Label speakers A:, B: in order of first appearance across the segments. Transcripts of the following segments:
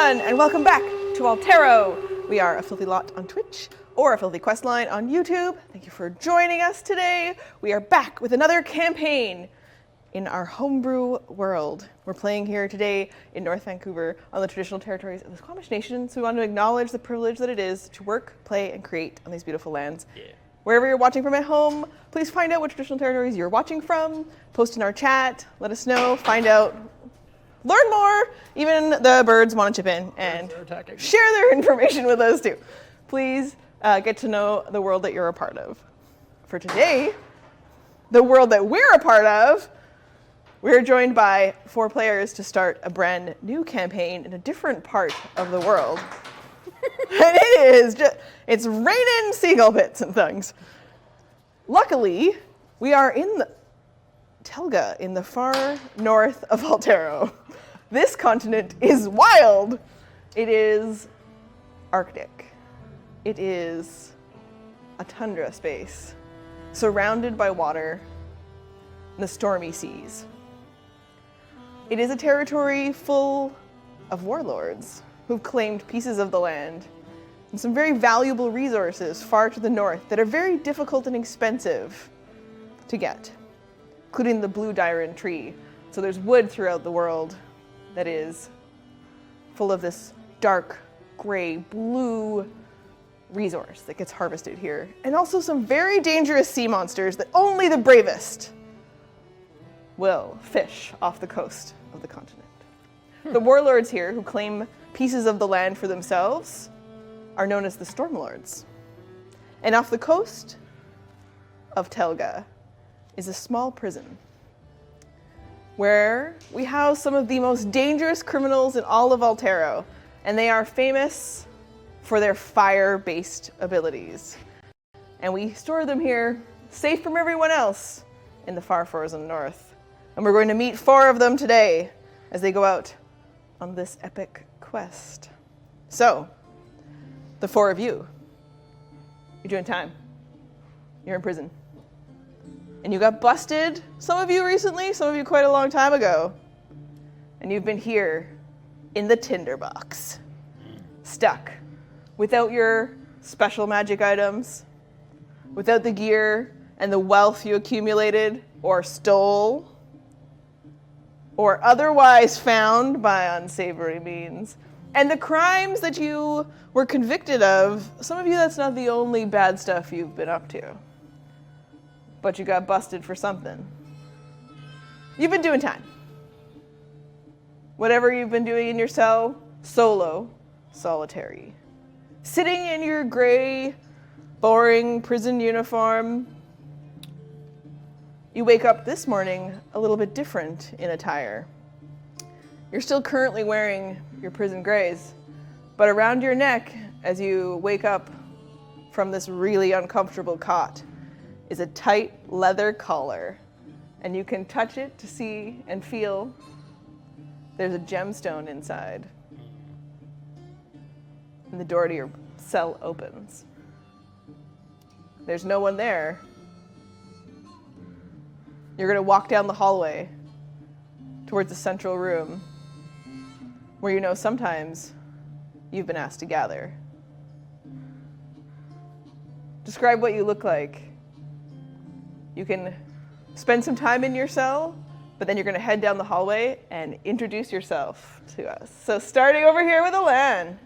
A: everyone, and welcome back to Altero. We are a filthy lot on Twitch, or a filthy questline on YouTube. Thank you for joining us today. We are back with another campaign in our homebrew world. We're playing here today in North Vancouver on the traditional territories of the Squamish Nation, so we want to acknowledge the privilege that it is to work, play, and create on these beautiful lands. Yeah. Wherever you're watching from at home, please find out what traditional territories you're watching from, post in our chat, let us know, find out, learn more. Even the birds want to chip in and share their information with us too. Please get to know the world that you're a part of. For today, the world that we're a part of, we're joined by 4 players to start a brand new campaign in a different part of the world. And it's raining seagull bits and things. Luckily, we are in Telgha, in the far north of Altero. This continent is wild. It is Arctic. It is a tundra space, surrounded by water and the stormy seas. It is a territory full of warlords who've claimed pieces of the land and some very valuable resources far to the north that are very difficult and expensive to get, including the blue Dyron tree. So there's wood throughout the world that is full of this dark, gray, blue resource that gets harvested here. And also some very dangerous sea monsters that only the bravest will fish off the coast of the continent. The warlords here, who claim pieces of the land for themselves, are known as the stormlords. And off the coast of Telgha is a small prison where we house some of the most dangerous criminals in all of Altero, and they are famous for their fire-based abilities. And we store them here, safe from everyone else, in the far frozen north. And we're going to meet 4 of them today as they go out on this epic quest. So, the 4 of you, you're doing time. You're in prison. And you got busted, some of you recently, some of you quite a long time ago. And you've been here in the Tinderbox, stuck, without your special magic items, without the gear and the wealth you accumulated or stole, or otherwise found by unsavory means. And the crimes that you were convicted of, some of you, that's not the only bad stuff you've been up to. But you got busted for something. You've been doing time. Whatever you've been doing in your cell, solo, solitary. Sitting in your gray, boring prison uniform, you wake up this morning a little bit different in attire. You're still currently wearing your prison grays, but around your neck, as you wake up from this really uncomfortable cot, is a tight leather collar, and you can touch it to see and feel there's a gemstone inside. And the door to your cell opens. There's no one there. You're going to walk down the hallway towards the central room where you know sometimes you've been asked to gather. Describe what you look like. You can spend some time in your cell, but then you're going to head down the hallway and introduce yourself to us. So starting over here with Alain.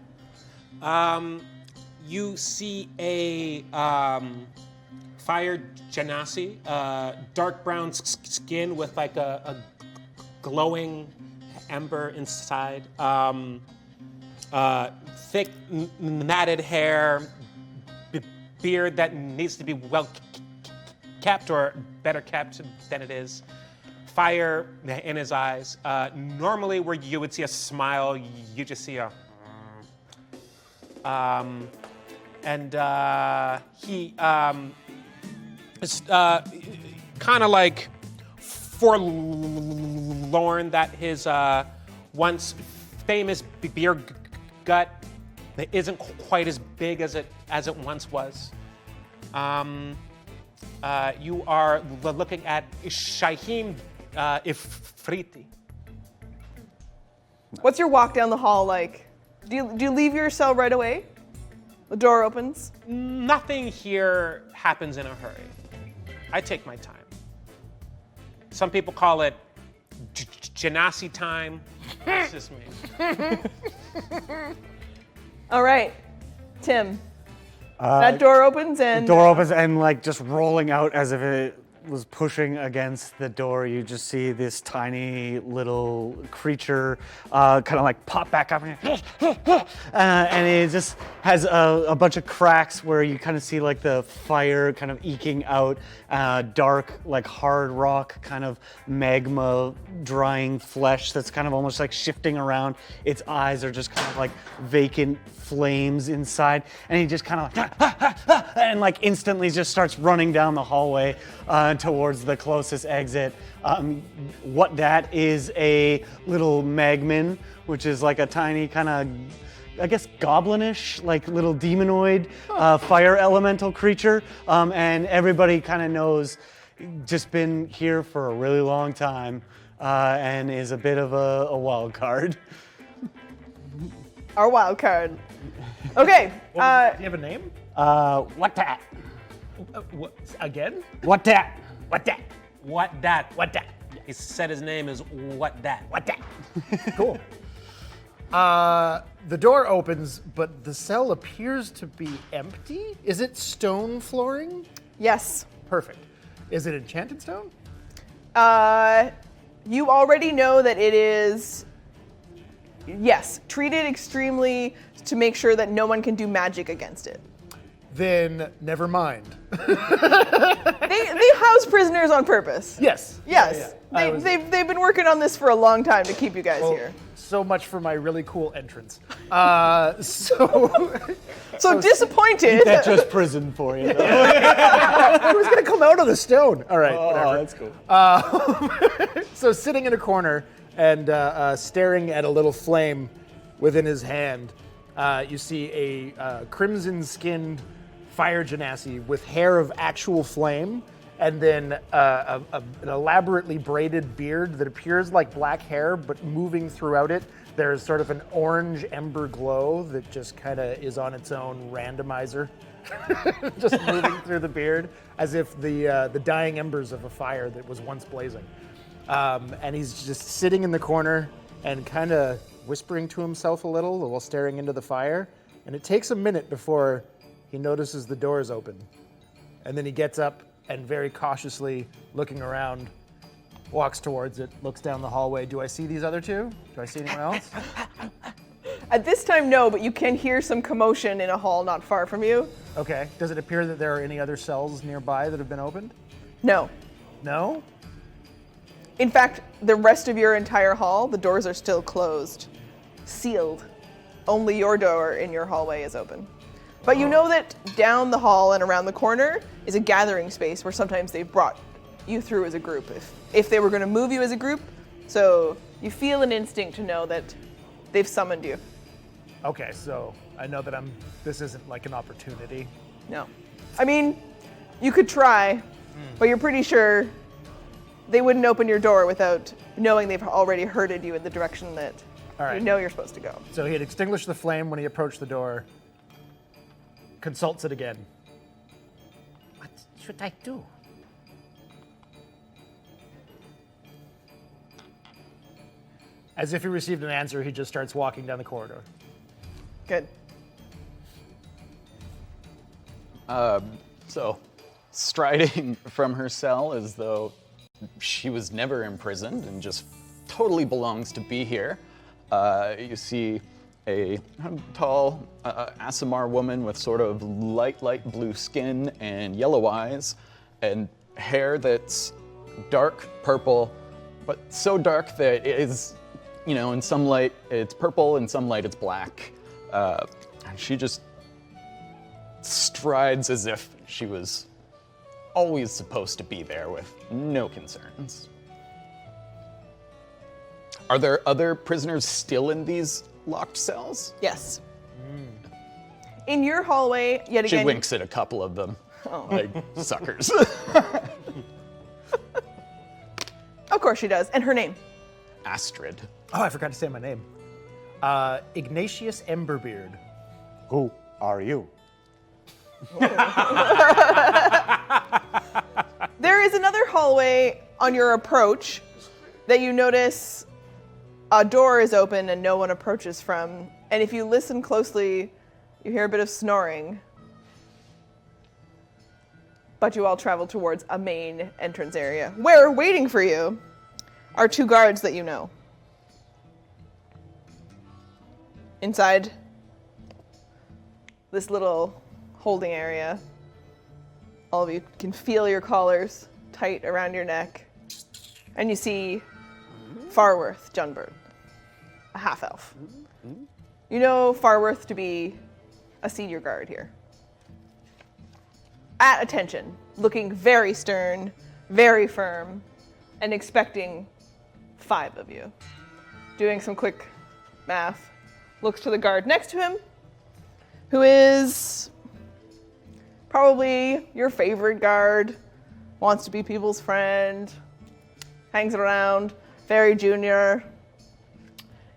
B: You see a fire genasi, dark brown skin with like a glowing ember inside, thick matted hair, beard that needs to be well kept or better kept than it is, fire in his eyes. Normally where you would see a smile, you just see a he is kind of like forlorn that his once famous beer gut isn't quite as big as it once was. You are looking at Shyheim Ifritti.
A: What's your walk down the hall like? Do you leave your cell right away? The door opens.
B: Nothing here happens in a hurry. I take my time. Some people call it genasi time. That's just me.
A: All right, Tim. That door opens and...
C: The door opens and like just rolling out as if it was pushing against the door, you just see this tiny little creature kind of like pop back up and it just has a bunch of cracks where you kind of see like the fire kind of eking out, dark like hard rock kind of magma drying flesh that's kind of almost like shifting around. Its eyes are just kind of like vacant flames inside, and he just kind of like and like instantly just starts running down the hallway towards the closest exit. Wattt-Dat is a little magmin, which is like a tiny kind of, I guess, goblinish, like little demonoid fire elemental creature, and everybody kind of knows, just been here for a really long time, and is a bit of a wild card.
A: Our wild card. Okay.
D: Do you have a name?
C: Wattt-Dat.
D: What, again?
C: Wattt-Dat.
D: Wattt-Dat.
B: Wattt-Dat.
D: Wattt-Dat.
B: He said his name is Wattt-Dat.
D: Wattt-Dat. Cool. The door opens, but the cell appears to be empty. Is it stone flooring?
A: Yes.
D: Perfect. Is it enchanted stone?
A: You already know that it is, yes, treated extremely to make sure that no one can do magic against it.
D: Then never mind.
A: They house prisoners on purpose.
D: Yes.
A: Yes.
D: Yeah.
A: They've been working on this for a long time to keep you guys here.
D: So much for my really cool entrance. So
A: disappointed.
C: That's just prison for you.
D: It was gonna come out of the stone. All right, whatever.
C: That's cool.
D: So sitting in a corner and staring at a little flame within his hand, you see a crimson-skinned fire genasi with hair of actual flame, and then an elaborately braided beard that appears like black hair, but moving throughout it, there's sort of an orange ember glow that just kind of is on its own randomizer, just moving through the beard, as if the dying embers of a fire that was once blazing. And he's just sitting in the corner and kind of whispering to himself a little while staring into the fire. And it takes a minute before he notices the door is open. And then he gets up and very cautiously looking around, walks towards it, looks down the hallway. Do I see these other two? Do I see anyone else?
A: At this time, no, but you can hear some commotion in a hall not far from you.
D: Okay. Does it appear that there are any other cells nearby that have been opened?
A: No.
D: No?
A: In fact, the rest of your entire hall, the doors are still closed, sealed. Only your door in your hallway is open. But you know that down the hall and around the corner is a gathering space where sometimes they've brought you through as a group if they were going to move you as a group. So you feel an instinct to know that they've summoned you.
D: Okay, so I know that this isn't like an opportunity.
A: No. I mean, you could try, but you're pretty sure they wouldn't open your door without knowing they've already herded you in the direction that
D: All right.
A: you know you're supposed to go.
D: So he had extinguished the flame when he approached the door, consults it again. What should I do? As if he received an answer, he just starts walking down the corridor.
A: Good.
E: So, striding from her cell as though she was never imprisoned and just totally belongs to be here, you see a tall Aasimar woman with sort of light blue skin and yellow eyes and hair that's dark purple, but so dark that it is, in some light it's purple, in some light it's black. And she just strides as if she was always supposed to be there with no concerns. Are there other prisoners still in these locked cells?
A: Yes. In your hallway, yet
E: She
A: again.
E: winks at a couple of them, like suckers.
A: Of course she does. And her name?
E: Astrid.
D: Oh, I forgot to say my name. Ignatius Emberbeard.
C: Who are you?
A: There is another hallway on your approach that you notice a door is open and no one approaches from. And if you listen closely, you hear a bit of snoring. But you all travel towards a main entrance area, where waiting for you are 2 guards that you know. Inside this little holding area, all of you can feel your collars tight around your neck. And you see Farworth Junbird, a half-elf. You know Farworth to be a senior guard here. At attention, looking very stern, very firm, and expecting 5 of you. Doing some quick math, looks to the guard next to him, who is probably your favorite guard, wants to be people's friend, hangs around, very junior.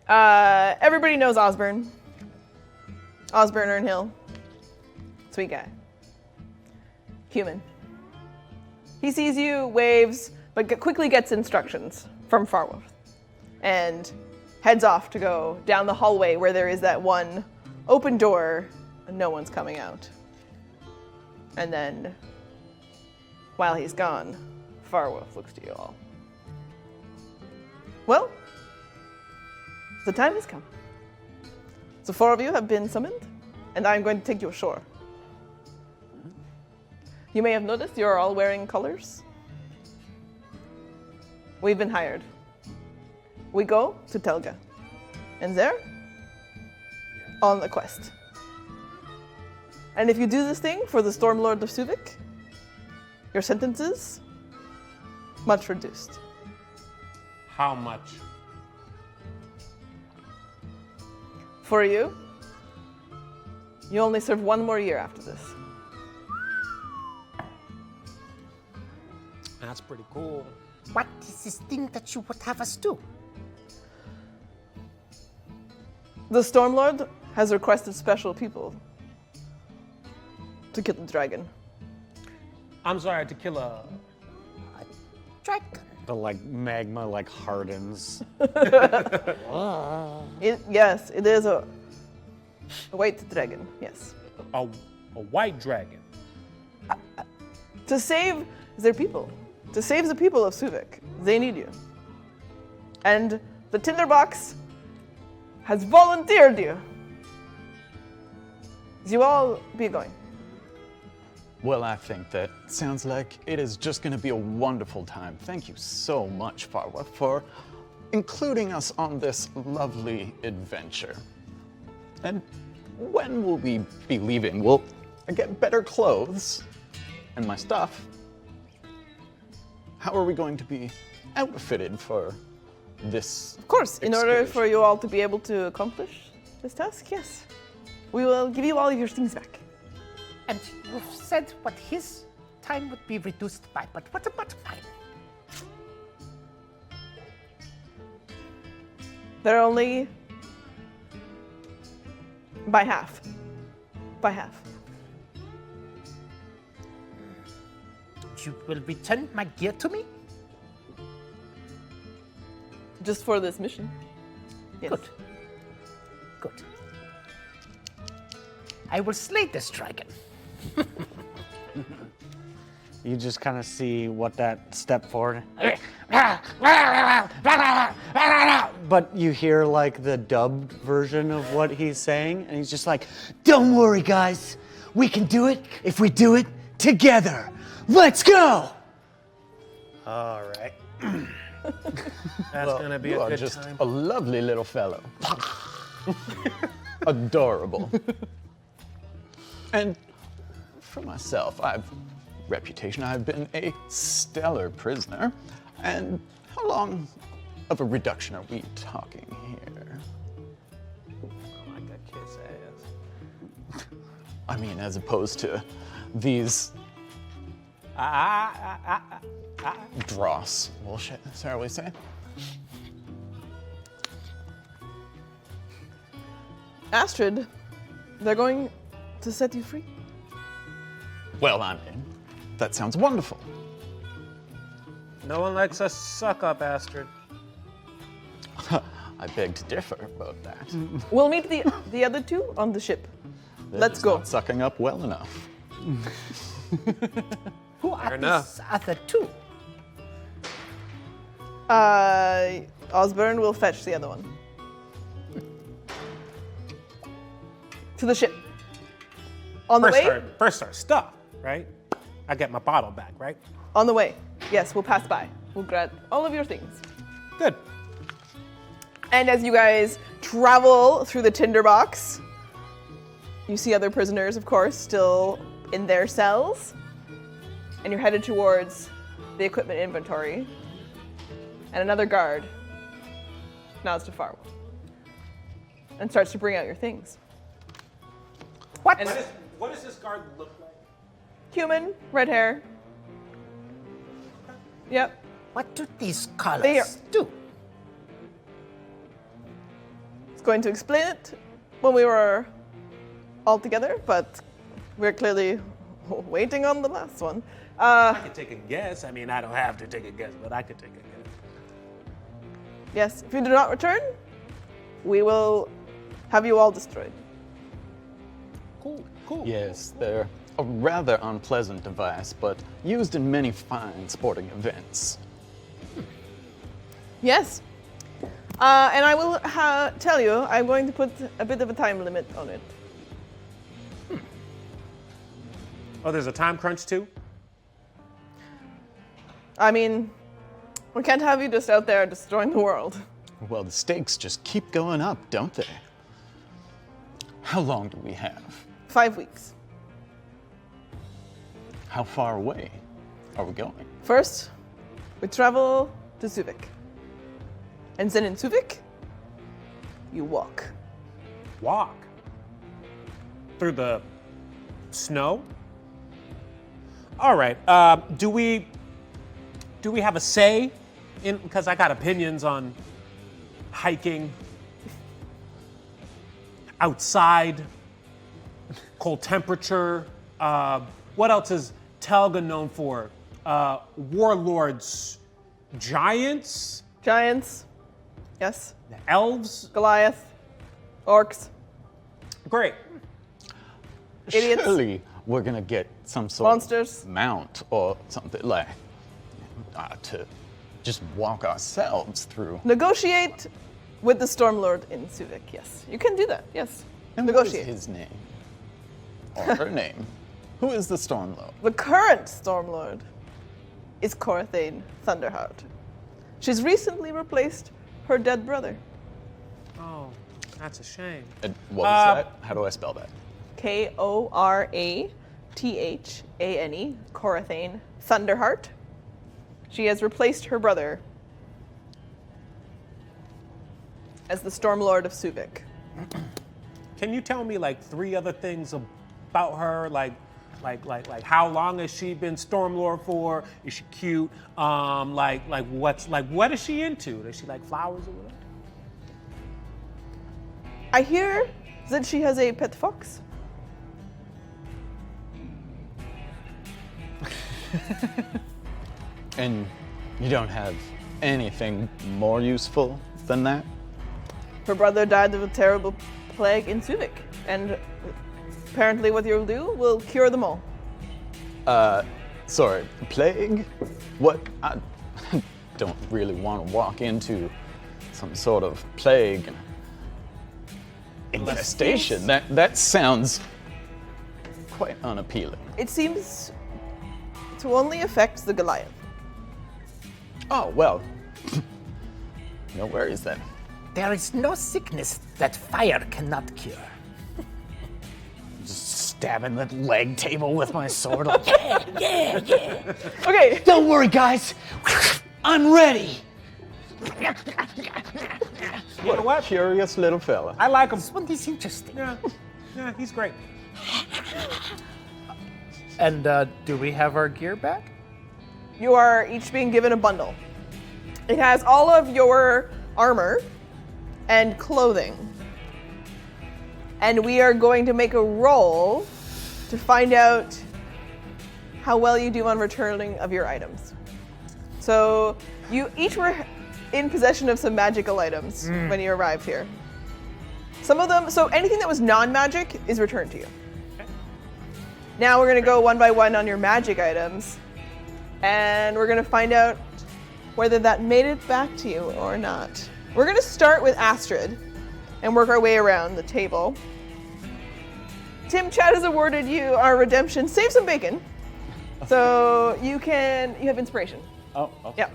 A: Everybody knows Osborne. Osborne Earnhill. Sweet guy. Human. He sees you, waves, but quickly gets instructions from Farworth and heads off to go down the hallway where there is that one open door and no one's coming out. And then, while he's gone, Farworth looks to you all. Well, the time has come. The 4 of you have been summoned, and I'm going to take you ashore. You may have noticed you're all wearing colors. We've been hired. We go to Telgha, and there, on the quest. And if you do this thing for the stormlord of Suvik, your sentences, much reduced.
B: How much?
A: For you, you only serve 1 more year after this.
B: That's pretty cool.
F: What is this thing that you would have us do?
A: The stormlord has requested special people to kill the dragon.
B: I'm sorry, to kill a...
F: Dragon.
C: The magma hardens.
A: Yes, it is a white dragon, yes.
B: a white dragon.
A: To save their people. To save the people of Suvik. They need you. And the Tinderbox has volunteered you. You all be going.
E: Well, I think that sounds like it is just going to be a wonderful time. Thank you so much, Farworth, for including us on this lovely adventure. And when will we be leaving? Will I get better clothes and my stuff? How are we going to be outfitted for this? Of
A: course, in order for you all to be able to accomplish this task, yes. We will give you all your things back.
F: And you've said what his time would be reduced by, but what about mine?
A: They're only by half. By half.
F: You will return my gear to me?
A: Just for this mission. Yes.
F: Good. Good. I will slay this dragon.
C: You just kind of see what that step forward. But you hear the dubbed version of what he's saying, and he's just like, "Don't worry, guys. We can do it if we do it together. Let's go!"
D: All right.
B: That's gonna be
E: You
B: a
E: are
B: good
E: just
B: time.
E: a lovely little fellow. Adorable. And for myself, reputation, I've been a stellar prisoner. And how long of a reduction are we talking here?
B: Like a kiss ass.
E: I mean, as opposed to these dross bullshit, shall we say?
A: Astrid, they're going to set you free.
E: Well, I mean, that sounds wonderful.
B: No one likes a suck up, Astrid.
E: I beg to differ about that.
A: We'll meet the other two on the ship.
E: They're
A: Let's
E: just
A: go.
E: Not sucking up well enough.
F: Who are
B: enough.
F: these other two?
A: Osborne will fetch the other one. To the ship. On the way?
B: First our stuff, right? I get my bottle back, right?
A: On the way. Yes, we'll pass by. We'll grab all of your things.
B: Good.
A: And as you guys travel through the Tinderbox, you see other prisoners, of course, still in their cells. And you're headed towards the equipment inventory. And another guard nods to Farwell and starts to bring out your things.
F: What?
A: And
B: What does this guard look like?
A: human, red hair. Yep.
F: What do these colors
A: They are-
F: do?
A: It's going to explain it when we were all together, but we're clearly waiting on the last one.
B: I could take a guess. I mean, I don't have to take a guess, but I could take a guess.
A: Yes, if you do not return, we will have you all destroyed.
B: Cool, cool.
E: Yes, they're a rather unpleasant device, but used in many fine sporting events.
A: Yes. And I will tell you, I'm going to put a bit of a time limit on it.
B: Oh, there's a time crunch too?
A: I mean, we can't have you just out there destroying the world.
E: Well, the stakes just keep going up, don't they? How long do we have?
A: 5 weeks.
E: How far away are we going?
A: First, we travel to Suvik. And then in Suvik, you walk.
B: Walk. Through the snow? All right. Do we have a say in, because I got opinions on hiking outside, cold temperature. What else is Telgha known for? Warlords, giants,
A: Giants. Yes.
B: elves.
A: Goliath. Orcs.
B: Great.
A: Idiots.
E: Surely we're gonna get some sort
A: Monsters.
E: of mount or something like to just walk ourselves through.
A: Negotiate with the stormlord in Suvik. Yes. You can do that. Yes.
E: And what is
A: Negotiate.
E: his name? Or her name? Who is the Stormlord?
A: The current stormlord is Corathane Thunderheart. She's recently replaced her dead brother.
B: Oh, that's a shame.
E: And what was that? How do I spell that?
A: Korathane, Corathane Thunderheart. She has replaced her brother as the Stormlord of Suvik.
B: Can you tell me like 3 other things about her? Like how long has she been Stormlord for? Is she cute? What is she into? Does she like flowers or whatever?
A: I hear that she has a pet fox.
E: And you don't have anything more useful than that?
A: Her brother died of a terrible plague in Suvik, and apparently what you'll do will cure them all.
E: Sorry, plague? What? I don't really want to walk into some sort of plague infestation. That sounds quite unappealing.
A: It seems to only affect the Goliath.
E: Oh, well. No worries then.
F: There is no sickness that fire cannot cure.
C: Just stabbing the leg table with my sword.
A: Okay,
C: Don't worry, guys. I'm ready.
B: You know what?
E: Curious little fella.
B: I like him.
F: This one is interesting.
B: Yeah, he's great.
D: And do we have our gear back?
A: you are each being given a bundle. It has all of your armor and clothing. and we are going to make a roll to find out how well you do on returning of your items. So you each were in possession of some magical items when you arrived here. Some of them, so anything that was non-magic is returned to you.
B: Okay.
A: Now we're gonna go one by one on your magic items, and we're gonna find out whether that made it back to you or not. We're gonna start with Astrid and work our way around the table. Tim, Chad has awarded you our redemption. Save some bacon. So you have inspiration.
C: Oh, okay.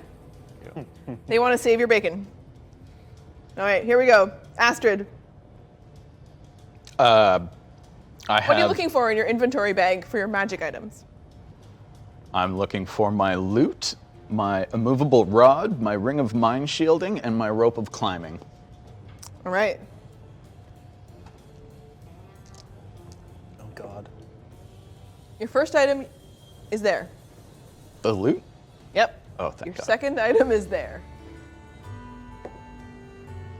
A: Yep. They want to save your bacon. All right, here we go. Astrid,
E: I
A: what are you looking for in your inventory bag for your magic items?
E: I'm looking for my loot, my immovable rod, my ring of mind shielding, and my rope of climbing.
A: All right.
D: Oh God.
A: Your first item is there.
E: The loot?
A: Yep.
E: Oh, thank
A: Your
E: God.
A: second item is there.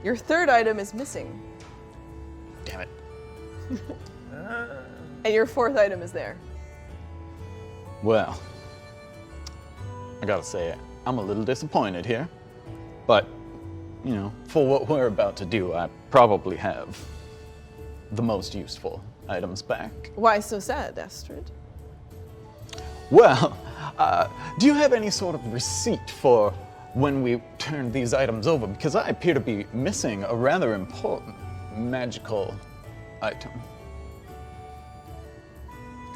A: Your third item is missing.
E: Damn it.
A: And your fourth item is there.
E: Well, I gotta say, I'm a little disappointed here. But, you know, for what we're about to do, I probably have the most useful items back.
A: Why so sad, Astrid?
E: Well, do you have any sort of receipt for when we turn these items over? Because I appear to be missing a rather important magical item.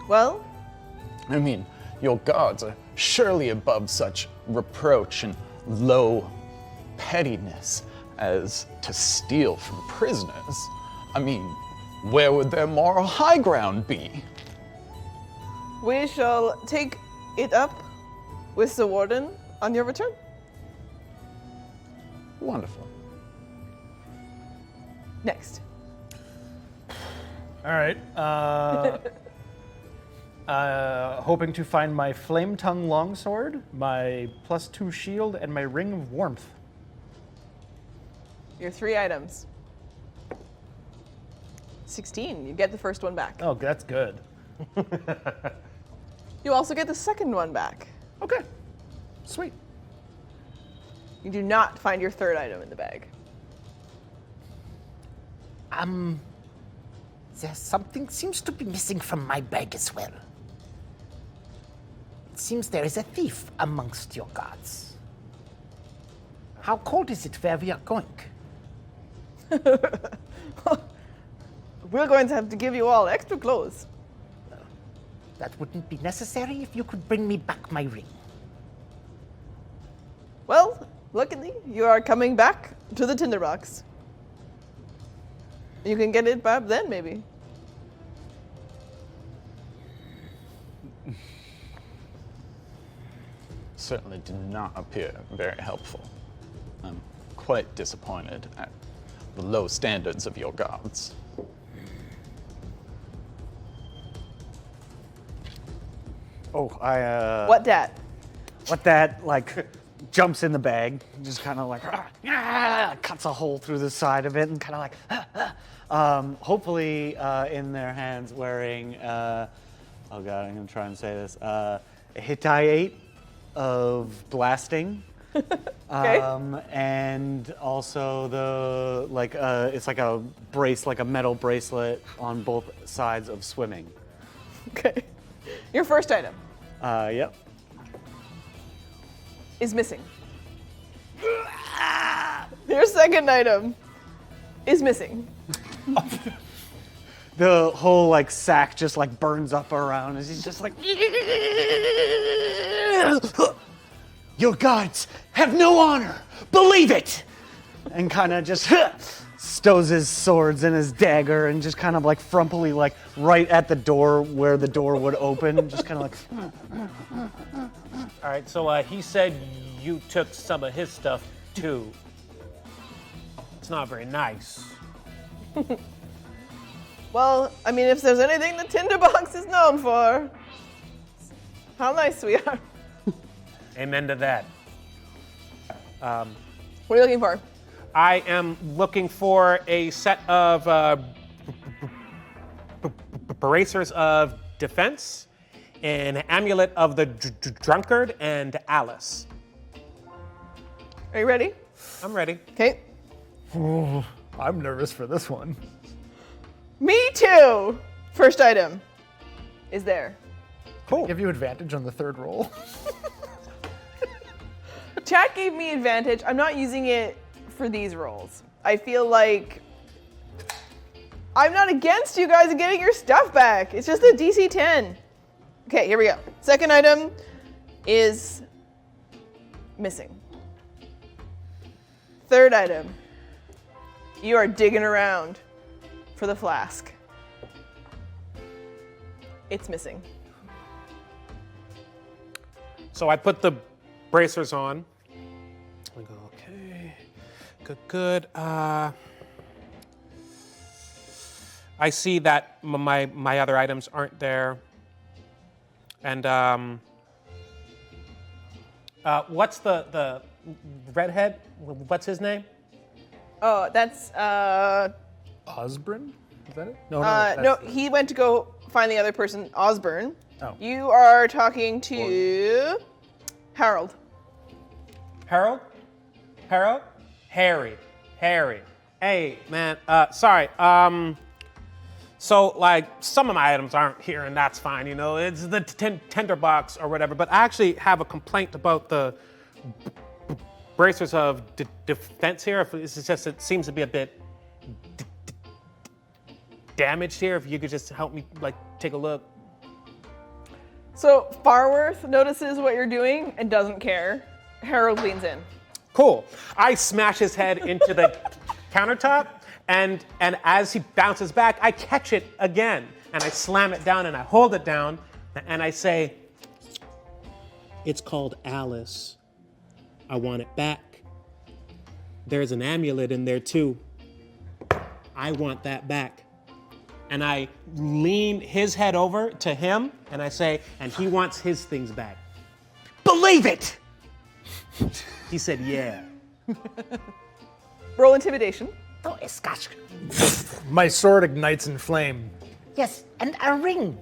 A: Well,
E: I mean, your gods are surely above such reproach and low pettiness as to steal from prisoners. I mean, where would their moral high ground be?
A: we shall take it up with the warden on your return.
E: Wonderful.
A: Next.
D: All right. Hoping to find my flame tongue longsword, my +2 shield, and my ring of warmth.
A: Your 3 items. 16. You get the first one back.
D: Oh, that's good.
A: You also get the second one back.
D: Okay. Sweet.
A: You do not find your third item in the bag.
F: There's something seems to be missing from my bag as well. It seems there is a thief amongst your gods. How cold is it where we are going?
A: We're going to have to give you all extra clothes.
F: That wouldn't be necessary if you could bring me back my ring.
A: Well, luckily, you are coming back to the Tinderbox. You can get it back then, maybe.
E: Certainly did not appear very helpful. I'm quite disappointed at the low standards of your gods.
C: Oh,
A: Wattt-Dat?
C: Wattt-Dat, like, jumps in the bag, just kind of like, cuts a hole through the side of it, and kind of like, hopefully in their hands wearing, oh god, I'm going to try and say this, a Hittite of blasting.
A: Okay.
C: And also the, like, it's like a metal bracelet on both sides of swimming.
A: Okay. Your first item
C: Yep.
A: is missing. Your second item is missing.
C: The whole like sack just like burns up around as he's just like, your gods have no honor, believe it, and kind of just stows his swords and his dagger and just kind of like frumpily like right at the door where the door would open, just kind of like.
B: All right, so he said you took some of his stuff too. It's not very nice.
A: Well, I mean, if there's anything the Tinderbox is known for, how nice we are.
B: Amen to that.
A: What are you looking for?
B: I am looking for a set of bracers of defense, an amulet of the drunkard, and Alice.
A: Are you ready?
B: I'm ready.
A: Okay.
D: I'm nervous for this one.
A: Me too. First item is there.
B: Cool.
D: Give you advantage on the third roll.
A: Chat gave me advantage. I'm not using it for these rolls. I feel like I'm not against you guys getting your stuff back. It's just a DC 10. Okay, here we go. Second item is missing. Third item, you are digging around for the flask. It's missing.
B: So I put the bracers on. I go, okay, good. I see that my other items aren't there. And what's the redhead? What's his name?
A: Oh, that's
D: Osborne? Is that it? No,
A: no. He went to go find the other person, Osborne.
D: Oh.
A: You are talking to Harold.
B: Harold? Harry. Hey, man. Sorry. So, like, some of my items aren't here, and that's fine, you know. It's the Tinderbox or whatever. But I actually have a complaint about the bracers of defense here. It's just, it seems to be a bit damaged here. If you could just help me, like, take a look.
A: So Farworth notices what you're doing and doesn't care. Harold leans in.
B: Cool. I smash his head into the countertop, and as he bounces back, I catch it again, and I slam it down, and I hold it down, and I say, "It's called Alice. I want it back. There's an amulet in there too. I want that back." And I lean his head over to him, and I say, "And he wants his things back."
F: Believe it!
B: He said, "Yeah."
A: Roll intimidation.
F: Oh, Scotch.
D: My sword ignites in flame.
F: Yes, and a ring.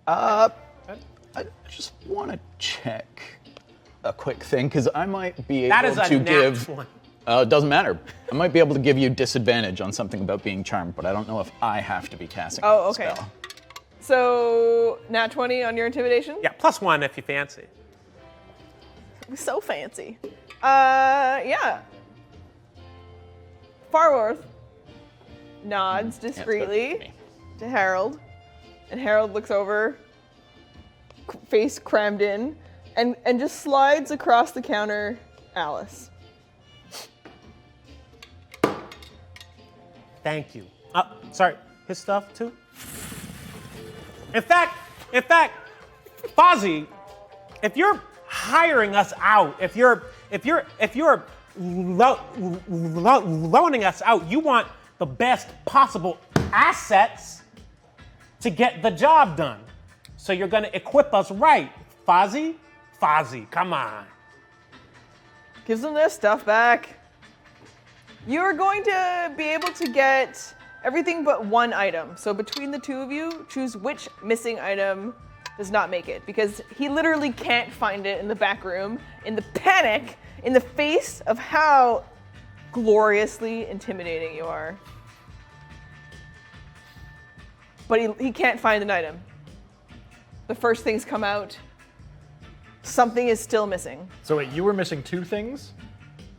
E: I just want to check a quick thing, because I might be
B: That
E: able
B: is a
E: to
B: nat
E: give.
B: one.
E: It doesn't matter. I might be able to give you disadvantage on something about being charmed, but I don't know if I have to be casting
A: Oh,
E: the
A: okay.
E: spell.
A: So nat 20 on your intimidation.
B: Yeah, +1 if you fancy.
A: So fancy. Yeah. Farworth nods discreetly
E: me.
A: to Harold, and Harold looks over, face crammed in, and just slides across the counter Alice.
B: Thank you. Sorry, his stuff too? In fact, Fozzie, if you're hiring us out, if you're loaning us out, you want the best possible assets to get the job done. So you're gonna equip us right. Fozzie, come on.
A: Gives them their stuff back. You are going to be able to get everything but one item. So between the two of you, choose which missing item does not make it, because he literally can't find it in the back room in the panic in the face of how gloriously intimidating you are. But he can't find an item. The first things come out. Something is still missing.
D: So wait, you were missing two things?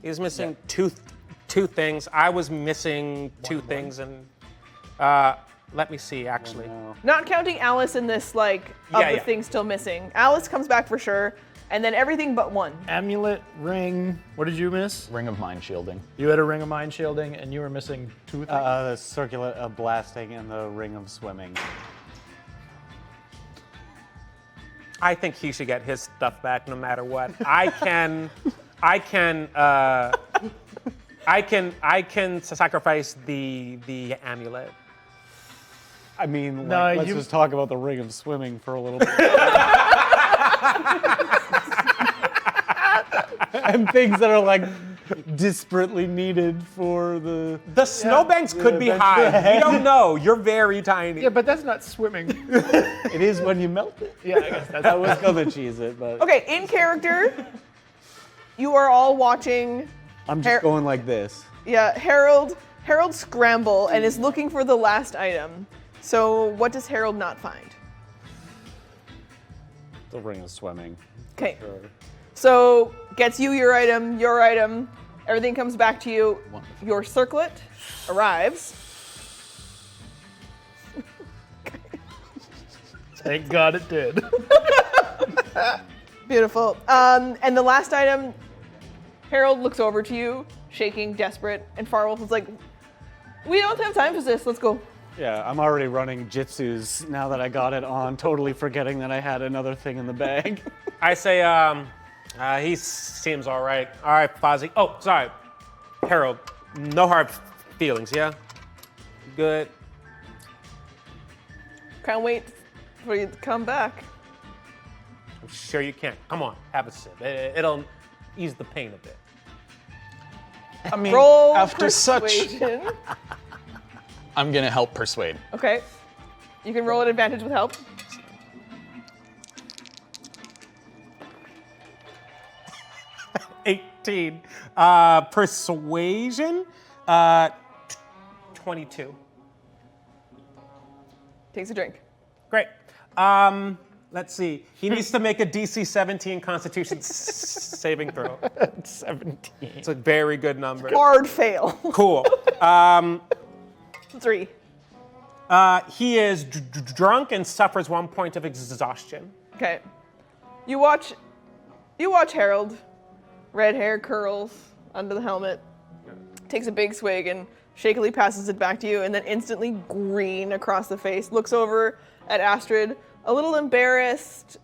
B: He's missing two things. I was missing two things, and let me see, actually.
A: Not counting Alice in this, like,
B: Yeah.
A: things still missing. Alice comes back for sure, and then everything but one.
D: Amulet, ring. What did you miss?
E: Ring of mind shielding.
D: You had a ring of mind shielding, and you were missing two things.
C: The circular of blasting and the ring of swimming.
B: I think he should get his stuff back no matter what. I can sacrifice the amulet.
C: I mean,
D: No,
C: like, let's
D: you-
C: just talk about the ring of swimming for a little bit. And things that are like desperately needed for the...
B: The snowbanks could be
C: that's
B: high.
C: right.
B: We don't know. You're very tiny.
D: Yeah, but that's not swimming.
C: It is when you melt it.
D: Yeah, I guess that's
C: I was gonna cheese it, but
A: Okay, in character, you are all watching.
C: I'm just going like this.
A: Yeah, Harold scramble and is looking for the last item. So what does Harold not find?
C: The ring of swimming.
A: Okay. So gets you your item, everything comes back to you.
E: Wonderful.
A: Your circlet arrives.
D: Thank God it did.
A: Beautiful. And the last item, Harold looks over to you, shaking, desperate, and Farwolf is like, we don't have time for this, let's go.
C: Yeah, I'm already running jitsus now that I got it on, totally forgetting that I had another thing in the bag.
B: I say, he seems all right. All right, Fozzie. Oh, sorry. Harold, no hard feelings, yeah? Good.
A: Can't wait for you to come back.
B: I'm sure you can. Come on, have a sip. It'll ease the pain a bit.
E: I mean,
A: Roll
E: after such,
A: persuasion.
E: I'm gonna help persuade.
A: Okay. You can roll an advantage with help.
B: $18. Persuasion, 22.
A: Takes a drink.
B: Great. Let's see. He needs to make a DC 17 Constitution saving throw.
C: 17.
B: It's a very good number.
A: Hard fail.
B: Cool.
A: 3.
B: He is drunk and suffers 1 point of exhaustion.
A: Okay. You watch Harold. Red hair curls under the helmet. Takes a big swig and shakily passes it back to you, and then instantly green across the face. Looks over at Astrid, a little embarrassed,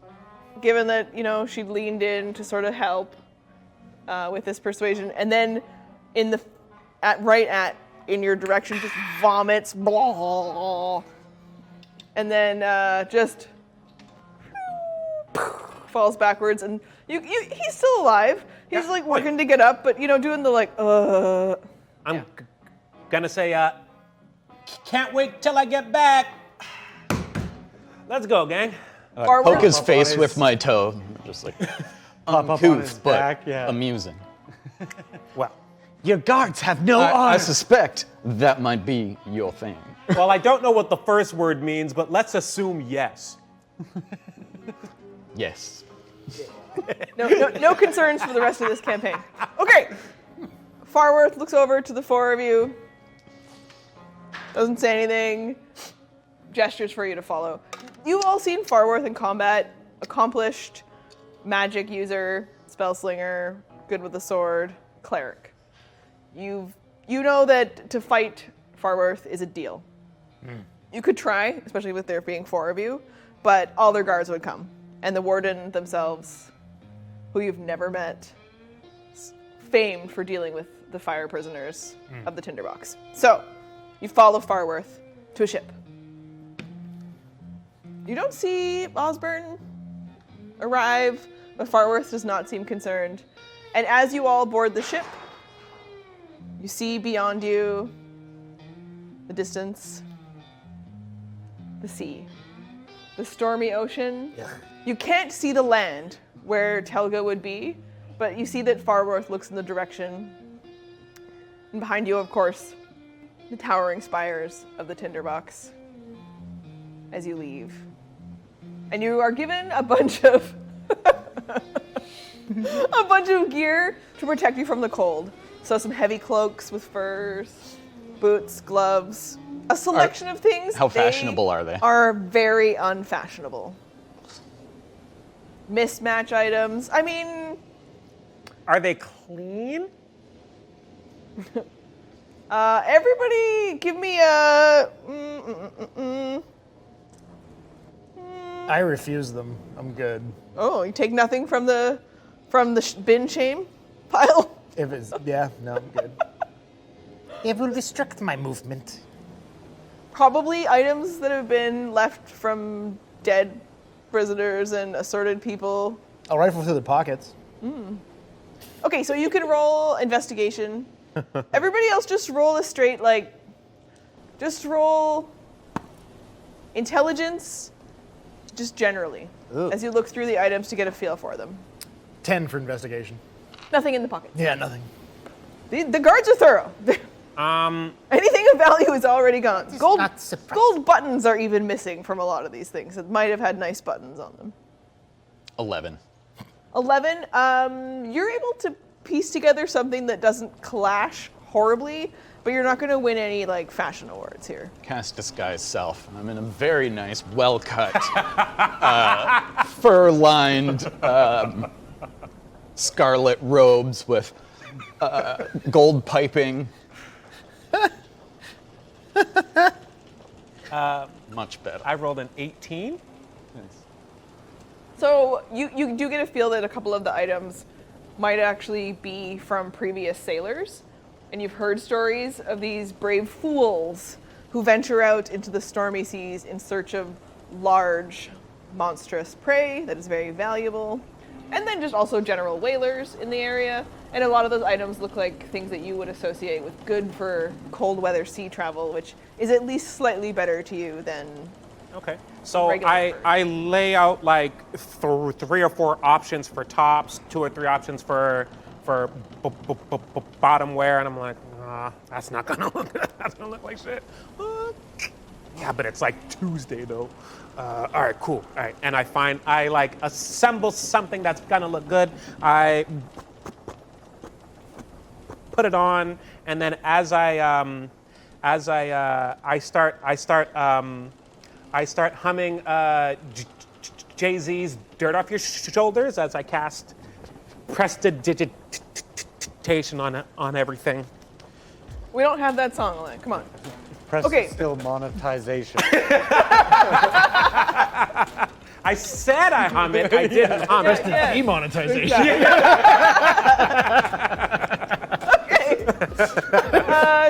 A: given that she'd leaned in to sort of help with this persuasion, and then in your direction just vomits, blah, and then just falls backwards, and he's still alive. He's like working to get up, but doing the
B: I'm gonna say, can't wait till I get back. Let's go, gang.
E: Poke his
C: Up
E: face
C: on
E: with
C: his-
E: my toe, just like
C: Pop up on his
E: uncouth, but
C: back, yeah.
E: amusing.
B: Well,
C: Your guards have no
E: I
C: honor.
E: suspect that might be your thing.
B: well, I don't know what the first word means, but let's assume yes.
E: Yes.
A: no concerns for the rest of this campaign. Okay. Farworth looks over to the four of you. Doesn't say anything. Gestures for you to follow. You've all seen Farworth in combat. Accomplished magic user, spell slinger, good with the sword, cleric. You know that to fight Farworth is a deal. You could try, especially with there being four of you, but all their guards would come. And the warden themselves, who you've never met, famed for dealing with the fire prisoners of the Tinderbox. So, you follow Farworth to a ship. You don't see Osborne arrive, but Farworth does not seem concerned. And as you all board the ship, you see beyond you the distance, the sea, the stormy ocean. You can't see the land where Telgha would be, but you see that Farworth looks in the direction. And behind you, of course, the towering spires of the Tinderbox as you leave. And you are given a bunch of gear to protect you from the cold. So some heavy cloaks with furs, boots, gloves, a selection of things.
E: How fashionable are they?
A: Are very unfashionable. Mismatch items. I mean,
B: Are they clean?
A: everybody give me a...
D: I refuse them. I'm good.
A: Oh, you take nothing from the bin shame pile?
D: If it's no, I'm good.
F: It will restrict my movement.
A: Probably items that have been left from dead prisoners and assorted people.
D: I'll rifle through the pockets.
A: Okay, so you can roll investigation. Everybody else just roll a straight, just roll intelligence, just generally, as you look through the items to get a feel for them.
D: 10 for investigation.
A: Nothing in the pocket.
D: Yeah, nothing.
A: The guards are thorough. Anything of value is already gone. Gold,
F: not surprising.
A: gold buttons are even missing from a lot of these things. It might have had nice buttons on them.
E: 11.
A: 11, you're able to piece together something that doesn't clash horribly, but you're not going to win any fashion awards here.
E: Cast disguise self. I'm in a very nice, well-cut, fur-lined, scarlet robes with gold piping. Much better.
B: I rolled an 18.
A: So you do get a feel that a couple of the items might actually be from previous sailors, and you've heard stories of these brave fools who venture out into the stormy seas in search of large, monstrous prey that is very valuable, and then just also general whalers in the area. And a lot of those items look like things that you would associate with good for cold weather sea travel, which is at least slightly better to you than.
B: Okay. So
A: Regular
B: I lay out 3 or 4 options for tops, 2 or 3 options for bottom wear, and I'm like, that's not gonna look good. That's gonna look like shit. Yeah, but it's Tuesday though. All right, cool. All right, and I assemble something that's gonna look good. I put it on, and then as I start humming Jay-Z's "Dirt Off Your Shoulders" as I cast prestidigitation on everything.
A: We don't have that song, Alain. Come on.
C: Press
A: Okay.
C: still monetization.
B: I said I hum it. I didn't hum it.
A: Yeah.
D: Demonetization.
A: Okay.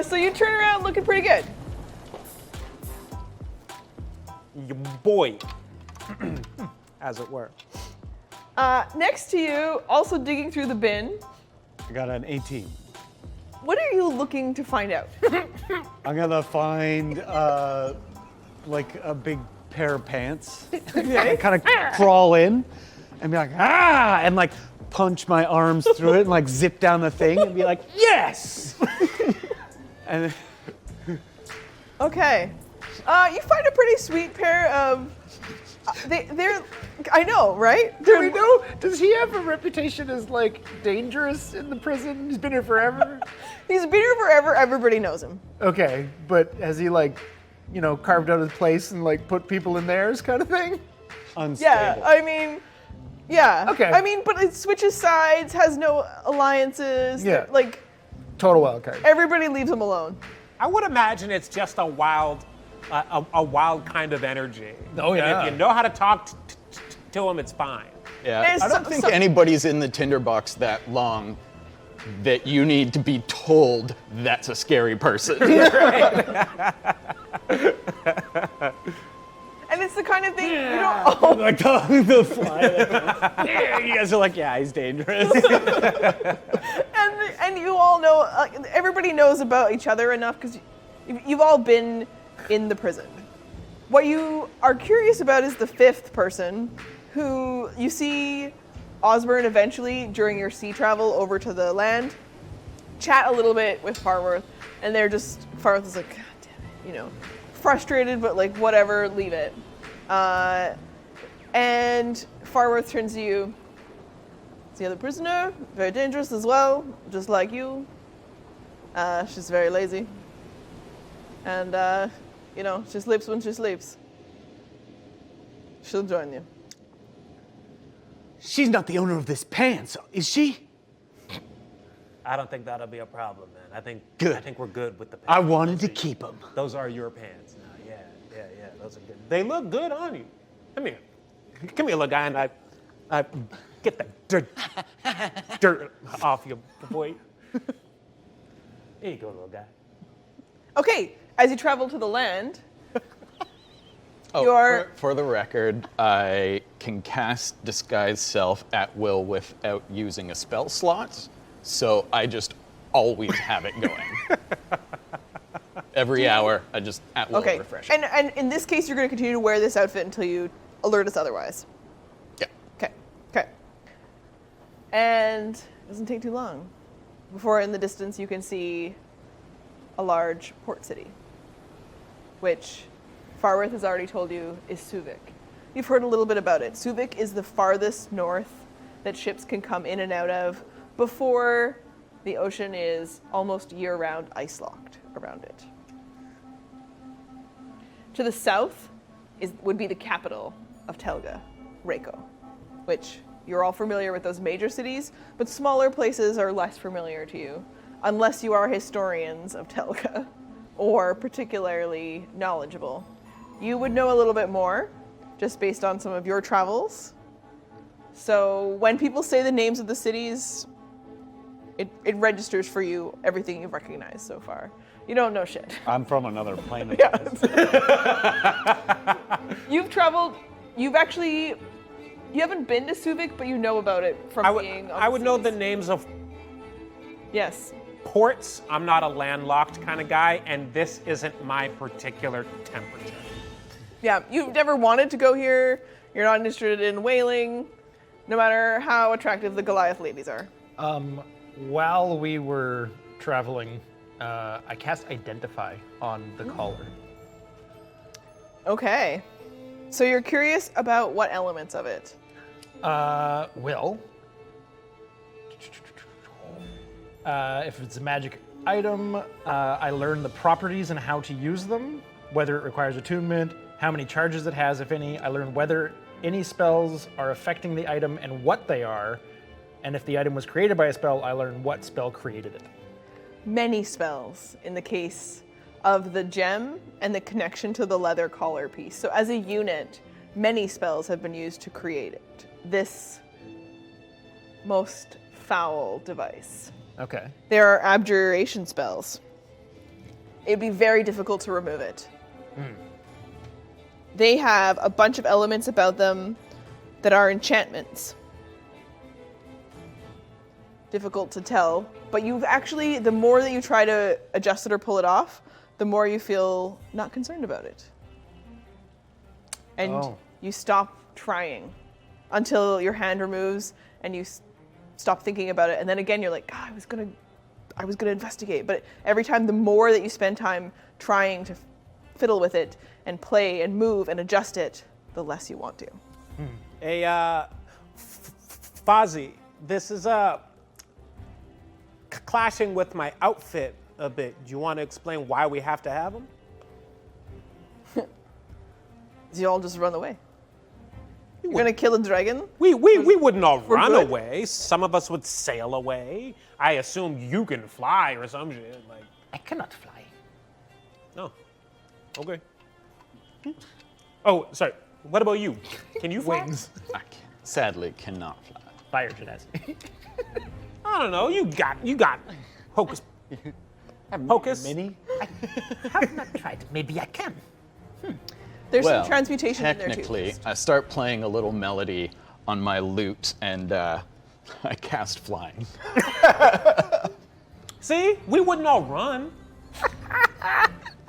A: So you turn around looking pretty good.
B: Your boy, as it were.
A: Next to you, also digging through the bin,
C: I got an 18.
A: what are you looking to find out?
C: I'm gonna find a big pair of pants. I kind of crawl in and be like, and punch my arms through it and zip down the thing and be like, yes! And
A: Okay. You find a pretty sweet pair of. They're. I know, right?
D: Do we know? Does he have a reputation as dangerous in the prison? He's been here forever.
A: He's been here forever. Everybody knows him.
D: Okay, but has he carved out his place and put people in theirs kind of thing?
C: unstable.
A: Yeah, I mean, yeah.
D: Okay.
A: I mean, but it switches sides, has no alliances.
D: Yeah.
A: Total
D: Total wild card.
A: Everybody leaves him alone.
B: I would imagine it's just a wild kind of energy.
D: Oh, yeah.
B: And if you know how to talk to him, it's fine.
E: Yeah,
A: It's
E: I don't
A: so-
E: think
A: so-
E: anybody's in the Tinderbox that long that you need to be told that's a scary person.
A: And it's the kind of thing you don't. Oh,
C: Like the fly. Yeah, you guys are like, yeah, he's dangerous.
A: and you all know. Everybody knows about each other enough because you've all been in the prison. What you are curious about is the fifth person, who you see Osborne eventually during your sea travel over to the land, chat a little bit with Farworth, and they're just Farworth is like, God damn it, frustrated, but whatever, leave it. And Farworth turns to you. It's the other prisoner, very dangerous as well, just like you. She's very lazy. And, she sleeps when she sleeps. She'll join you.
C: She's not the owner of this pants, is she?
B: I don't think that'll be a problem, man. I think
C: Good.
B: I think we're good with the pants.
C: I wanted to keep them.
B: Those are your pants now. Yeah. Those are good. They look good on you. Come here, little guy, and I get the dirt off you, boy. There you go, little guy.
A: Okay, as you travel to the land, You're
E: For the record, I can cast Disguise Self at will without using a spell slot, so I just always have it going. Every hour, I just at will
A: okay.
E: refresh it.
A: And in this case, you're going to continue to wear this outfit until you alert us otherwise.
E: Yeah.
A: Okay. Okay. And it doesn't take too long before in the distance you can see a large port city, which Farworth has already told you is Suvik. You've heard a little bit about it. Suvik is the farthest north that ships can come in and out of before the ocean is almost year-round ice-locked around it. To the south would be the capital of Telgha, Reiko, which you're all familiar with those major cities, but smaller places are less familiar to you, unless you are historians of Telgha or particularly knowledgeable. You would know a little bit more, just based on some of your travels. So when people say the names of the cities, it registers for you everything you've recognized so far. You don't know shit.
C: I'm from another planet.
A: You've traveled, you haven't been to Suvik, but you know about it from being on
B: I would know the
A: seas.
B: names of
A: Yes.
B: ports. I'm not a landlocked kind of guy, and this isn't my particular temperature.
A: Yeah, you've never wanted to go here. You're not interested in whaling, no matter how attractive the Goliath ladies are.
D: While we were traveling, I cast Identify on the caller.
A: Okay. So you're curious about what elements of it?
D: Well, if it's a magic item, I learn the properties and how to use them, whether it requires attunement, how many charges it has, if any. I learn whether any spells are affecting the item and what they are. And if the item was created by a spell, I learn what spell created it.
A: Many spells in the case of the gem and the connection to the leather collar piece. So as a unit, many spells have been used to create it. This most foul device.
D: Okay.
A: There are abjuration spells. It'd be very difficult to remove it. They have a bunch of elements about them that are enchantments. Difficult to tell, but you've actually, the more that you try to adjust it or pull it off, the more you feel not concerned about it. And you stop trying until your hand removes and you stop thinking about it. And then again, you're like, God, I was gonna investigate. But every time, the more that you spend time trying to fiddle with it and play and move and adjust it, the less you want to.
B: Hey, Fozzie, this is clashing with my outfit a bit. Do you want to explain why we have to have them?
A: You all just run away. You're gonna kill a dragon?
B: We wouldn't all run
A: good?
B: away. Some of us would sail away. I assume you can fly or some shit. Like,
F: I cannot fly.
B: oh, okay. Oh, sorry. What about you? Can you fly?
D: Wings.
E: I sadly cannot fly.
D: Fire genasi.
B: I don't know. You got hocus pocus.
C: Mini?
F: I have not tried. Maybe I can.
A: There's
E: Well,
A: some transmutation in there too.
E: technically, I start playing a little melody on my lute, and I cast flying.
B: See, we wouldn't all run.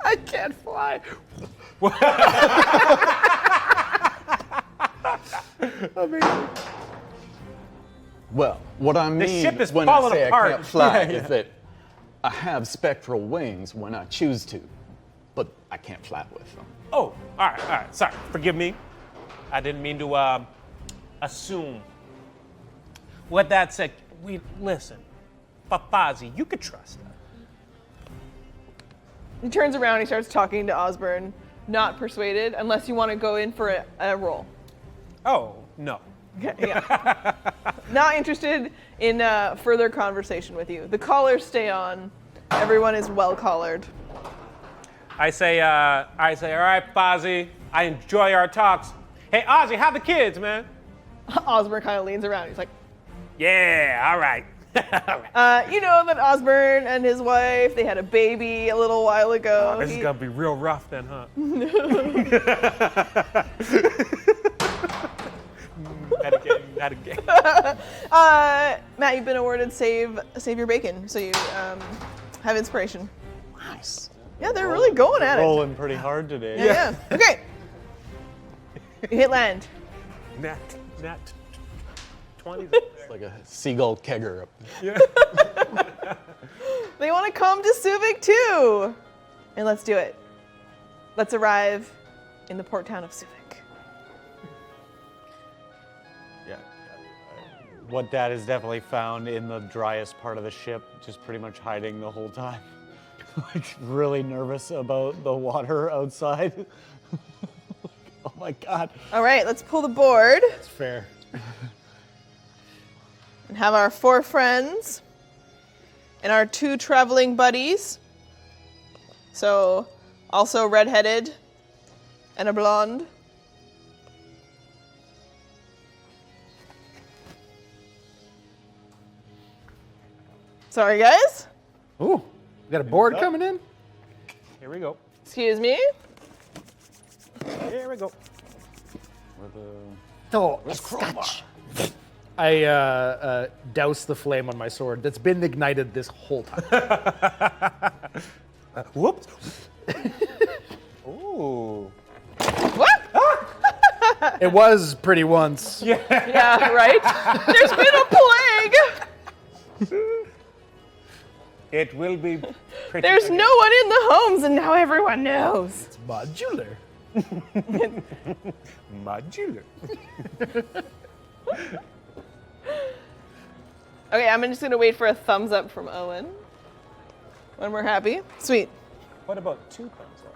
D: I can't fly. Amazing.
E: Well, what I mean
B: ship is
E: when I
B: falling
E: say
B: apart.
E: I can't fly
B: Yeah, yeah.
E: is that I have spectral wings when I choose to, but I can't fly with them.
B: Oh, all right. Sorry, forgive me. I didn't mean to assume. With that said, listen, Fozzie, you could trust us.
A: He turns around, he starts talking to Osborne, not persuaded, unless you want to go in for a roll.
B: Oh, no.
A: Okay, yeah. Not interested in further conversation with you. The collars stay on. Everyone is well collared.
B: I say, all right, Fozzie, I enjoy our talks. Hey, Ozzy, how the kids, man?
A: Osborne kind of leans around. He's like,
B: Yeah, all right.
A: You know that Osborne and his wife, they had a baby a little while ago.
B: Oh, this is gonna be real rough then, huh? Not again.
A: Matt, you've been awarded save your bacon, so you have inspiration.
E: Nice.
A: Yeah, they're really going at it.
C: Rolling pretty hard today.
A: Yeah. Okay. You hit land.
B: Nat 20.
E: It's like a seagull kegger up.
A: They want to come to Suvik too. And let's do it. Let's arrive in the port town of Suvik.
C: Yeah. Wattt-Dat is definitely found in the driest part of the ship, just pretty much hiding the whole time. Like really nervous about the water outside. Oh my god.
A: All right, let's pull the board
D: It's fair.
A: and have our 4 friends and our 2 traveling buddies. So, also redheaded and a blonde. Sorry, guys.
D: Ooh, we got a board coming in?
B: Here we go.
A: Excuse me.
B: Here we go.
F: So, scotch.
D: I douse the flame on my sword that's been ignited this whole time.
B: Whoops. Ooh.
A: What?
D: It was pretty once.
A: Yeah, right? There's been a plague.
B: It will be pretty.
A: There's no one in the homes, and now everyone knows.
D: It's modular.
B: modular.
A: Okay, I'm just gonna wait for a thumbs up from Owen when we're happy. Sweet.
B: What about 2 thumbs up?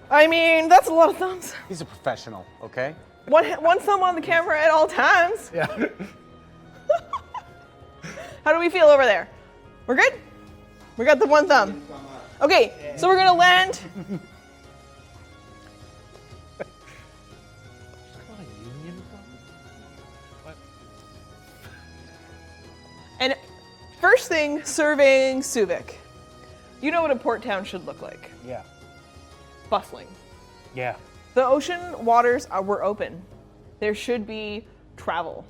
A: I mean, that's a lot of thumbs.
C: He's a professional, okay?
A: One thumb on the camera at all times.
D: Yeah.
A: How do we feel over there? We're good? We got the 1 thumb. Okay, so we're gonna land. And first thing, surveying Suvik. You know what a port town should look like.
B: Yeah.
A: Bustling.
B: Yeah.
A: The ocean waters were open. There should be travel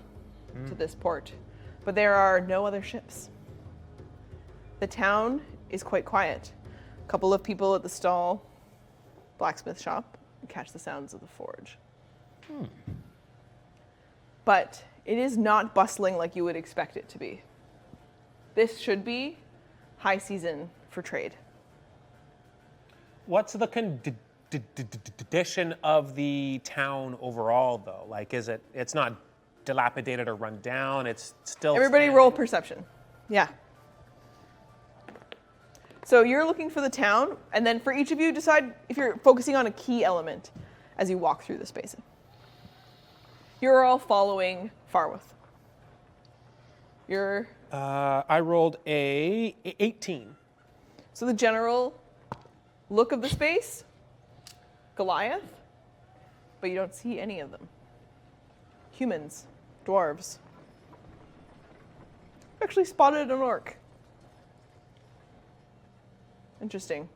A: to this port, but there are no other ships. The town is quite quiet. A couple of people at the stall, blacksmith shop, catch the sounds of the forge. But it is not bustling like you would expect it to be. This should be high season for trade.
B: What's the condition of the town overall, though? Like, it's not dilapidated or run down, it's still...
A: Everybody roll perception. Yeah. So you're looking for the town, and then for each of you, decide if you're focusing on a key element as you walk through the space. You're all following Farworth. You're...
B: I rolled a 18.
A: So the general look of the space, Goliath, but you don't see any of them. Humans, dwarves. Actually spotted an orc. Interesting.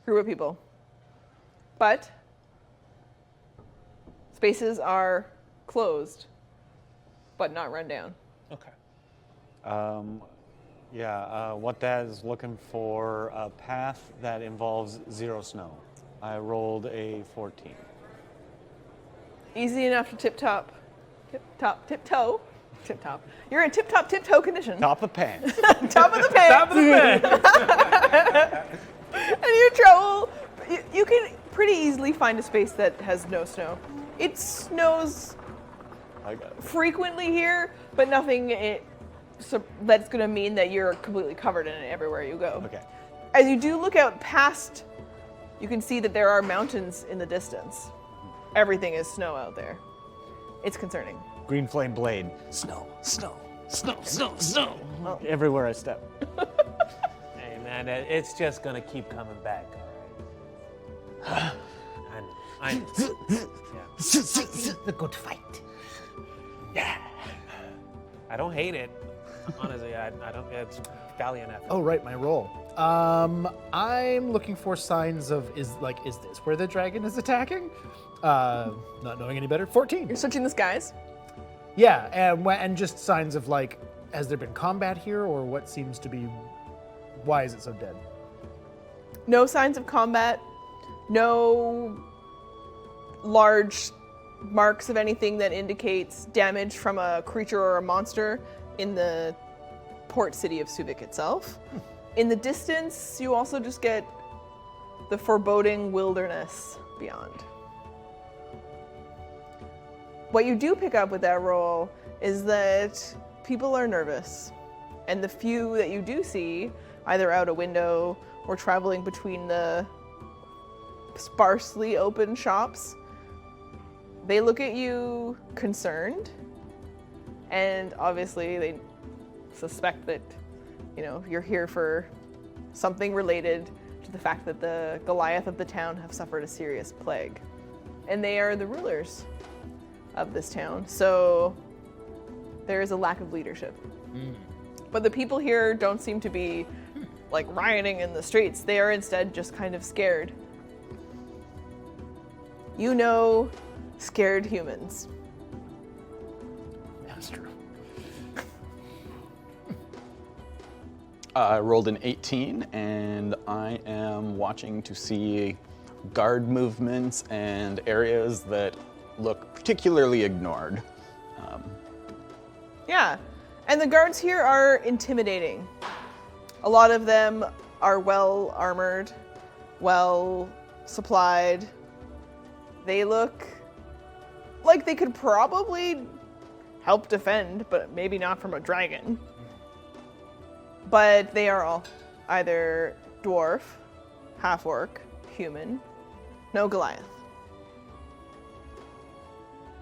A: Group of people. But spaces are closed, but not run down.
B: Okay.
C: Wattt-Dat is looking for a path that involves 0 snow. I rolled a 14.
A: Easy enough to tiptoe. You're in tiptoe condition.
C: Top of pants.
A: Top of the pants.
B: Top of the bed.
A: And you travel. You can pretty easily find a space that has no snow. It snows
C: I got it.
A: frequently here, but nothing that's going to mean that you're completely covered in it everywhere you go.
C: Okay.
A: As you do look out past, you can see that there are mountains in the distance. Everything is snow out there. It's concerning.
C: Green flame blade. Snow, snow, snow, snow, snow. Everywhere I step.
B: Hey, man, it's just gonna keep coming back. All right? I know.
F: The good fight.
B: I don't hate it. Honestly, I don't. It's valiant effort.
D: Oh, right, my roll. I'm looking for signs of is this where the dragon is attacking? Not knowing any better. 14.
A: You're switching the skies.
D: Yeah, and just signs of like, has there been combat here, or what seems to be? Why is it so dead?
A: No signs of combat. No large marks of anything that indicates damage from a creature or a monster in the port city of Suvik itself. In the distance, you also just get the foreboding wilderness beyond. What you do pick up with that roll is that people are nervous, and the few that you do see, either out a window or traveling between the sparsely open shops, they look at you concerned, and obviously they suspect that, you're here for something related to the fact that the Goliath of the town have suffered a serious plague. And they are the rulers of this town, so there is a lack of leadership. But the people here don't seem to be like rioting in the streets. They are instead just kind of scared. Scared humans.
D: That's true.
E: I rolled an 18, and I am watching to see guard movements and areas that look particularly ignored.
A: Yeah, and the guards here are intimidating. A lot of them are well armored, well supplied. They look like they could probably help defend, but maybe not from a dragon. But they are all either dwarf, half-orc, human, no Goliath.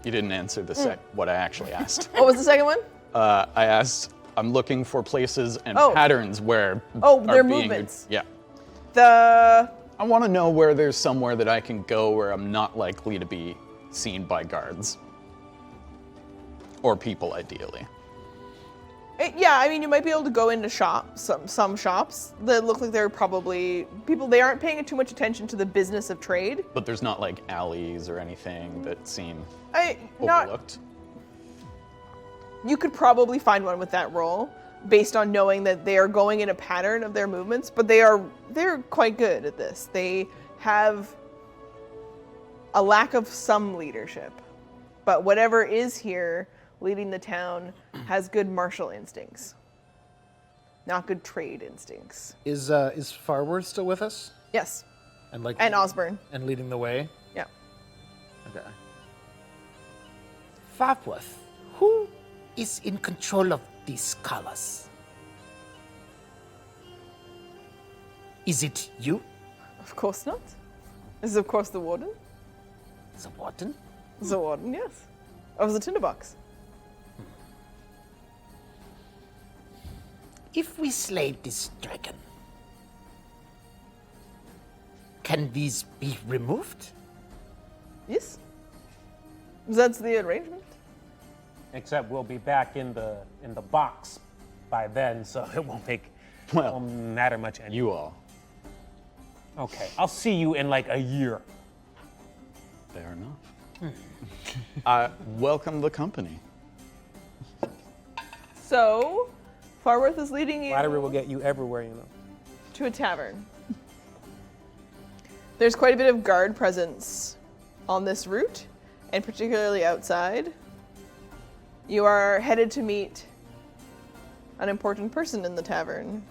E: You didn't answer what I actually asked.
A: What was the second one?
E: I asked, I'm looking for places and
A: Oh.
E: patterns where
A: Their
E: are being,
A: movements.
E: Yeah.
A: I
E: want to know where there's somewhere that I can go where I'm not likely to be seen by guards. Or people, ideally.
A: You might be able to go into some shops that look like they're probably people. They aren't paying too much attention to the business of trade.
E: But there's not like alleys or anything that seem
A: Not.
E: overlooked.
A: You could probably find one with that roll, based on knowing that they are going in a pattern of their movements. But they're quite good at this. They have a lack of some leadership, but whatever is here leading the town has good martial instincts, not good trade instincts.
D: Is Farworth still with us?
A: Yes,
D: And
A: Osborne.
D: And leading the way?
A: Yeah.
D: Okay.
F: Farworth, who is in control of these colors? Is it you,
A: Of course not. This is of course the warden.
F: the warden?
A: The warden, yes, of the Tinderbox.
F: If we slay this dragon, can these be removed?
A: Yes, that's the arrangement.
B: Except we'll be back in the box by then, so it won't matter much anymore.
E: You all.
B: Okay, I'll see you in like a year.
E: Fair enough. Welcome the company.
A: So, Farworth is leading you
B: Flattery will get you everywhere,
A: to a tavern. There's quite a bit of guard presence on this route, and particularly outside. You are headed to meet an important person in the tavern,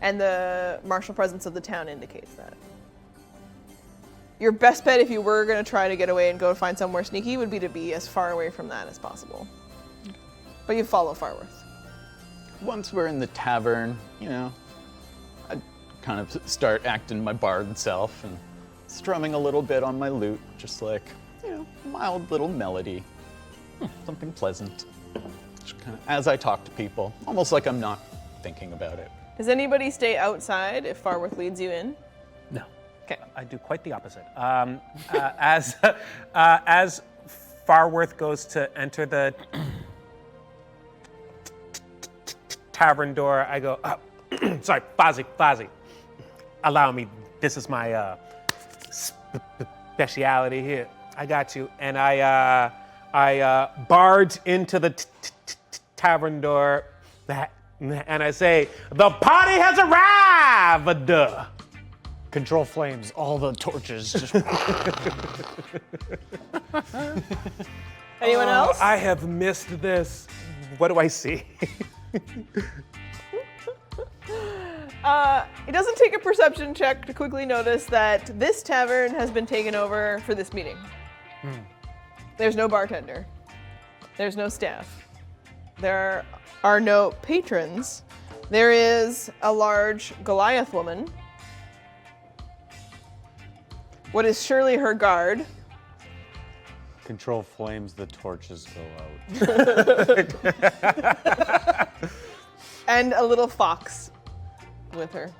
A: and the martial presence of the town indicates that. Your best bet if you were going to try to get away and go find somewhere sneaky would be to be as far away from that as possible. But you follow Farworth.
E: Once we're in the tavern, I'd kind of start acting my bard self and strumming a little bit on my lute, just like, mild little melody. Something pleasant. Just kind of, as I talk to people, almost like I'm not thinking about it.
A: Does anybody stay outside if Farworth leads you in?
D: No.
A: Okay.
B: I do quite the opposite. As Farworth goes to enter the tavern door. I go, sorry, Fozzie, allow me. This is my speciality here. I got you. And I barge into the tavern door, and I say, the party has arrived.
C: Control flames, all the torches. Just
A: Anyone else?
B: I have missed this. What do I see?
A: It doesn't take a perception check to quickly notice that this tavern has been taken over for this meeting. There's no bartender. There's no staff. There are no patrons. There is a large Goliath woman. What is surely her guard.
C: Control flames, the torches go out.
A: And a little fox with her.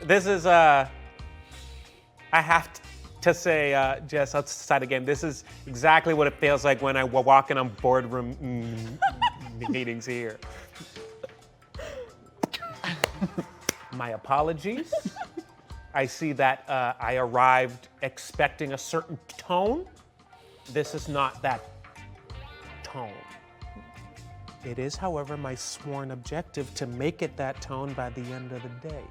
B: This is, I have to say, just outside the game, this is exactly what it feels like when I walk in on boardroom meetings here. My apologies. I see that I arrived expecting a certain tone. This is not that tone. It is, however, my sworn objective to make it that tone by the end of the day.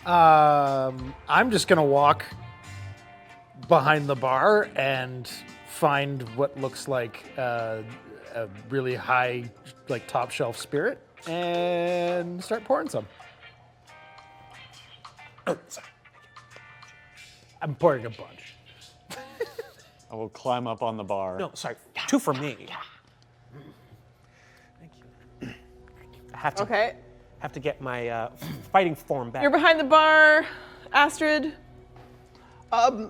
D: I'm just gonna walk behind the bar and find what looks like a really high, like top shelf spirit, and start pouring some. I'm pouring a bunch.
C: I will climb up on the bar.
B: No, sorry, 2 for me. Thank you. I have to get my fighting form back.
A: You're behind the bar, Astrid.
E: I'm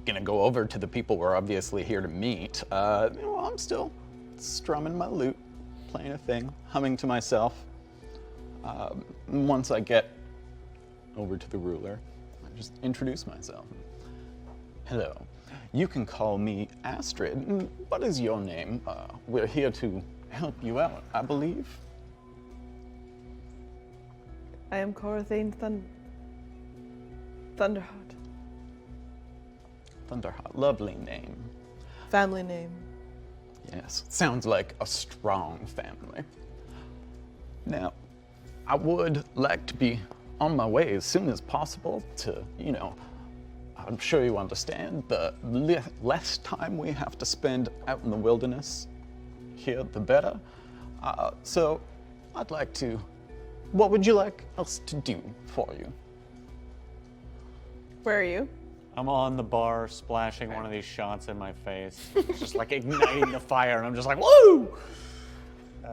E: gonna go over to the people we're obviously here to meet. I'm still strumming my lute, playing a thing, humming to myself. Once I get over to the ruler, I just introduce myself. Hello, you can call me Astrid. What is your name? We're here to help you out, I believe.
A: I am Corathane Thunderheart.
E: Thunderheart, lovely name.
A: Family name.
E: Yes, sounds like a strong family. Now, I would like to be on my way as soon as possible to, I'm sure you understand, the less time we have to spend out in the wilderness here, the better. So I'd like to, what would you like us to do for you?
A: Where are you?
C: I'm on the bar splashing one of these shots in my face. It's just like igniting the fire, and I'm just like, woo!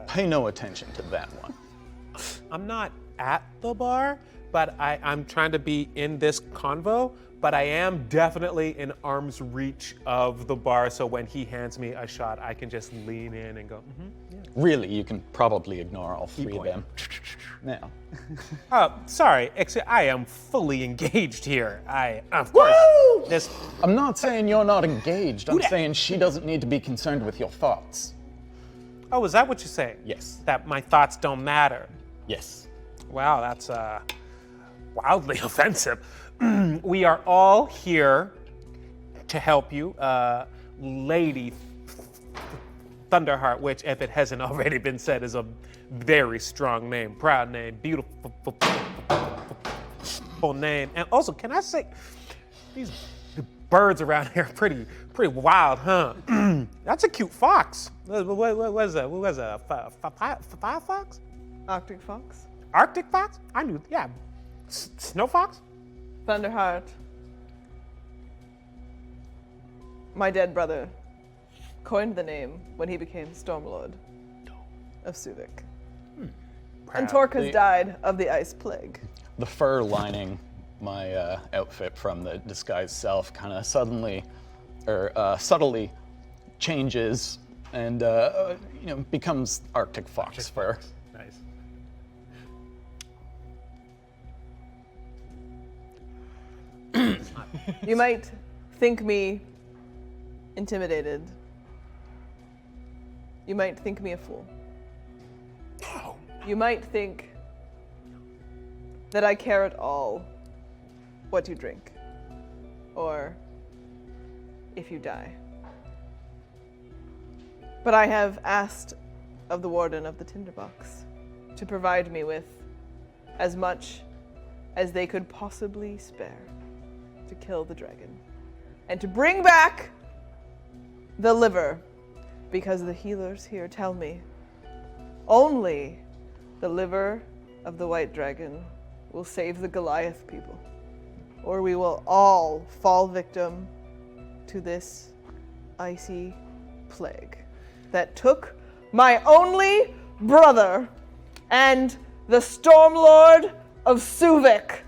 E: Pay no attention to that one.
B: I'm not at the bar, but I'm trying to be in this convo, but I am definitely in arm's reach of the bar, so when he hands me a shot, I can just lean in and go, yeah.
E: Really, you can probably ignore all three of them. Now.
B: Sorry, I am fully engaged here. Of course, this.
E: I'm not saying you're not engaged. I'm saying she doesn't need to be concerned with your thoughts.
B: Oh, is that what you're saying?
E: Yes.
B: That my thoughts don't matter.
E: Yes.
B: Wow, that's wildly offensive. We are all here to help you, Lady Thunderheart, which, if it hasn't already been said, is a very strong name, proud name, beautiful name. And also, can I say, these birds around here are pretty wild, huh? That's a cute fox. What was that? What was that? Fire fox?
A: Arctic fox.
B: Arctic fox? I knew, yeah. Snow fox?
A: Thunderheart. My dead brother coined the name when he became stormlord of Suvik. And Torkas died of the ice plague.
E: The fur lining my outfit from the disguised self kind of subtly changes and becomes Arctic fox fur.
B: Nice.
A: You might think me intimidated. You might think me a fool. You might think that I care at all what you drink, or if you die. But I have asked of the warden of the Tinderbox to provide me with as much as they could possibly spare to kill the dragon and to bring back the liver, because the healers here tell me only the liver of the white dragon will save the Goliath people, or we will all fall victim to this icy plague that took my only brother and the stormlord of Suvik.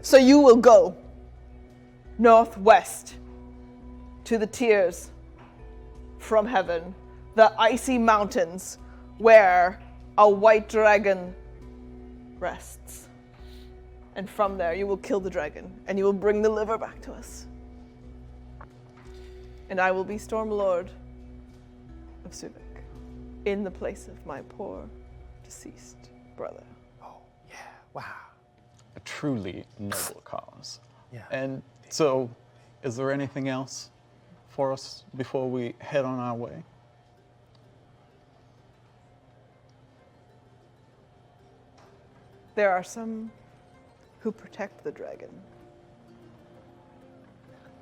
A: So you will go northwest to the tears from heaven, the icy mountains where a white dragon rests. And from there you will kill the dragon and you will bring the liver back to us. And I will be stormlord of Suvik in the place of my poor deceased brother.
D: Oh, yeah, wow.
E: A truly noble cause.
D: Yeah.
E: And so, is there anything else for us before we head on our way?
A: There are some who protect the dragon.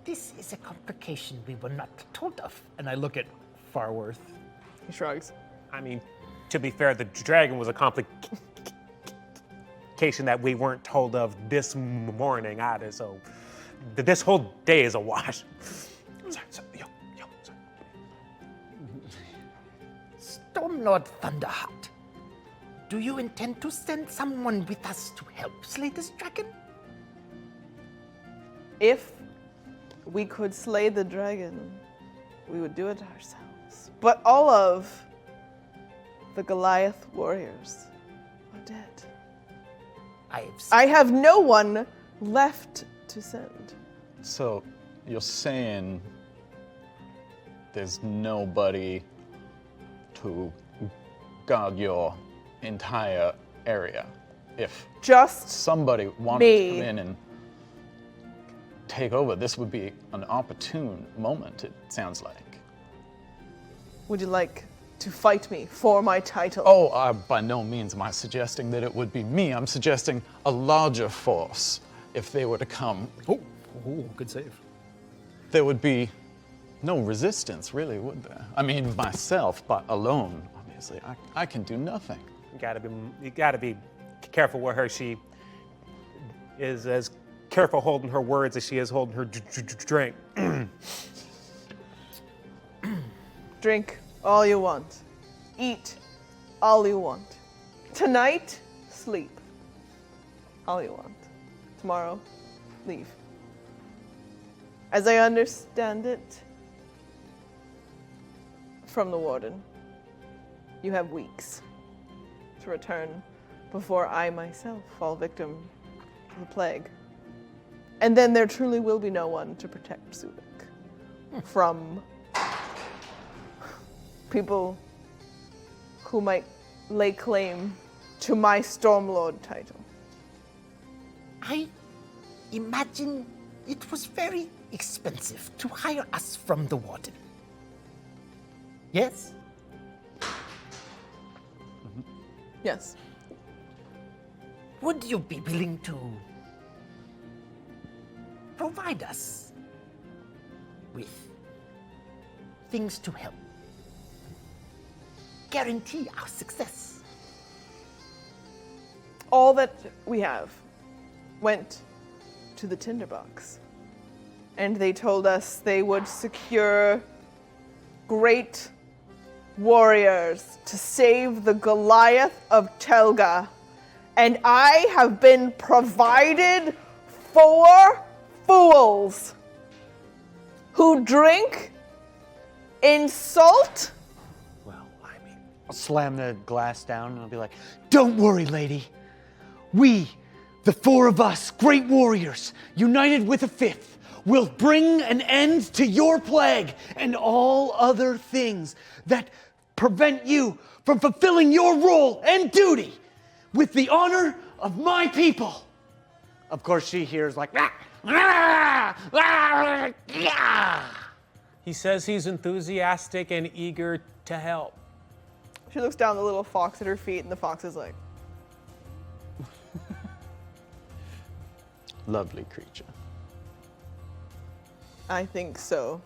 F: This is a complication we were not told of.
D: And I look at Farworth.
A: He shrugs.
B: I mean, to be fair, the dragon was a complication that we weren't told of this morning either, so this whole day is a wash. Sorry.
F: Stormlord Thunderheart, do you intend to send someone with us to help slay this dragon?
A: If we could slay the dragon, we would do it ourselves. But all of the Goliath warriors are dead. I have no one left to send.
E: So, you're saying there's nobody to guard your entire area? If
A: Just
E: somebody wanted
A: me.
E: to come in and take over, this would be an opportune moment, it sounds like.
A: would you like to fight me for my title?
E: Oh, by no means am I suggesting that it would be me. I'm suggesting a larger force. If they were to come,
D: Oh, good save.
E: there would be no resistance, really, would there? I mean, myself, but alone, obviously, I can do nothing.
B: You gotta be careful with her. She is as careful holding her words as she is holding her drink.
A: Drink all you want. Eat all you want. Tonight, sleep all you want. Tomorrow, leave. As I understand it from the warden, you have weeks to return before I myself fall victim to the plague. And then there truly will be no one to protect Suvik from people who might lay claim to my stormlord title.
F: I imagine it was very expensive to hire us from the warden. Yes?
A: Yes.
F: Would you be willing to provide us with things to help guarantee our success?
A: All that we have went to the Tinderbox, and they told us they would secure great warriors to save the Goliath of Telgha, and I have been provided 4 fools who drink insult.
C: Well, I mean, I'll slam the glass down and I'll be like, "Don't worry, lady. We, the 4 of us, great warriors, united with a 5th, will bring an end to your plague and all other things that prevent you from fulfilling your role and duty with the honor of my people. Of course, she hears like,
B: He says he's enthusiastic and eager to help.
A: She looks down the little fox at her feet, and the fox is like,
E: Lovely creature.
A: I think so.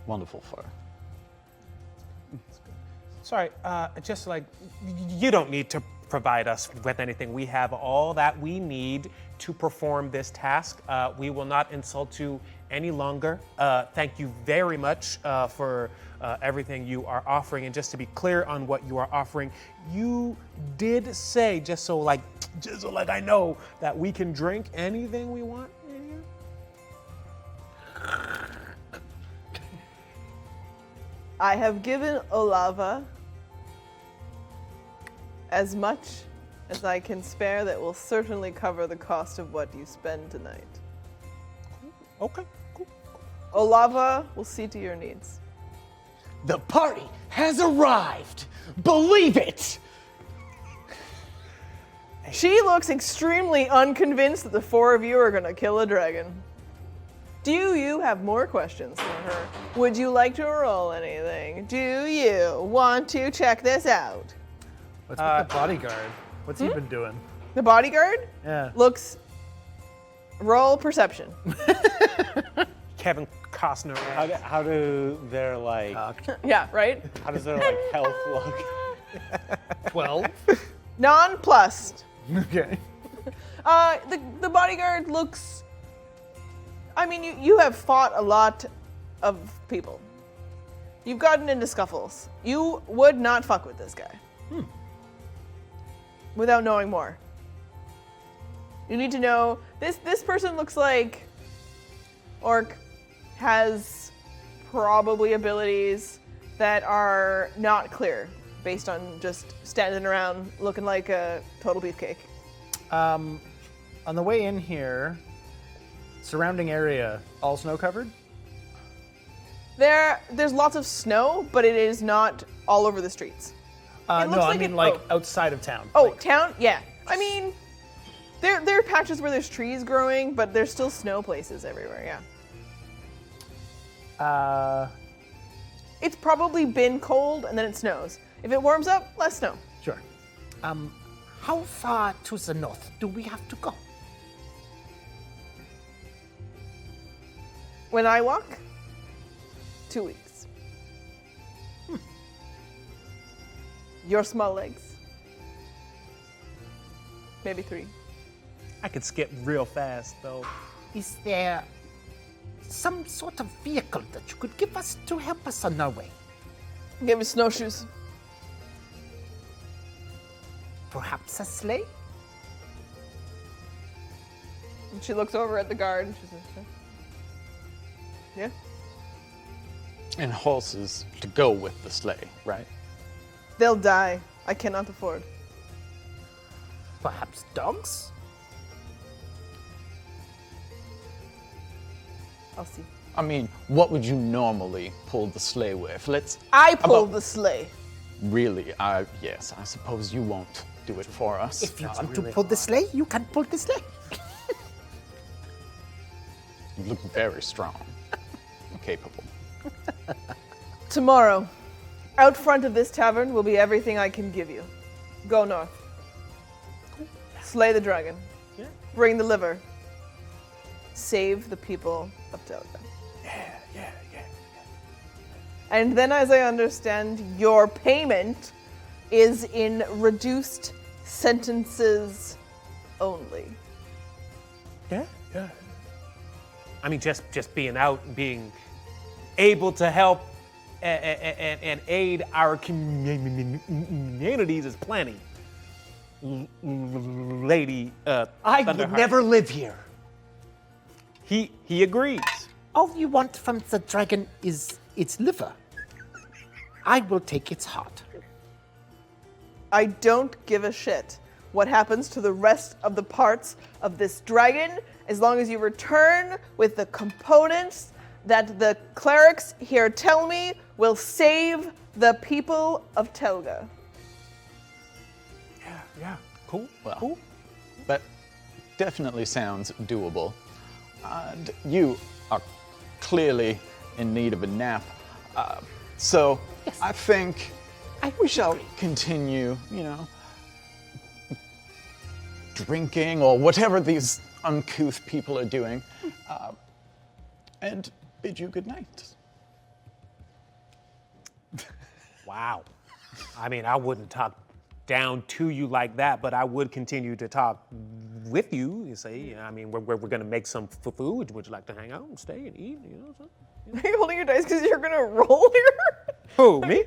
E: Wonderful fur.
B: Sorry, just like, you don't need to provide us with anything. We have all that we need to perform this task. We will not insult you any longer. Thank you very much for everything you are offering. And just to be clear on what you are offering, you did say, just so like I know, that we can drink anything we want in here?
A: I have given Olava as much as I can spare that will certainly cover the cost of what you spend tonight.
B: Okay, cool.
A: Olava will see to your needs.
C: the party has arrived. Believe it.
A: She looks extremely unconvinced that the four of you are gonna kill a dragon. Do you have more questions for her? Would you like to roll anything? Do you want to check this out?
D: What's with the bodyguard? What's he been doing?
A: The bodyguard
D: Yeah.
A: looks. Roll perception.
B: Kevin Costner.
C: How do their like?
A: Yeah, right?
C: How does their like health look?
D: 12.
A: Non-plussed.
D: Okay.
A: The bodyguard looks. I mean, you have fought a lot of people. You've gotten into scuffles. You would not fuck with this guy. Without knowing more. You need to know this person looks like Orc has probably abilities that are not clear based on just standing around looking like a total beefcake.
D: On the way in here, surrounding area, all snow covered?
A: There's lots of snow, but it is not all over the streets.
D: No,
A: looks
D: I
A: like
D: mean
A: it-
D: like
A: oh.
D: outside of town.
A: Oh,
D: Like,
A: town? Yeah. I mean, there are patches where there's trees growing, but there's still snow places everywhere, yeah. It's probably been cold and then it snows. If it warms up, less snow.
D: sure.
F: How far to the north do we have to go?
A: When I walk, 2 weeks. Your small legs. Maybe 3.
B: I could skip real fast, though.
F: Is there some sort of vehicle that you could give us to help us on our way?
A: Give me snowshoes.
F: Perhaps a sleigh?
A: And she looks over at the guard and she says, yeah.
E: And horses to go with the sleigh, right?
A: They'll die. I cannot afford.
F: Perhaps dogs?
A: I'll see.
E: I mean, what would you normally pull the sleigh with? Let's
A: I pull the sleigh.
E: really, yes, I suppose you won't do it for us.
F: If you want to pull the sleigh, you can pull the sleigh.
E: You look very strong, capable.
A: Tomorrow, out front of this tavern will be everything I can give you. Go north. Slay the dragon. Bring the liver. Save the people of Telgha.
B: Yeah.
A: And then, as I understand, your payment is in reduced sentences only.
B: Yeah. I mean, just being out and being able to help and aid our communities is plenty. Lady
C: I would
B: Thunderheart.
C: never live here.
B: He agrees.
F: All you want from the dragon is its liver. I will take its heart.
A: I don't give a shit. what happens to the rest of the parts of this dragon, as long as you return with the components that the clerics here tell me will save the people of Telgha.
B: Yeah, cool.
E: Well,
B: Cool.
E: that definitely sounds doable. And you are clearly in need of a nap. So I think we shall continue, drinking or whatever these uncouth people are doing, and bid you good night.
B: Wow. I mean, I wouldn't talk down to you like that, but I would continue to talk with you. You say, I mean, we're going to make some food. Would you like to hang out and stay and eat?
A: Are you holding your dice because you're gonna roll here?
B: Who, me?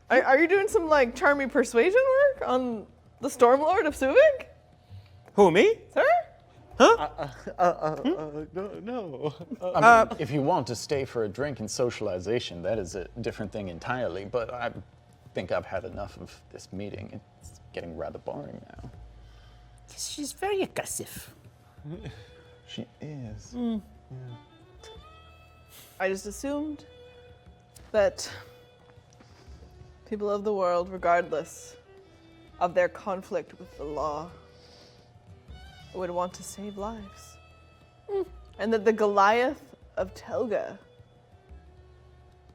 A: Are you doing some like charming persuasion work on the stormlord of Suvik?
B: Who, me?
A: Sir?
C: No.
E: I mean, if you want to stay for a drink and socialization, that is a different thing entirely, but I think I've had enough of this meeting. It's getting rather boring now.
F: She's very aggressive.
E: She is.
A: I just assumed that people of the world, regardless of their conflict with the law, would want to save lives. And that the Goliath of Telgha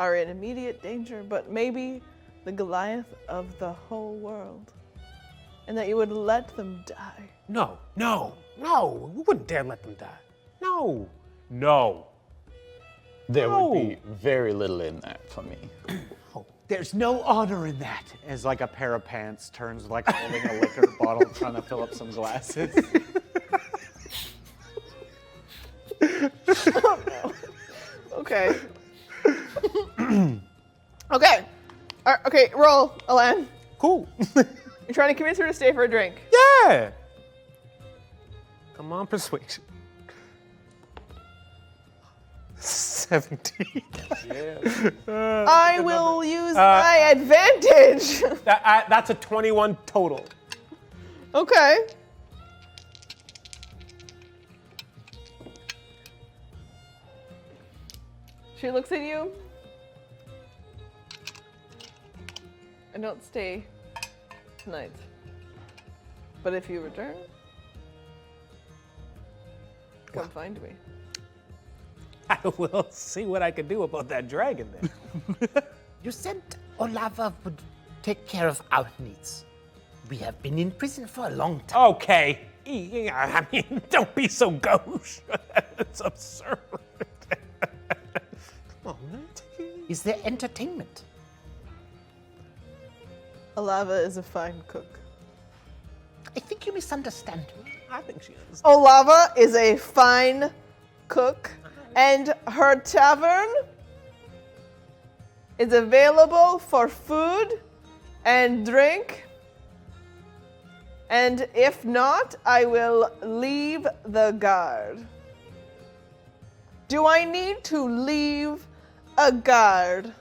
A: are in immediate danger, but maybe the Goliath of the whole world. And that you would let them die.
B: No. We wouldn't dare let them die. No.
E: There
B: No.
E: would be very little in that for me.
C: There's no honor in that. As like a pair of pants turns like holding a liquor bottle trying to fill up some glasses.
A: Okay. Okay. Okay, roll, Alain.
B: Cool.
A: You're trying to convince her to stay for a drink.
B: Yeah. Come on, persuasion. 17.
A: I will use my advantage.
B: That's a 21 total.
A: Okay. She looks at you. I don't stay tonight. But if you return, come find me.
B: I will see what I can do about that dragon then.
F: You said Olava would take care of our needs. We have been in prison for a long time.
B: Okay. Yeah, I mean, don't be so gauche. It's absurd. Come on, man.
F: Is there entertainment?
A: Olava is a fine cook.
F: I think you misunderstand me.
B: I think she is.
A: Olava is a fine cook, and her tavern is available for food and drink. And if not, I will leave the guard. Do I need to leave a guard?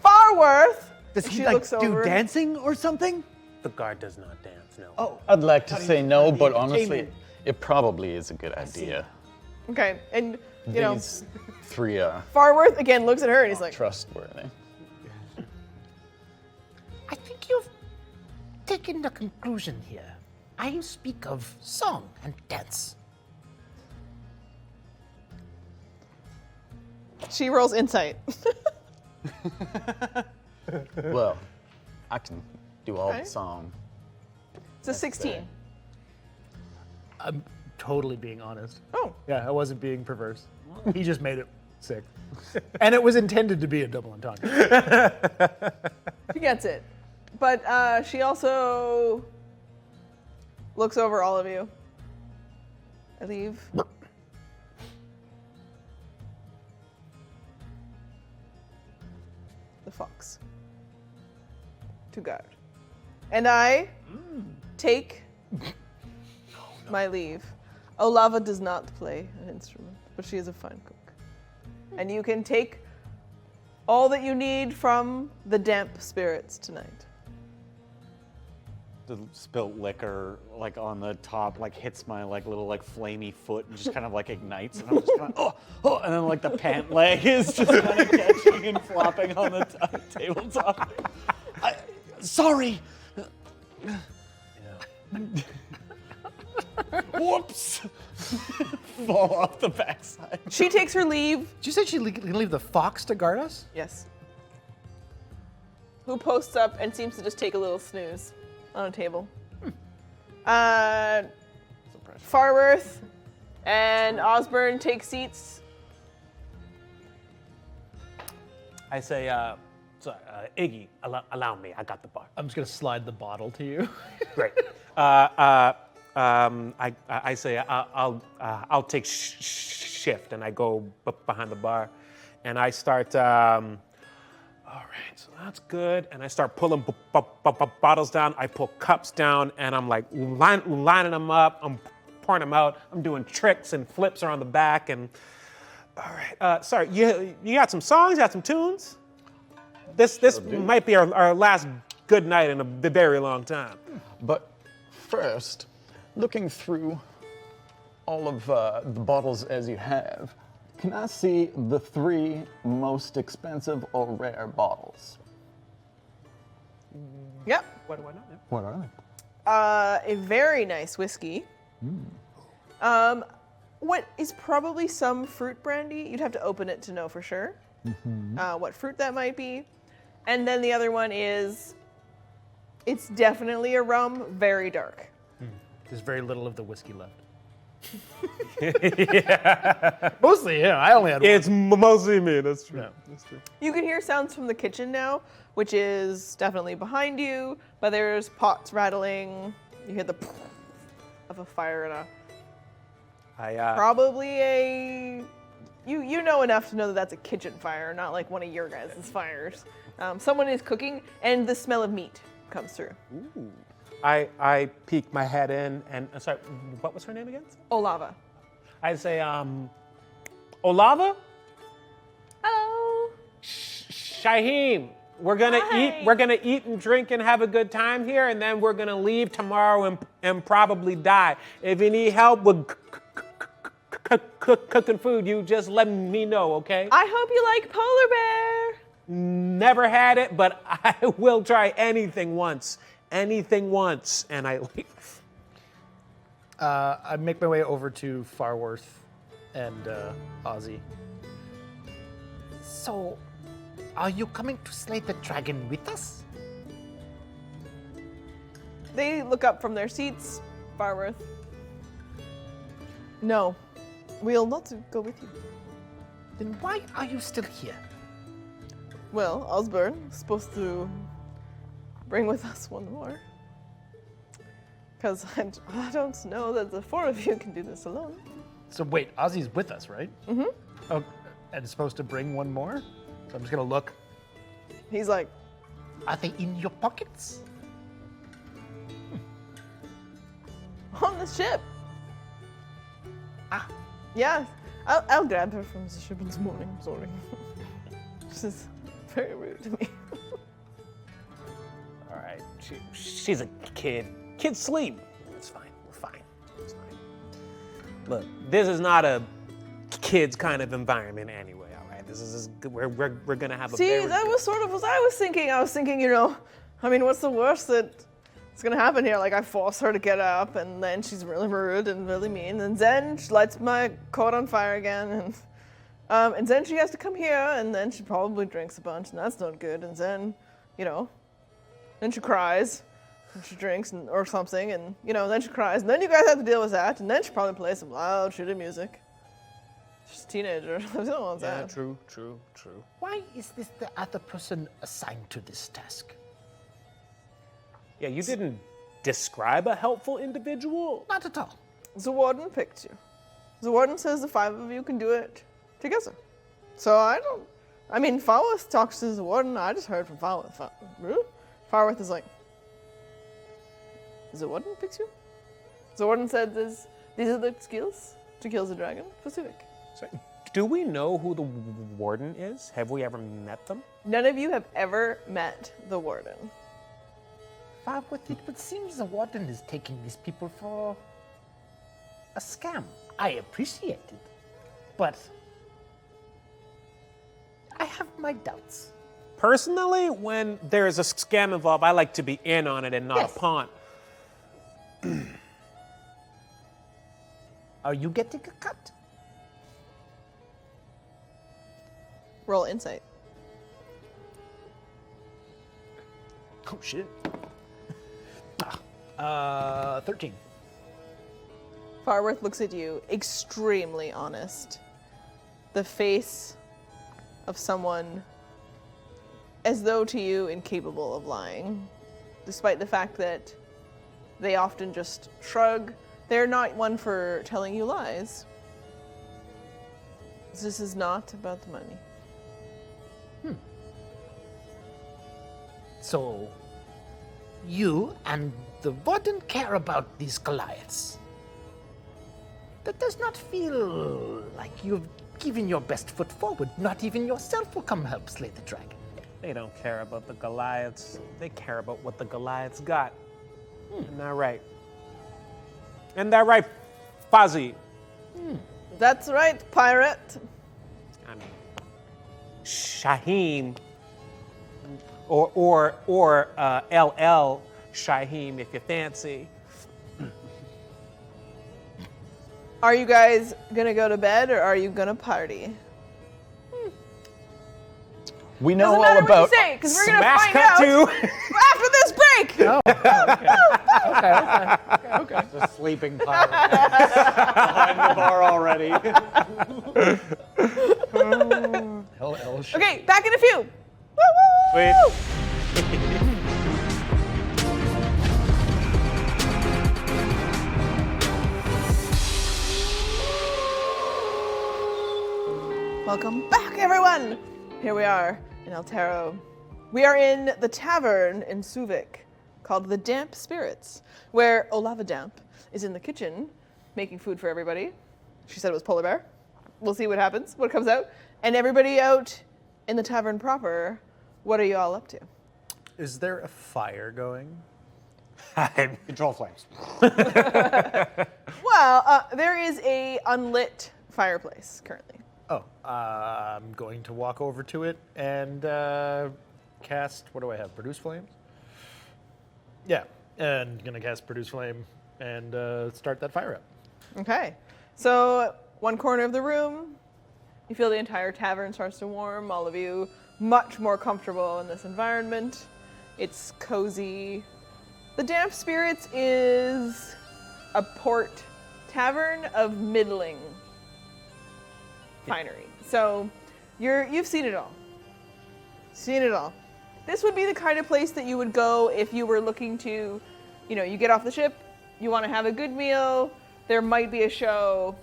A: Farworth.
C: Does
A: and
C: he
A: she
C: like
A: looks
C: do
A: over.
C: dancing or something?
B: The guard does not dance, no.
C: Oh,
E: I'd like to say no,
C: the
E: but honestly,
C: entertainment.
E: it probably is a good idea.
A: Okay, and you know,
E: These three are
A: Farworth again looks at her and he's like,
E: trustworthy.
F: I think you've taken the conclusion here. I speak of song and dance.
A: she rolls insight.
E: Well, I can do all
A: Okay.
E: the song.
A: It's a 16.
D: I'm totally being honest.
A: Oh,
D: Yeah, I wasn't being perverse. He just made it sick. And it was intended to be a double entendre.
A: she gets it. But she also looks over all of you. I leave. The fox to guard. And I take my leave. Olava does not play an instrument, but she is a fine cook. And you can take all that you need from the damp spirits tonight.
C: the spilt liquor like on the top like hits my like little like flamey foot and just kind of like ignites and I'm just kind of oh, and then like the pant leg is just kind of catching and flopping on the tabletop. Sorry. Whoops. Fall off the backside.
A: She takes her leave.
D: Did you say she can leave the fox to guard us?
A: Yes. Who posts up and seems to just take a little snooze on a table. Farworth and Osborne take seats.
B: I say, Iggy, allow me. I got the bar.
D: I'm just gonna slide the bottle to you.
B: Great. I say I'll take shift, and I go behind the bar, and I start. All right, so that's good, and I start pulling bottles down. I pull cups down, and I'm like lining them up. I'm pouring them out. I'm doing tricks and flips around the back, and all right. Sorry, you got some songs? You got some tunes? This might be our last good night in a very long time.
E: But first, looking through all of the bottles as you have, can I see the 3 most expensive or rare bottles?
A: Yep.
B: What do I know?
E: What are they?
A: A very nice whiskey. What is probably some fruit brandy. You'd have to open it to know for sure what fruit that might be. And then the other one is, it's definitely a rum, very dark.
D: There's very little of the whiskey left. Mostly, yeah. I only had one.
B: It's mostly me. That's true.
D: Yeah.
B: That's true.
A: You can hear sounds from the kitchen now, which is definitely behind you, but there's pots rattling. You hear the of a fire and probably a, you know enough to know that that's a kitchen fire, not like one of your guys' fires. Someone is cooking, and the smell of meat comes through.
B: Ooh. I peek my head in, and sorry, what was her name again?
A: Olava.
B: I say, Olava?
A: Hello.
B: Shyheim, we're gonna eat and drink and have a good time here, and then we're gonna leave tomorrow and probably die. If you need help with cooking food, you just let me know, okay?
A: I hope you like polar bear.
B: Never had it, but I will try anything once. And I leave.
D: I make my way over to Farworth and Ozzy.
F: So, are you coming to slay the dragon with us?
A: They look up from their seats. Farworth. No, we'll not go with you.
F: Then why are you still here?
A: Well, Osborne is supposed to bring with us one more. Because I don't know that the 4 of you can do this alone.
D: So wait, Ozzy's with us, right?
A: Mm-hmm.
D: Oh, and supposed to bring one more? So I'm just gonna look.
A: He's like,
F: Are they in your pockets?
A: on the ship.
F: Ah,
A: Yeah, I'll grab her from the ship this morning. Sorry. This is very rude to me.
B: All right, she's a kid. Kids sleep. It's fine. We're fine. It's fine. Look, this is not a kids kind of environment anyway. All right, this is we're gonna have a.
A: See,
B: very
A: that
B: good-
A: was sort of what I was thinking. I was thinking, what's the worst that's gonna happen here? Like, I force her to get up, and then she's really rude and really mean, and then she lights my coat on fire again, and then she has to come here, and then she probably drinks a bunch, and that's not good, and then, then she cries. And she drinks or something, and then she cries, and then you guys have to deal with that, and then she probably plays some loud, shitty music. She's a teenager. I don't want
B: Yeah,
A: that.
B: true.
F: why is this the other person assigned to this task?
B: Yeah, you didn't describe a helpful individual.
F: Not at all.
A: The warden picked you. The warden says the 5 of you can do it together. So Farworth talks to the warden. I just heard from Farworth. Farworth is like, the warden picks you? The warden said these are the skills to kill the dragon for Suvik.
B: So, do we know who the warden is? Have we ever met them?
A: None of you have ever met the warden.
F: It seems the warden is taking these people for a scam. I appreciate it, but I have my doubts.
B: Personally, when there is a scam involved, I like to be in on it and not
F: Yes.
B: a pawn.
F: Are you getting a cut?
A: Roll insight.
D: Oh shit. 13.
A: Farworth looks at you, extremely honest. The face of someone as though to you incapable of lying, despite the fact that they often just shrug. They're not one for telling you lies. This is not about the money.
F: So, you and the warden care about these goliaths. That does not feel like you've given your best foot forward. Not even yourself will come help slay the dragon.
B: They don't care about the Goliaths. They care about what the Goliaths got. Isn't that right? Isn't that right, Fuzzy?
A: That's right, pirate.
B: I mean, Shyheim, or LL Shyheim if you fancy.
A: Are you guys gonna go to bed or are you gonna party?
E: We know
A: Doesn't
E: all
A: matter
E: about.
A: what you say, because we're gonna
B: Smash
A: find
B: cut
A: out
B: to-
A: after this break.
D: Okay.
C: The sleeping pirate behind the bar already.
D: LL shit.
A: Okay, back in a few. Woo, woo, woo. Welcome back, everyone. Here we are in Altero. We are in the tavern in Suvik called the Damp Spirits, where Olava Damp is in the kitchen making food for everybody. She said it was polar bear. We'll see what happens, what comes out. And everybody out in the tavern proper, what are you all up to?
D: Is there a fire going?
C: Control flames.
A: Well, there is a unlit fireplace currently.
D: Oh, I'm going to walk over to it and cast. What do I have? Produce flames. Yeah, and gonna cast produce flame and start that fire up.
A: Okay. So, one corner of the room, you feel the entire tavern starts to warm. All of you much more comfortable in this environment. It's cozy. The Damp Spirits is a port tavern of middling finery. So, you've seen it all. Seen it all. This would be the kind of place that you would go if you were looking to, you get off the ship, you want to have a good meal, there might be a show.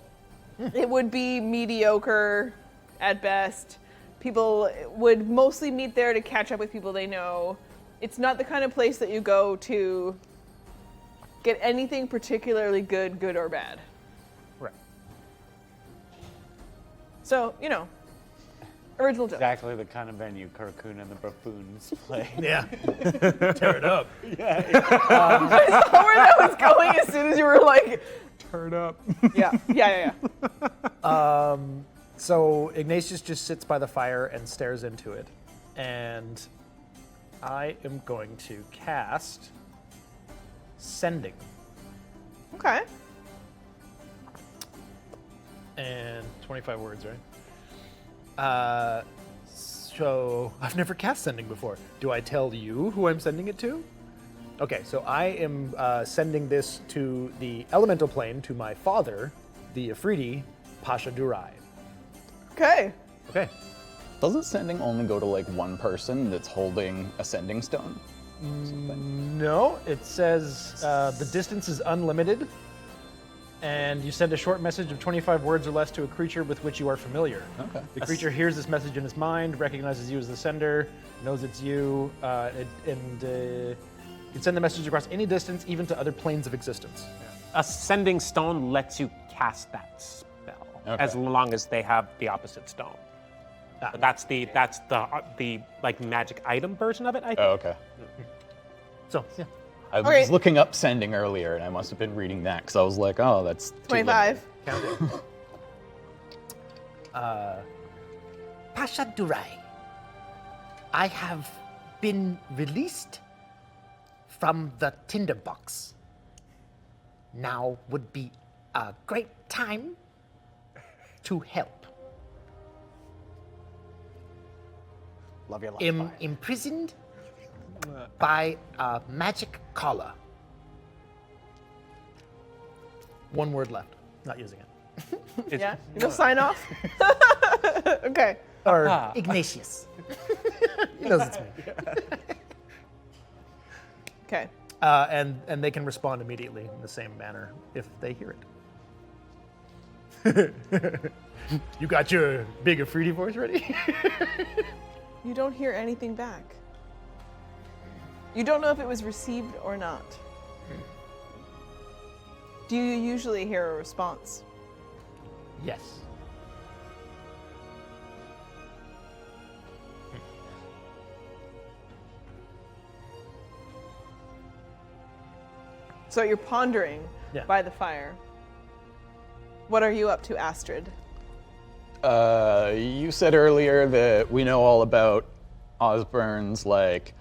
A: It would be mediocre at best. People would mostly meet there to catch up with people they know. It's not the kind of place that you go to get anything particularly good or bad.
D: Right.
A: So, original joke.
C: Exactly the kind of venue Carcoon and the Buffoons play.
D: Yeah. Tear it up.
A: I saw where that was going as soon as you were like,
B: Turn up.
A: yeah.
D: So Ignatius just sits by the fire and stares into it, and I am going to cast Sending.
A: Okay.
D: And 25 words, right? So I've never cast Sending before. Do I tell you who I'm sending it to? Okay, so I am sending this to the elemental plane to my father, the Ifritti, Pasha Durai.
A: Okay.
D: Okay.
E: Doesn't sending only go to like one person that's holding a sending stone?
D: No, it says the distance is unlimited, and you send a short message of 25 words or less to a creature with which you are familiar.
E: Okay.
D: The creature hears this message in its mind, recognizes you as the sender, knows it's you, and you can send the message across any distance, even to other planes of existence.
B: A sending stone lets you cast that spell as long as they have the opposite stone. That's the like magic item version of it, I think.
E: Oh, okay.
D: So, yeah.
E: I was
A: Okay.
E: looking up sending earlier, and I must have been reading that because I was like, oh, that's too
A: 25.
E: limited.
F: Pasha Durai, I have been released from the Tinderbox. Now would be a great time to help.
C: Love your life.
F: Am imprisoned by a magic collar.
D: One word left. Not using it.
A: Yeah? You'll sign off? Okay.
D: Or
F: Ignatius.
D: he knows it's me.
A: Okay.
D: And they can respond immediately in the same manner if they hear it. You got your big Ifritti voice ready?
A: You don't hear anything back. You don't know if it was received or not. Do you usually hear a response?
D: Yes.
A: So you're pondering
D: Yeah.
A: by the fire. What are you up to, Astrid?
E: You said earlier that we know all about Osborne's like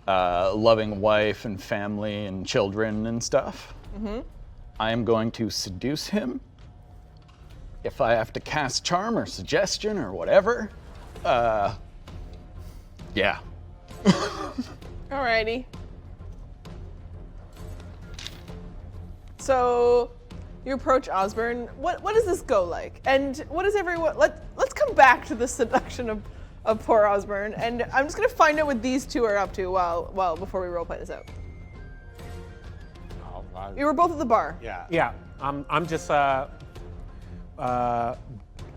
E: loving wife and family and children and stuff. Mm-hmm. I am going to seduce him. If I have to cast charm or suggestion or whatever, yeah.
A: Alrighty. So you approach Osborne. What does this go like? And what is everyone? Let's come back to the seduction of poor Osborne. And I'm just gonna find out what these two are up to while before we roleplay this out. You were both at the bar.
C: Yeah.
B: Yeah, I'm just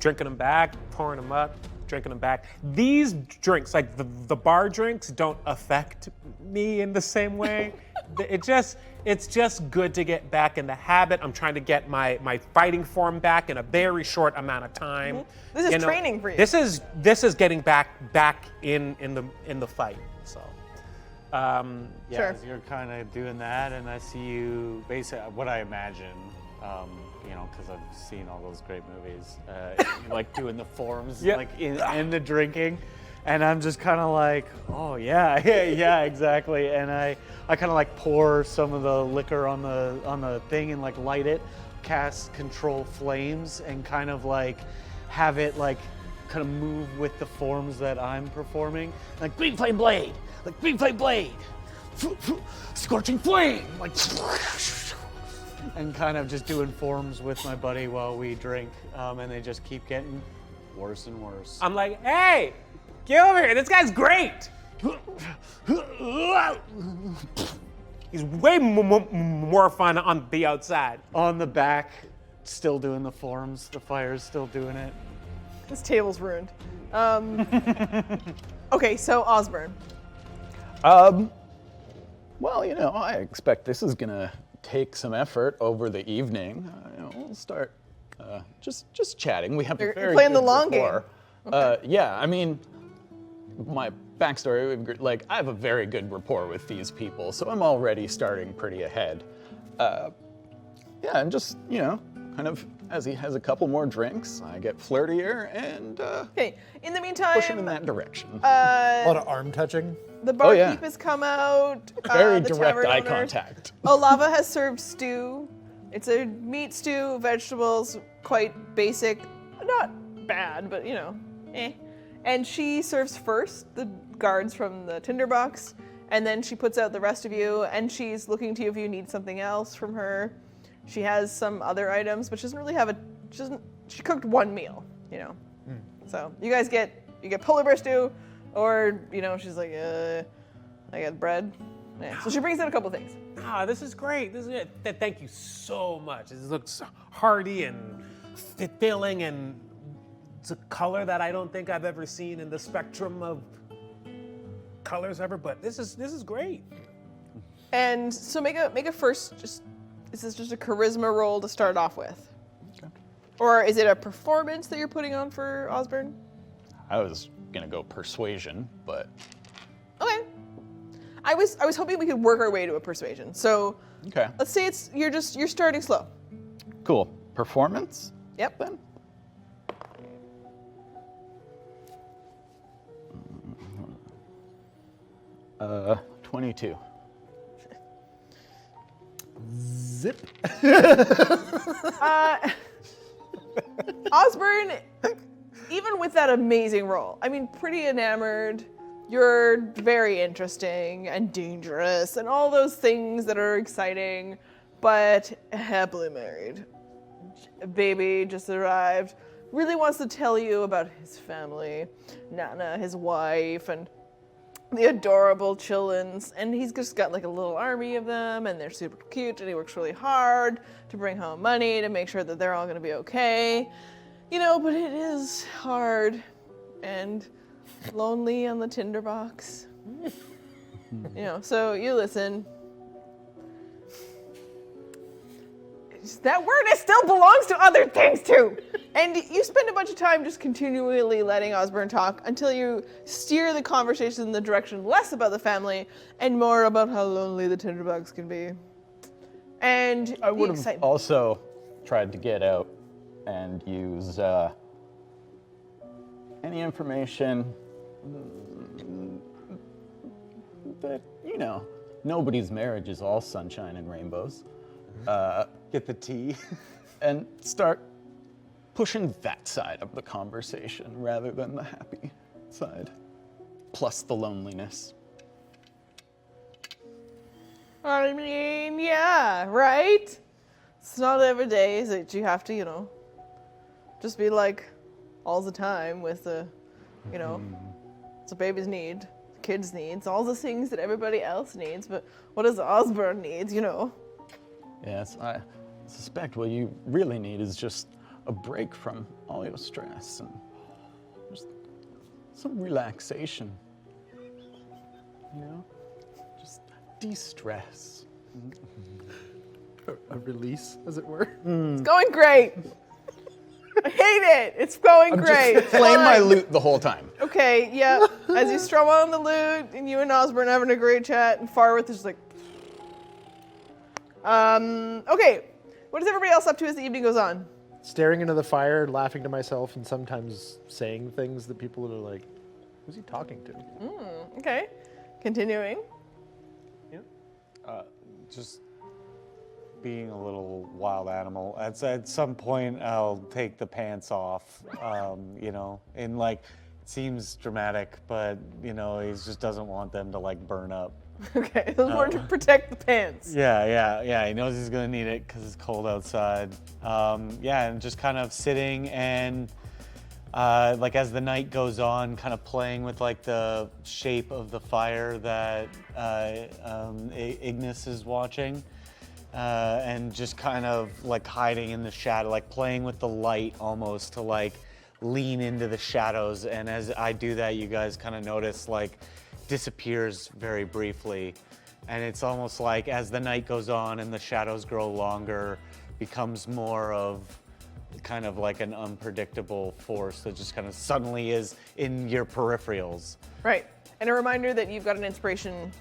B: drinking them back, pouring them up, drinking them back. These drinks, like the bar drinks, don't affect me in the same way. It's just good to get back in the habit. I'm trying to get my fighting form back in a very short amount of time.
A: This is training for you.
B: This is getting back in the fight. So.
C: Yeah,
A: Sure.
C: as you're kind of doing that, and I see you, basically, what I imagine, because I've seen all those great movies, like doing the forms, like in the drinking, and I'm just kind of like, oh yeah, yeah, exactly, and I kind of like pour some of the liquor on the thing and like light it, cast control flames, and kind of like have it like kind of move with the forms that I'm performing, like green flame blade. Like green flame blade, scorching flame, like, and kind of just doing forms with my buddy while we drink, and they just keep getting worse and worse.
B: I'm like, hey, get over here. This guy's great. He's way more fun on the outside.
C: On the back, still doing the forms. The fire's still doing it.
A: This table's ruined. Okay, so Osborne.
E: Well, I expect this is gonna take some effort over the evening. We'll start just chatting. We have
A: You're
E: a very
A: playing the
E: good
A: long game.
E: rapport. Yeah, I mean, my backstory, like, I have a very good rapport with these people, so I'm already starting pretty ahead. Yeah, and just, kind of, as he has a couple more drinks, I get flirtier and
A: Okay. In the meantime,
E: push him in that direction.
D: A lot of arm touching.
A: the barkeep
E: yeah.
A: has come out.
E: very
A: the
E: direct
A: tavern
E: eye
A: owner.
E: contact.
A: Olava has served stew. It's a meat stew, vegetables, quite basic. Not bad, but eh. And she serves first the guards from the Tinderbox, and then she puts out the rest of you, and she's looking to you if you need something else from her. She has some other items, but she doesn't really have she cooked one meal, So you guys get polar bear stew, or, she's like, I got bread. Yeah. So she brings in a couple things.
B: This is great. This is it. Thank you so much. This looks hearty and filling, and it's a color that I don't think I've ever seen in the spectrum of colors ever. But this is great.
A: And so make a first, this is just a charisma roll to start off with.
E: Okay.
A: Or is it a performance that you're putting on for Osborne?
E: I was gonna go persuasion, but
A: Okay. I was hoping we could work our way to a persuasion. So
E: Okay.
A: let's say you're starting slow.
E: Cool. Performance?
A: Yep.
E: Then? 22.
D: Zip.
A: Osborne, even with that amazing roll, I mean, pretty enamored. You're very interesting and dangerous and all those things that are exciting, but happily married. A baby just arrived. Really wants to tell you about his family, Nana, his wife, and the adorable chillins. And he's just got like a little army of them, and they're super cute, and he works really hard to bring home money to make sure that they're all going to be okay. You know, but it is hard and lonely on the Tinderbox. You know, so you listen. That word still belongs to other things too. And you spend a bunch of time just continually letting Osborne talk until you steer the conversation in the direction less about the family and more about how lonely the Tinderbox can be. And
E: I would have also tried to get out and use any information that, you know, nobody's marriage is all sunshine and rainbows.
C: Get the tea.
E: And start pushing that side of the conversation rather than the happy side, plus the loneliness.
A: I mean, yeah, right? It's not every day that you have to, you know, just be like all the time with the, you know, it's a baby's need, kids' needs, all the things that everybody else needs, but what does Osborne needs, you know?
E: Yes, I suspect what you really need is just a break from all your stress and just some relaxation. You know? Just de-stress.
D: A release, as it were.
A: It's going great. I hate it. It's going great.
E: Playing my lute the whole time.
A: Okay, yeah. As you strum on the lute and you and Osborne having a great chat, and Farworth is just like, okay. What is everybody else up to as the evening goes on?
D: Staring into the fire, laughing to myself, and sometimes saying things that people are like, who's he talking to?
A: Okay. Continuing.
C: Just being a little wild animal. At some point, I'll take the pants off, you know, and like, it seems dramatic, but, you know, he just doesn't want them to like burn up.
A: Okay, in order to protect the pants.
C: Yeah. He knows he's gonna need it because it's cold outside. Yeah, and just kind of sitting and like as the night goes on, kind of playing with like the shape of the fire that Ignatius is watching, and just kind of like hiding in the shadow, like playing with the light almost to like lean into the shadows. And as I do that, you guys kind of notice like disappears very briefly, and it's almost like as the night goes on and the shadows grow longer, becomes more of kind of like an unpredictable force that just kind of suddenly is in your peripherals.
A: Right. And a reminder that you've got an inspiration,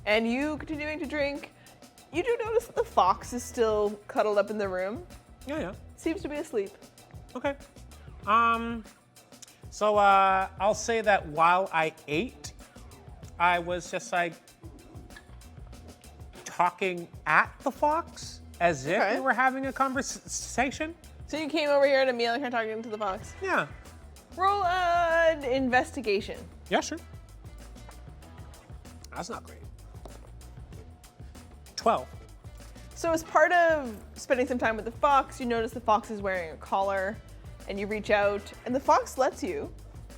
A: and you continuing to drink, you do notice that the fox is still cuddled up in the room.
B: Yeah.
A: Seems to be asleep.
B: Okay. So I'll say that while I ate, I was just like talking at the fox as if we were having a conversation.
A: So you came over here at a meal and you're talking to the fox.
B: Yeah.
A: Roll an investigation.
B: Yeah, sure. That's not great. 12.
A: So as part of spending some time with the fox, you notice the fox is wearing a collar, and you reach out, and the fox lets you.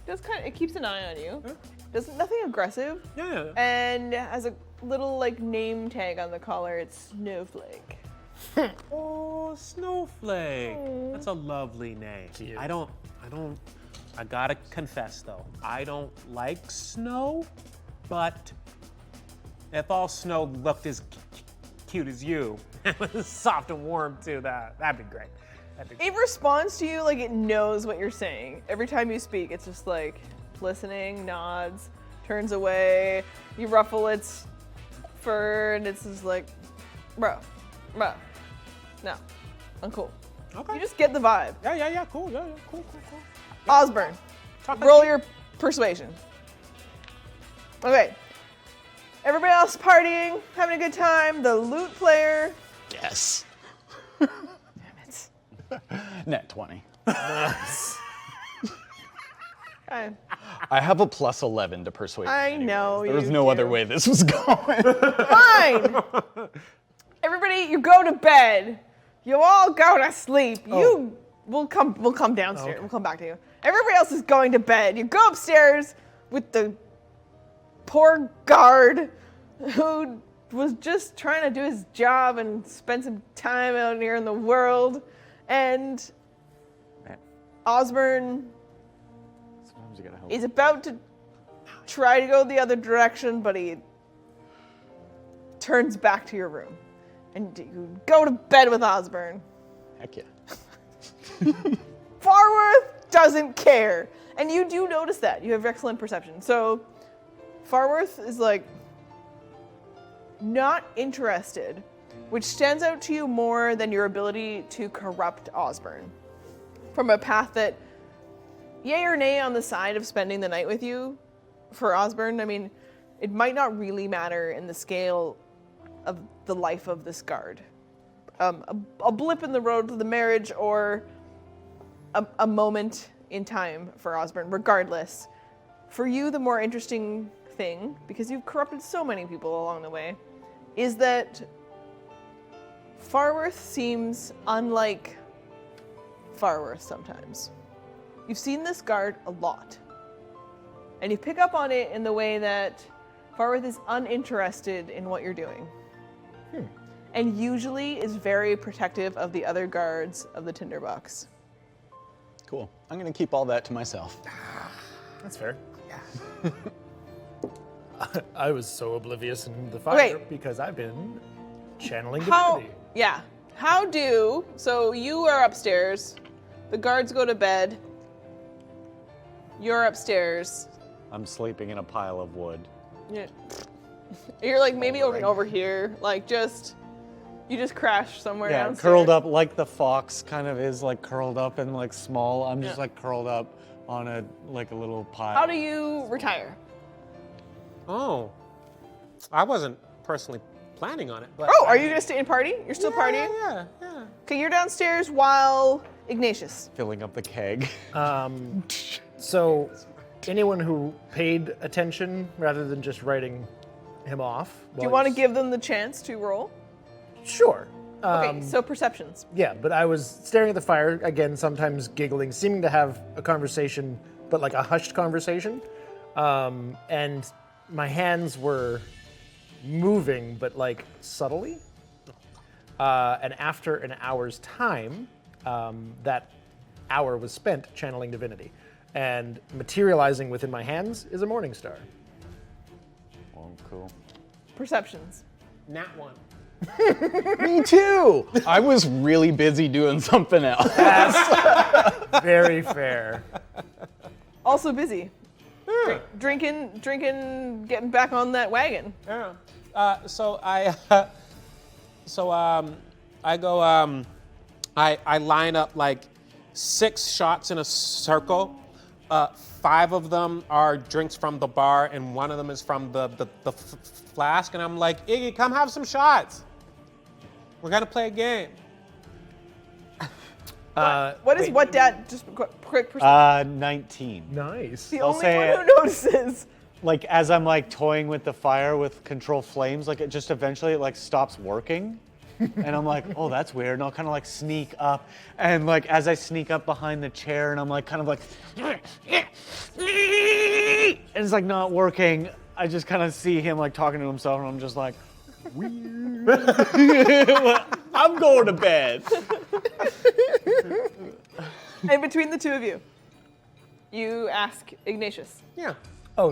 A: It keeps an eye on you. Does nothing aggressive.
B: Yeah.
A: And has a little like name tag on the collar. It's Snowflake.
B: Oh, Snowflake. That's a lovely name.
D: Cute.
B: I gotta confess though, I don't like snow, but if all snow looked as cute as you, and was soft and warm too, that'd be great.
A: It responds to you like it knows what you're saying. Every time you speak, it's just like listening, nods, turns away. You ruffle its fur, and it's just like, bro, no, uncool.
B: Okay.
A: You just get the vibe.
B: Yeah, cool. Yeah, cool.
A: Osborne,
B: Talk
A: roll
B: like
A: your persuasion. Okay. Everybody else partying, having a good time. The loot player.
E: Yes.
A: Damn it.
E: Net 20.
A: Okay.
E: I have a plus 11 to persuade.
A: I know
E: There was
A: you
E: no other
A: do.
E: way this was going.
A: Fine. Everybody, you go to bed. You all go to sleep. We'll come downstairs.
D: Okay.
A: We'll come back to you. Everybody else is going to bed. You go upstairs with the poor guard who was just trying to do his job and spend some time out here in the world. And Osborne
C: Sometimes you gotta help.
A: is about to try to go the other direction, but he turns back to your room. And you go to bed with Osborne.
E: Heck yeah.
A: Farworth doesn't care. And you do notice that. You have excellent perception. So Farworth is like not interested, which stands out to you more than your ability to corrupt Osborne. From a path that, yay or nay on the side of spending the night with you for Osborne, I mean, it might not really matter in the scale of the life of this guard. A blip in the road to the marriage or a moment in time for Osborne, regardless. For you, the more interesting thing, because you've corrupted so many people along the way, is that Farworth seems unlike Farworth sometimes. You've seen this guard a lot. And you pick up on it in the way that Farworth is uninterested in what you're doing. And usually is very protective of the other guards of the Tinderbox.
E: Cool. I'm going to keep all that to myself.
D: That's fair. Yeah. I was so oblivious in the fire
A: Okay.
D: because I've been channeling
A: How?
D: divinity.
A: Yeah. So you are upstairs. The guards go to bed. You're upstairs.
C: I'm sleeping in a pile of wood.
A: Yeah. You're like maybe over here, like you just crash somewhere
C: Yeah,
A: downstairs.
C: curled up like the fox kind of is, like curled up and like small. I'm just
A: Yeah.
C: like curled up on a little pile.
A: How do you retire?
B: Oh, I wasn't personally planning on it, but.
A: Oh, are you gonna stay and party? You're still partying?
B: Yeah.
A: Okay, you're downstairs while Ignatius.
C: filling up the keg?
D: So, anyone who paid attention rather than just writing him off.
A: Do you want to give them the chance to roll?
D: Sure.
A: Okay, so perceptions.
D: Yeah, but I was staring at the fire, again, sometimes giggling, seeming to have a conversation, but like a hushed conversation. And my hands were moving, but like subtly. And after an hour's time, that hour was spent channeling divinity. And materializing within my hands is a morning star.
C: Oh, cool.
A: Perceptions.
B: Nat 1.
E: Me too. I was really busy doing something else.
D: Very fair.
A: Also busy. Drinking, getting back on that wagon.
B: Yeah. So I go. I line up like 6 shots in a circle. 5 of them are drinks from the bar, and 1 of them is from the flask. And I'm like, Iggy, come have some shots. We're gonna play a game.
A: What is Wattt-Dat? Just quick perception.
C: 19.
D: Nice.
A: The
C: I'll
A: only
C: say
A: one who notices.
C: Like as I'm like toying with the fire with control flames, like it just eventually like stops working. And I'm like, oh, that's weird. And I'll kind of like sneak up. And like as I sneak up behind the chair and I'm like kind of like, and it's like not working. I just kind of see him like talking to himself and I'm just like, I'm going to bed.
A: And between the two of you, you ask Ignatius.
B: Yeah.
D: Oh,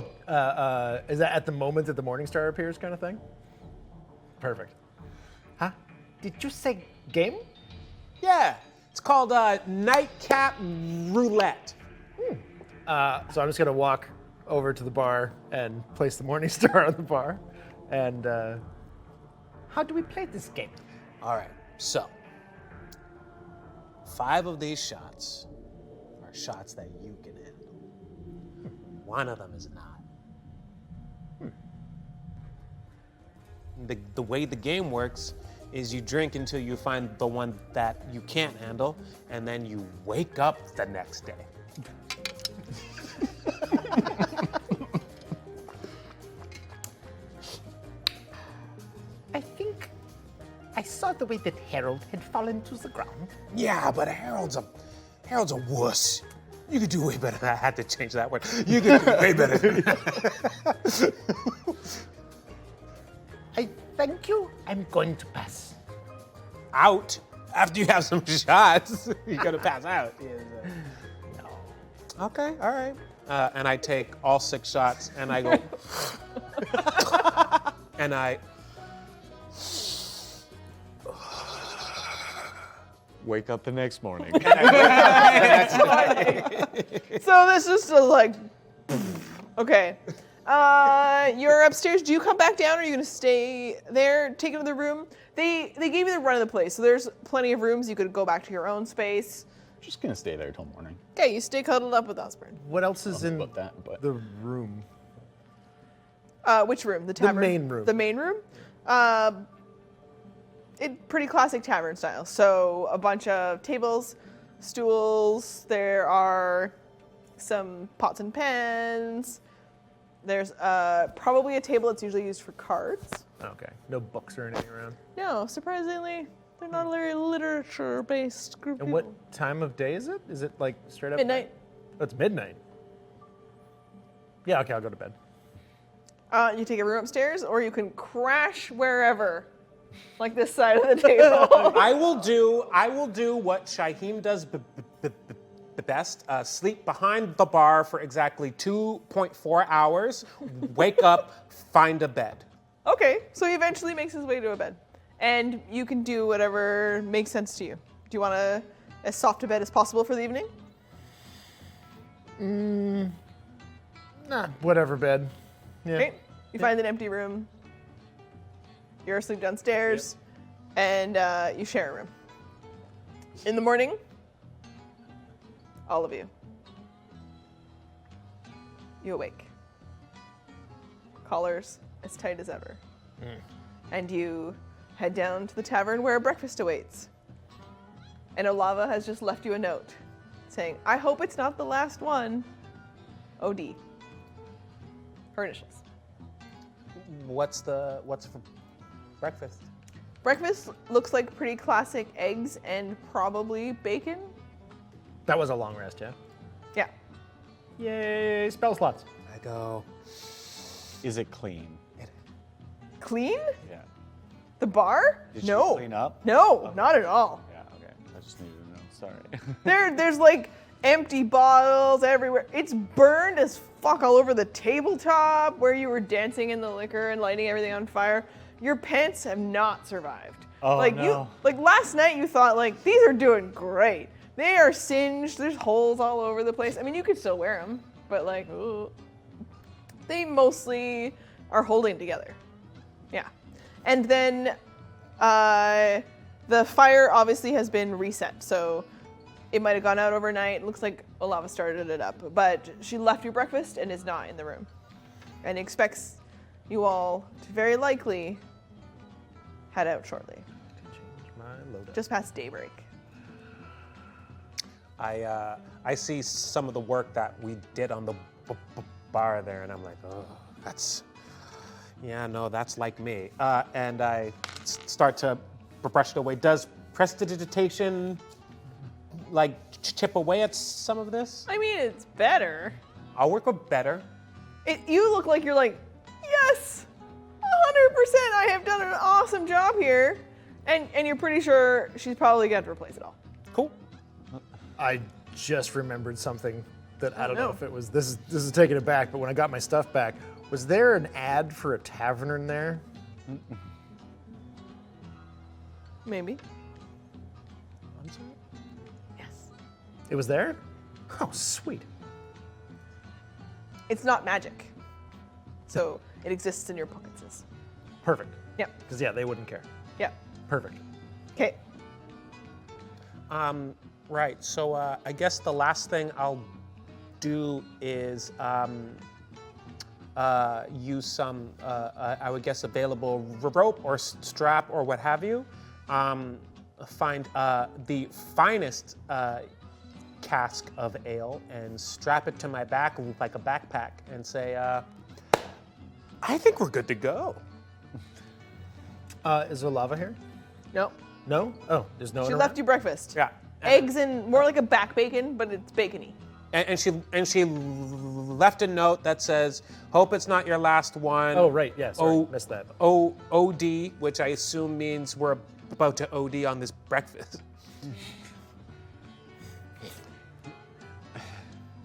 D: is that at the moment that the morning star appears kind of thing? Perfect. Huh? Did you say game?
B: Yeah. It's called Nightcap Roulette.
D: So I'm just going to walk over to the bar and place the Morning Star on the bar. And
F: How do we play this game?
B: All right, so 5 of these shots are shots that you can handle. One of them is not. The way the game works is you drink until you find the one that you can't handle, and then you wake up the next day.
F: I think I saw the way that Harold had fallen to the ground.
B: Yeah, but Harold's a wuss. You could do way better. I had to change that word. You could do way better.
F: I thank you. I'm going to pass.
B: Out after you have some shots. You're gonna pass out.
F: No.
B: Okay, all right. And I take all 6 shots and I go, and I
C: Wake up the next morning.
A: So this is just like, okay. You're upstairs. Do you come back down, or are you gonna stay there? Take another room. They gave you the run of the place, so there's plenty of rooms. You could go back to your own space.
E: Just gonna stay there till morning.
A: Okay, you stay cuddled up with Osborne.
D: what else is in
E: About that, but
D: the room?
A: Which room? The tavern.
D: main room.
A: The main room. It pretty classic tavern style. So a bunch of tables, stools. There are some pots and pans. There's probably a table that's usually used for cards.
D: Okay. No books or anything around.
A: No, surprisingly, they're not a very literature-based group.
D: And what time of day is it? Is it like straight up
A: Midnight.
D: Oh, it's midnight. Yeah. Okay. I'll go to bed.
A: You take a room upstairs, or you can crash wherever, like this side of the table.
B: I will do what Shyheim does the best. Sleep behind the bar for exactly 2.4 hours. Wake up, find a bed.
A: Okay, so he eventually makes his way to a bed, and you can do whatever makes sense to you. Do you want as soft a bed as possible for the evening?
D: Nah, whatever bed. Yeah.
A: Okay. You find an empty room. You're asleep downstairs, and you share a room. In the morning, all of you awake. Collars as tight as ever. And you head down to the tavern where breakfast awaits. And Olava has just left you a note saying, I hope it's not the last one. OD. Her initials.
B: What's for breakfast?
A: Breakfast looks like pretty classic eggs and probably bacon.
D: That was a long rest, yeah?
A: Yeah.
D: Yay, spell slots.
B: I go.
C: Is it clean?
A: Clean?
C: Yeah.
A: The bar?
C: Did
A: No.
C: she clean up?
A: No, not at all.
C: Yeah, okay. I just needed to know. Sorry.
A: There's like empty bottles everywhere. It's burned as fuck all over the tabletop where you were dancing in the liquor and lighting everything on fire. Your pants have not survived.
C: Oh,
A: like
C: no.
A: last night you thought like these are doing great. They are singed. There's holes all over the place. I mean, you could still wear them, but like, ooh. They mostly are holding together. Yeah. And then the fire obviously has been reset, so it might have gone out overnight. It looks like Olava started it up, but she left you breakfast and is not in the room. And expects you all to very likely head out shortly,
D: Change my loadout.
A: just past daybreak.
B: I see some of the work that we did on the bar there, and I'm like, oh, that's like me. And I start to brush it away. Does prestidigitation like chip away at some of this?
A: I mean, it's better.
B: I'll work with better.
A: You look like you're like, yes, 100%. I have done an awesome job here, and you're pretty sure she's probably got to replace it all.
B: Cool.
D: I just remembered something that I don't know
A: no.
D: if it was. This is taking it back, but when I got my stuff back, was there an ad for a tavern there?
A: Maybe.
B: I'm sorry.
A: Yes.
D: It was there? Oh, sweet.
A: It's not magic. So it exists in your pockets.
D: Perfect.
A: Yep.
D: Because yeah, they wouldn't care.
A: Yep.
D: Perfect.
A: Okay.
B: Right. So I guess the last thing I'll do is use some, I would guess, available rope or strap or what have you. Find the finest cask of ale and strap it to my back like a backpack and say, I think we're good to go.
D: Is there lava here?
A: No.
D: No? Oh, there's no one
A: She
D: around?
A: left you breakfast.
B: Yeah.
A: Eggs and more like a back bacon, but it's bacony.
B: And she left a note that says, "Hope it's not your last one."
D: Oh, right. Yeah, sorry. Missed that.
B: OD, which I assume means we're about to OD on this breakfast.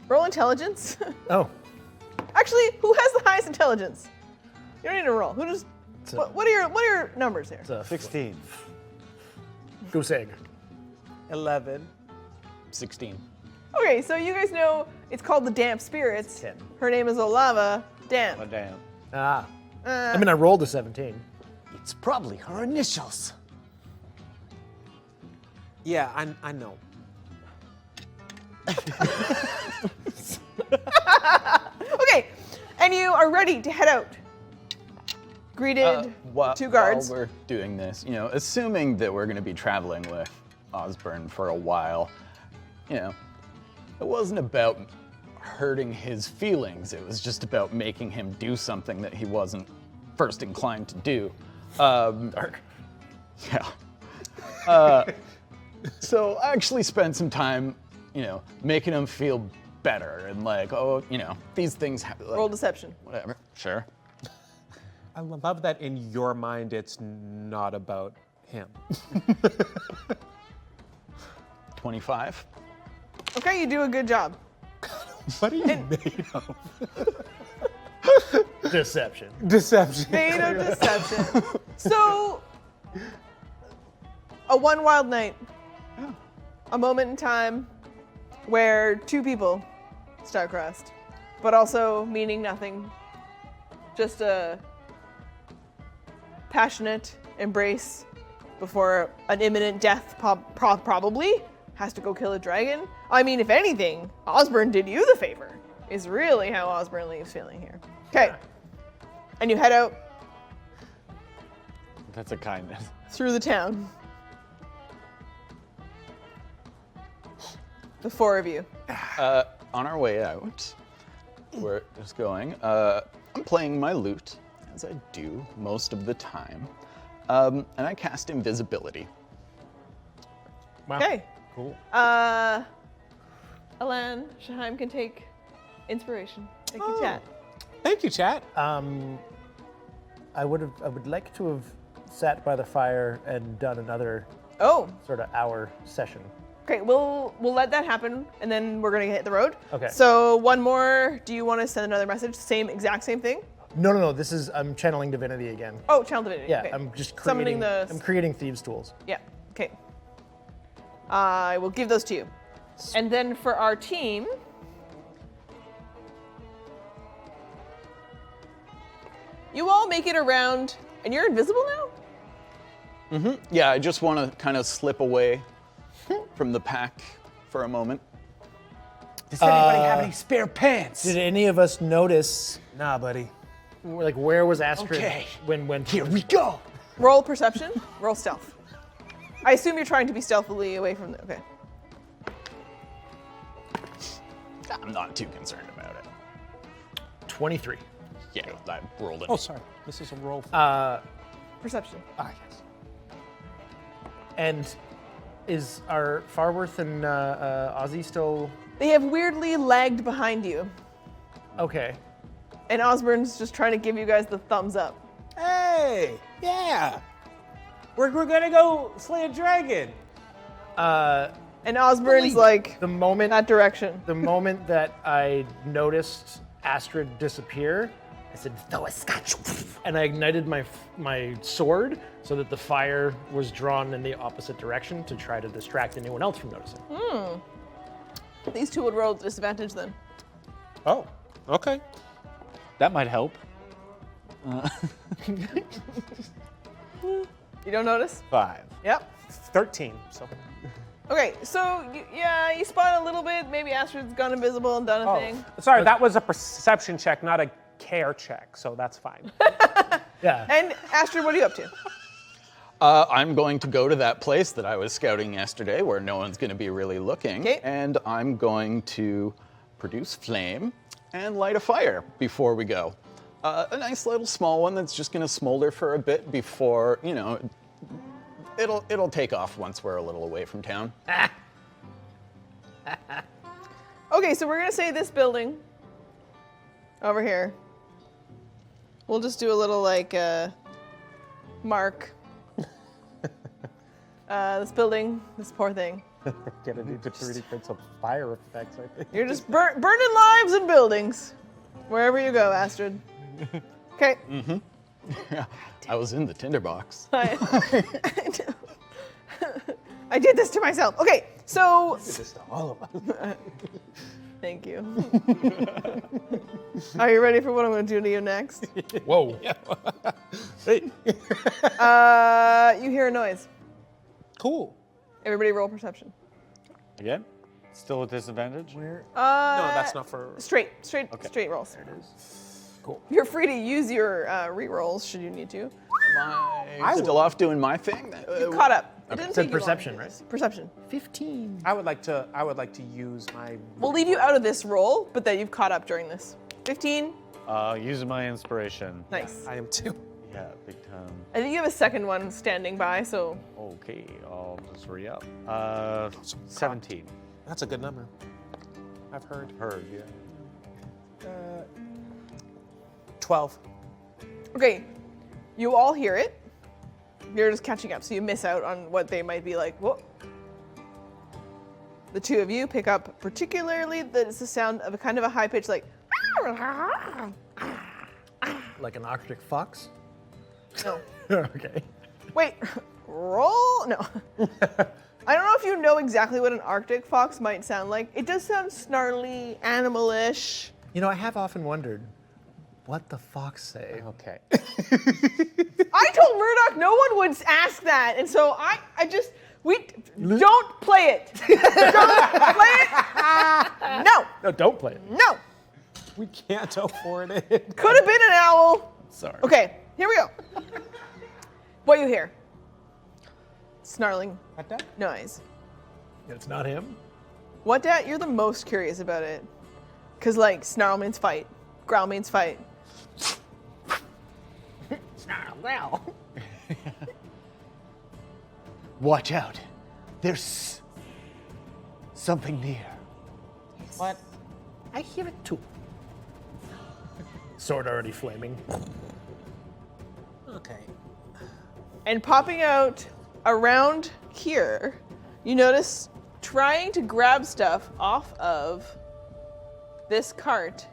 A: Roll intelligence.
D: Oh.
A: Actually, who has the highest intelligence? You don't need to roll. Who just? What are your numbers here?
D: It's a
C: 16.
D: goose egg.
B: 11.
E: 16.
A: Okay, so you guys know it's called the Damp Spirits.
D: 10.
A: Her name is Olava Damp.
C: Oh, damn.
D: Ah. I mean, I rolled a 17.
C: It's probably her initials.
B: Yeah, I know.
A: Okay, and you are ready to head out. Greeted two guards.
E: While we're doing this, assuming that we're going to be traveling with Osborne for a while, it wasn't about hurting his feelings. It was just about making him do something that he wasn't first inclined to do.
D: Dark.
E: Yeah. So I actually spent some time, making him feel better and like, these things happen.
A: Roll deception.
E: Whatever. Sure.
B: I love that in your mind it's not about him.
E: 25.
A: Okay, you do a good job.
B: What are you made of?
D: Deception.
B: Deception.
A: Made of deception. So, a one wild night. A moment in time where two people star-crossed, but also meaning nothing. Just a passionate embrace before an imminent death probably has to go kill a dragon. I mean, if anything, Osborne did you the favor, is really how Osborne leaves feeling here. Okay. And you head out
C: That's a kindness.
A: through the town. The four of you.
E: On our way out, we're just going. I'm playing my lute, as I do most of the time, and I cast invisibility.
D: Wow.
A: Okay.
D: Cool.
A: Alain, Shyheim can take inspiration. Thank you, chat.
B: Thank you, chat.
D: I would like to have sat by the fire and done another
A: Oh,
D: sort of hour session.
A: okay. We'll let that happen, and then we're gonna hit the road.
D: Okay.
A: So one more. Do you want to send another message? Exact same thing.
D: No. I'm channeling divinity again.
A: Oh, channel divinity.
D: Yeah,
A: okay.
D: I'm just
A: Summoning
D: creating.
A: the.
D: I'm creating thieves' tools.
A: Yeah. Okay. I will give those to you, and then for our team. You all make it around, and you're invisible now?
E: Yeah, I just want to kind of slip away from the pack for a moment.
C: Does anybody have any spare pants?
D: Did any of us notice,
B: Nah, buddy.
D: like, where was Astrid
C: Okay.
D: when
C: Here we go.
A: Roll perception, roll stealth. I assume you're trying to be stealthily away from the. Okay.
E: I'm not too concerned about it.
D: 23.
E: Yeah, I rolled it.
B: Oh, sorry. This is a roll. For
A: Perception.
B: yes.
D: And is our Farworth and Ozzy still
A: They have weirdly lagged behind you,
D: okay?
A: and Osborne's just trying to give you guys the thumbs up.
B: Hey, yeah. We're gonna go slay a dragon.
A: And Osborne's like,
D: The moment
A: that direction.
D: the moment that I noticed Astrid disappear, I said, "Throw a scotch," and I ignited my sword so that the fire was drawn in the opposite direction to try to distract anyone else from noticing.
A: These two would roll disadvantage then.
B: Oh. Okay.
C: That might help.
A: You don't notice?
C: 5.
A: Yep.
B: 13. So.
A: Okay, so you spot a little bit. Maybe Astrid's gone invisible and done a thing.
B: Sorry, that was a perception check, not a care check. So that's fine.
D: Yeah.
A: And Astrid, what are you up to?
E: I'm going to go to that place that I was scouting yesterday where no one's going to be really looking.
A: 'Kay.
E: And I'm going to produce flame and light a fire before we go. A nice little small one that's just going to smolder for a bit before, you know, it'll take off once we're a little away from town.
A: Okay, so we're gonna say this building over here. We'll just do a little like mark. This building, this poor thing.
B: Gonna need to 3D print some fire effects, I think.
A: You're just burning lives and buildings wherever you go, Astrid. Okay.
E: I was in the Tinderbox.
A: I did this to myself. Okay, so.
B: This is to all of us.
A: Thank you. Are you ready for what I'm going to do to you next?
D: Whoa.
B: Hey.
A: You hear a noise.
B: Cool.
A: Everybody roll perception.
C: Again? Still with disadvantage?
B: No, that's not for.
A: Straight rolls. There it is. Cool. You're free to use your re-rolls should you need to.
E: Am I still off doing my thing?
A: You caught up. It didn't
D: It's in
A: take you long
D: perception,
A: to do
D: right?
A: this. Perception.
D: 15.
B: I would like to use my.
A: We'll leave you out of this roll, but then you've caught up during this. 15.
C: Using my inspiration.
A: Nice.
B: I am too.
C: Yeah, big time.
A: I think you have a second one standing by, so.
C: Okay, I'll just re-up. 17.
B: That's a good number. I've heard.
C: Heard, yeah.
B: 12.
A: Okay, you all hear it. You're just catching up, so you miss out on what they might be like. Whoa. The two of you pick up particularly that it's the sound of a kind of a high pitch, like.
D: Like an Arctic fox?
A: No.
D: Okay.
A: Wait, roll? No. I don't know if you know exactly what an Arctic fox might sound like. It does sound snarly, animalish.
D: You know, I have often wondered what the fox say.
B: Okay.
A: I told Murdoch no one would ask that, and so we don't play it. Don't play it. No.
D: No, don't play it.
A: No.
B: We can't afford it.
A: Could have been an owl.
D: Sorry.
A: Okay, here we go. What you hear? Snarling
B: What?
A: noise.
D: It's not him?
A: Wattt-Dat, you're the most curious about it. Because, like, snarl means fight. Growl means fight.
F: Snarl, growl.
C: Watch out. There's something near.
B: What?
F: I hear it too.
D: Sword already flaming.
B: Okay.
A: And popping out around here, you notice trying to grab stuff off of this cart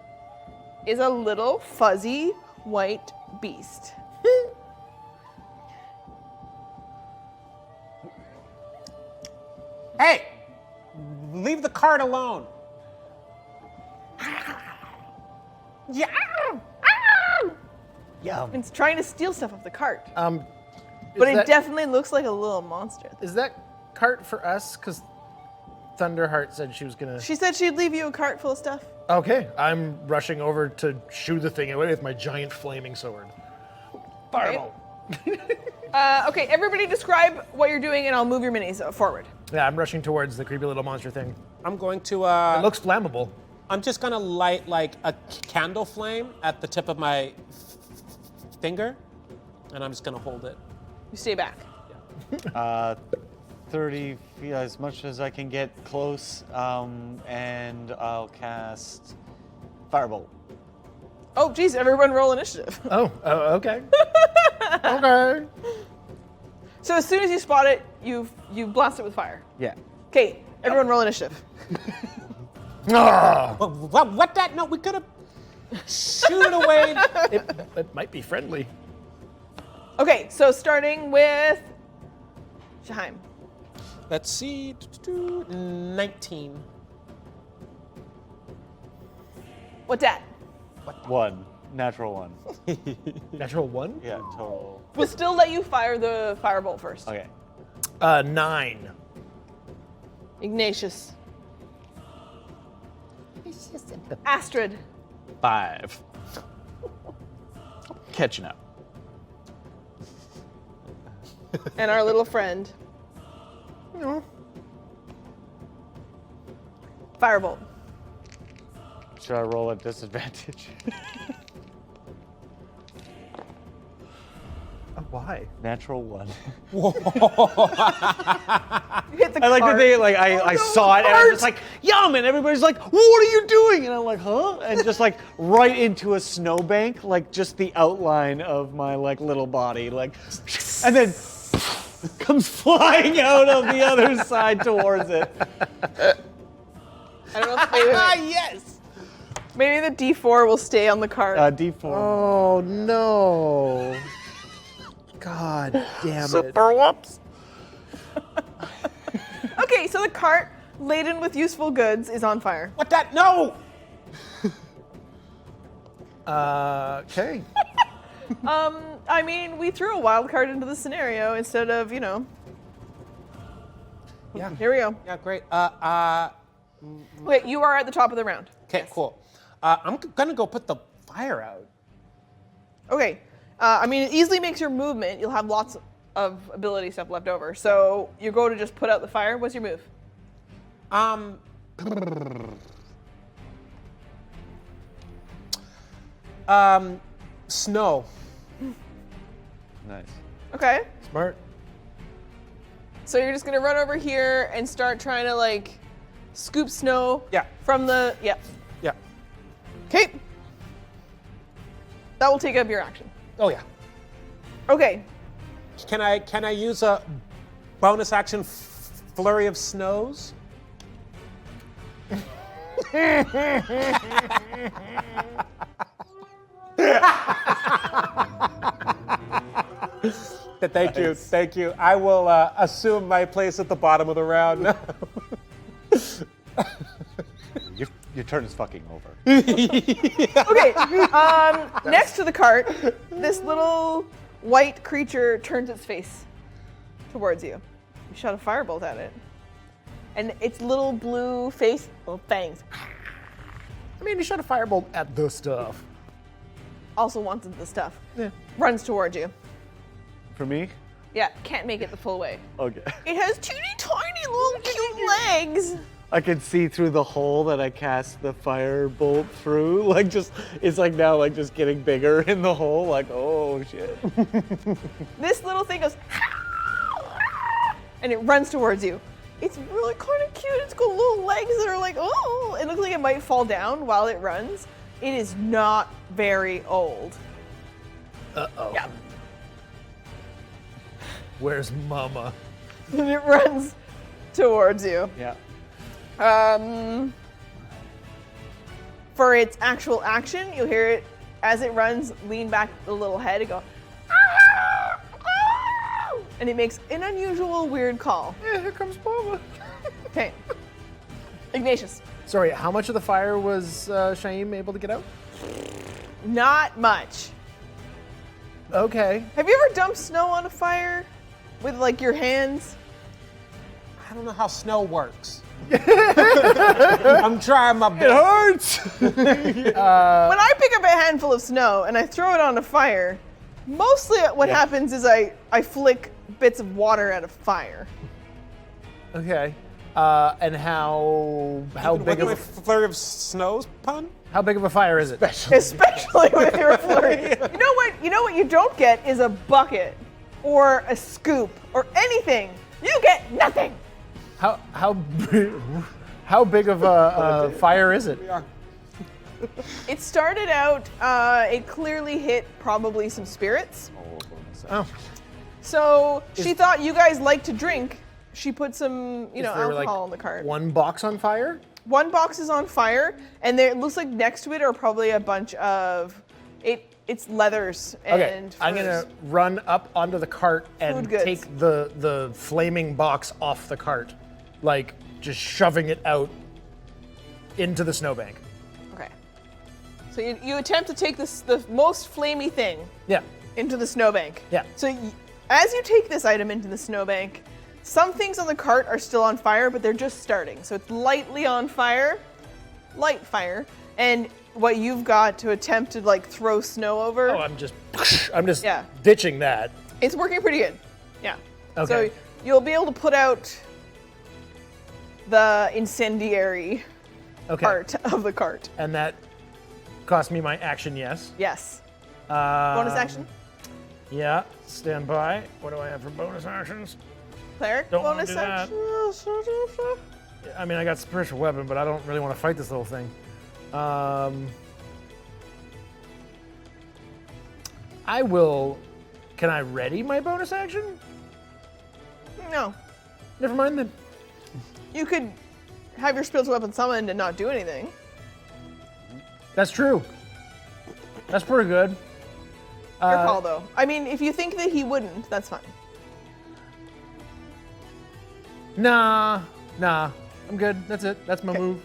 A: is a little fuzzy white beast.
B: Hey! Leave the cart alone. Yeah.
F: Yum.
A: It's trying to steal stuff off the cart.
D: Is
A: But it
D: that-
A: definitely looks like a little monster.
D: Is that cart for us? Because Thunderheart said she was gonna.
A: She said she'd leave you a cart full of stuff.
D: Okay, I'm rushing over to shoo the thing away with my giant flaming sword. Fireball.
A: Okay, everybody describe what you're doing and I'll move your minis forward.
D: Yeah, I'm rushing towards the creepy little monster thing.
B: I'm going to.
D: It looks flammable.
B: I'm just gonna light like a candle flame at the tip of my finger, and I'm just gonna hold it.
A: You stay back.
C: 30 feet, as much as I can get close, and I'll cast Firebolt.
A: Oh, geez, everyone roll initiative.
D: Oh, okay. Okay.
A: So as soon as you spot it, you blast it with fire.
C: Yeah.
A: Okay, everyone roll initiative.
D: Ah,
B: What that? No, we could have shoot it away.
D: it might be friendly.
A: Okay, so starting with Shyheim.
B: Let's see. 19.
A: Wattt-Dat?
C: 1. Natural 1.
D: Natural 1?
C: Yeah, total.
A: We'll still let you fire the firebolt first.
C: Okay.
D: 9.
A: Ignatius. Astrid.
E: 5. Catching up.
A: And our little friend. Firebolt.
C: Should I roll at disadvantage?
D: Why?
C: Natural 1.
A: You hit the
C: I like that
A: cart.
C: they I saw it and I was just like, yum, and everybody's like, what are you doing? And I'm like, huh? And just like right into a snowbank, like just the outline of my like little body, like, and then comes flying out of the other side towards it.
A: I don't know if maybe,
D: Yes!
A: maybe the D4 will stay on the cart.
C: D4.
D: Oh, no. God damn it.
C: Super whoops.
A: Okay, so the cart laden with useful goods is on fire.
B: What that? No!
D: Okay.
A: I mean, we threw a wild card into the scenario instead of,
B: Yeah.
A: Here we go.
B: Yeah, great.
A: Wait, you are at the top of the round.
B: Okay, cool. I'm gonna go put the fire out.
A: Okay. I mean, it easily makes your movement. You'll have lots of ability stuff left over. So you go to just put out the fire. What's your move?
B: Snow.
C: Nice.
A: Okay.
D: Smart.
A: So you're just gonna run over here and start trying to like scoop snow.
B: Yeah.
A: From the
B: Yeah.
A: Okay. That will take up your action.
B: Oh yeah.
A: Okay.
B: Can I use a bonus action flurry of snows? Thank you. I will assume my place at the bottom of the round now.
C: Your turn is fucking over.
A: Okay. Next to the cart, this little white creature turns its face towards you. You shot a firebolt at it. And its little blue face, little fangs,
D: I mean, you shot a firebolt at the stuff.
A: also wanted the stuff.
D: Yeah.
A: Runs towards you.
C: For me?
A: Yeah, can't make it the full way.
C: Okay.
A: It has teeny tiny little cute legs.
C: I can see through the hole that I cast the firebolt through. Like just, it's like now like just getting bigger in the hole. Like, oh shit.
A: This little thing goes, and it runs towards you. It's really kind of cute. It's got little legs that are like, oh, it looks like it might fall down while it runs. It is not very old.
D: Uh-oh.
A: Yeah.
D: Where's Mama?
A: And it runs towards you.
C: Yeah.
A: For its actual action, you'll hear it as it runs, lean back the little head and go, and it makes an unusual weird call.
D: Yeah, here comes Mama.
A: Okay. Ignatius.
D: Sorry, how much of the fire was Shyheim able to get out?
A: Not much.
D: Okay.
A: Have you ever dumped snow on a fire with like your hands?
B: I don't know how snow works. I'm trying my best.
C: It hurts!
A: When I pick up a handful of snow and I throw it on a fire, mostly what happens is I flick bits of water at a fire.
D: Okay. And how big of
B: With my
D: a
B: flurry of snows pun?
D: how big of a fire is it?
A: Especially with your flurry. You know what you don't get is a bucket or a scoop or anything. You get nothing.
D: How big of a fire is it?
A: It started out, it clearly hit probably some spirits.
D: Oh.
A: So she thought you guys like to drink. She put some,
D: Is there,
A: alcohol in the cart.
D: One box on fire?
A: One box is on fire, and there, it looks like next to it are probably a bunch of, it's leathers
D: Okay.
A: and
D: I'm gonna run up onto the cart and
A: Food goods.
D: take the flaming box off the cart, like just shoving it out into the snowbank.
A: Okay. So you attempt to take the most flamey thing
D: Yeah.
A: into the snowbank.
D: Yeah.
A: So as you take this item into the snowbank, some things on the cart are still on fire, but they're just starting. So it's lightly on fire, light fire, and what you've got to attempt to like throw snow over.
D: Oh, I'm just
A: Yeah.
D: ditching that.
A: It's working pretty good. Yeah.
D: Okay.
A: So you'll be able to put out the incendiary
D: Okay.
A: part of the cart.
D: And that cost me my action, yes.
A: Yes. Bonus
D: Um,
A: action.
D: Yeah. Stand by. What do I have for bonus actions?
A: Cleric.
D: don't wanna
A: Bonus
D: do that.
A: action.
D: I mean, I got spiritual weapon, but I don't really want to fight this little thing. I will. Can I ready my bonus action?
A: No.
D: Never mind then.
A: You could have your spiritual weapon summoned and not do anything.
D: That's true. That's pretty good.
A: Your call, though. I mean, if you think that he wouldn't, that's fine.
D: Nah. I'm good. That's it. That's my move.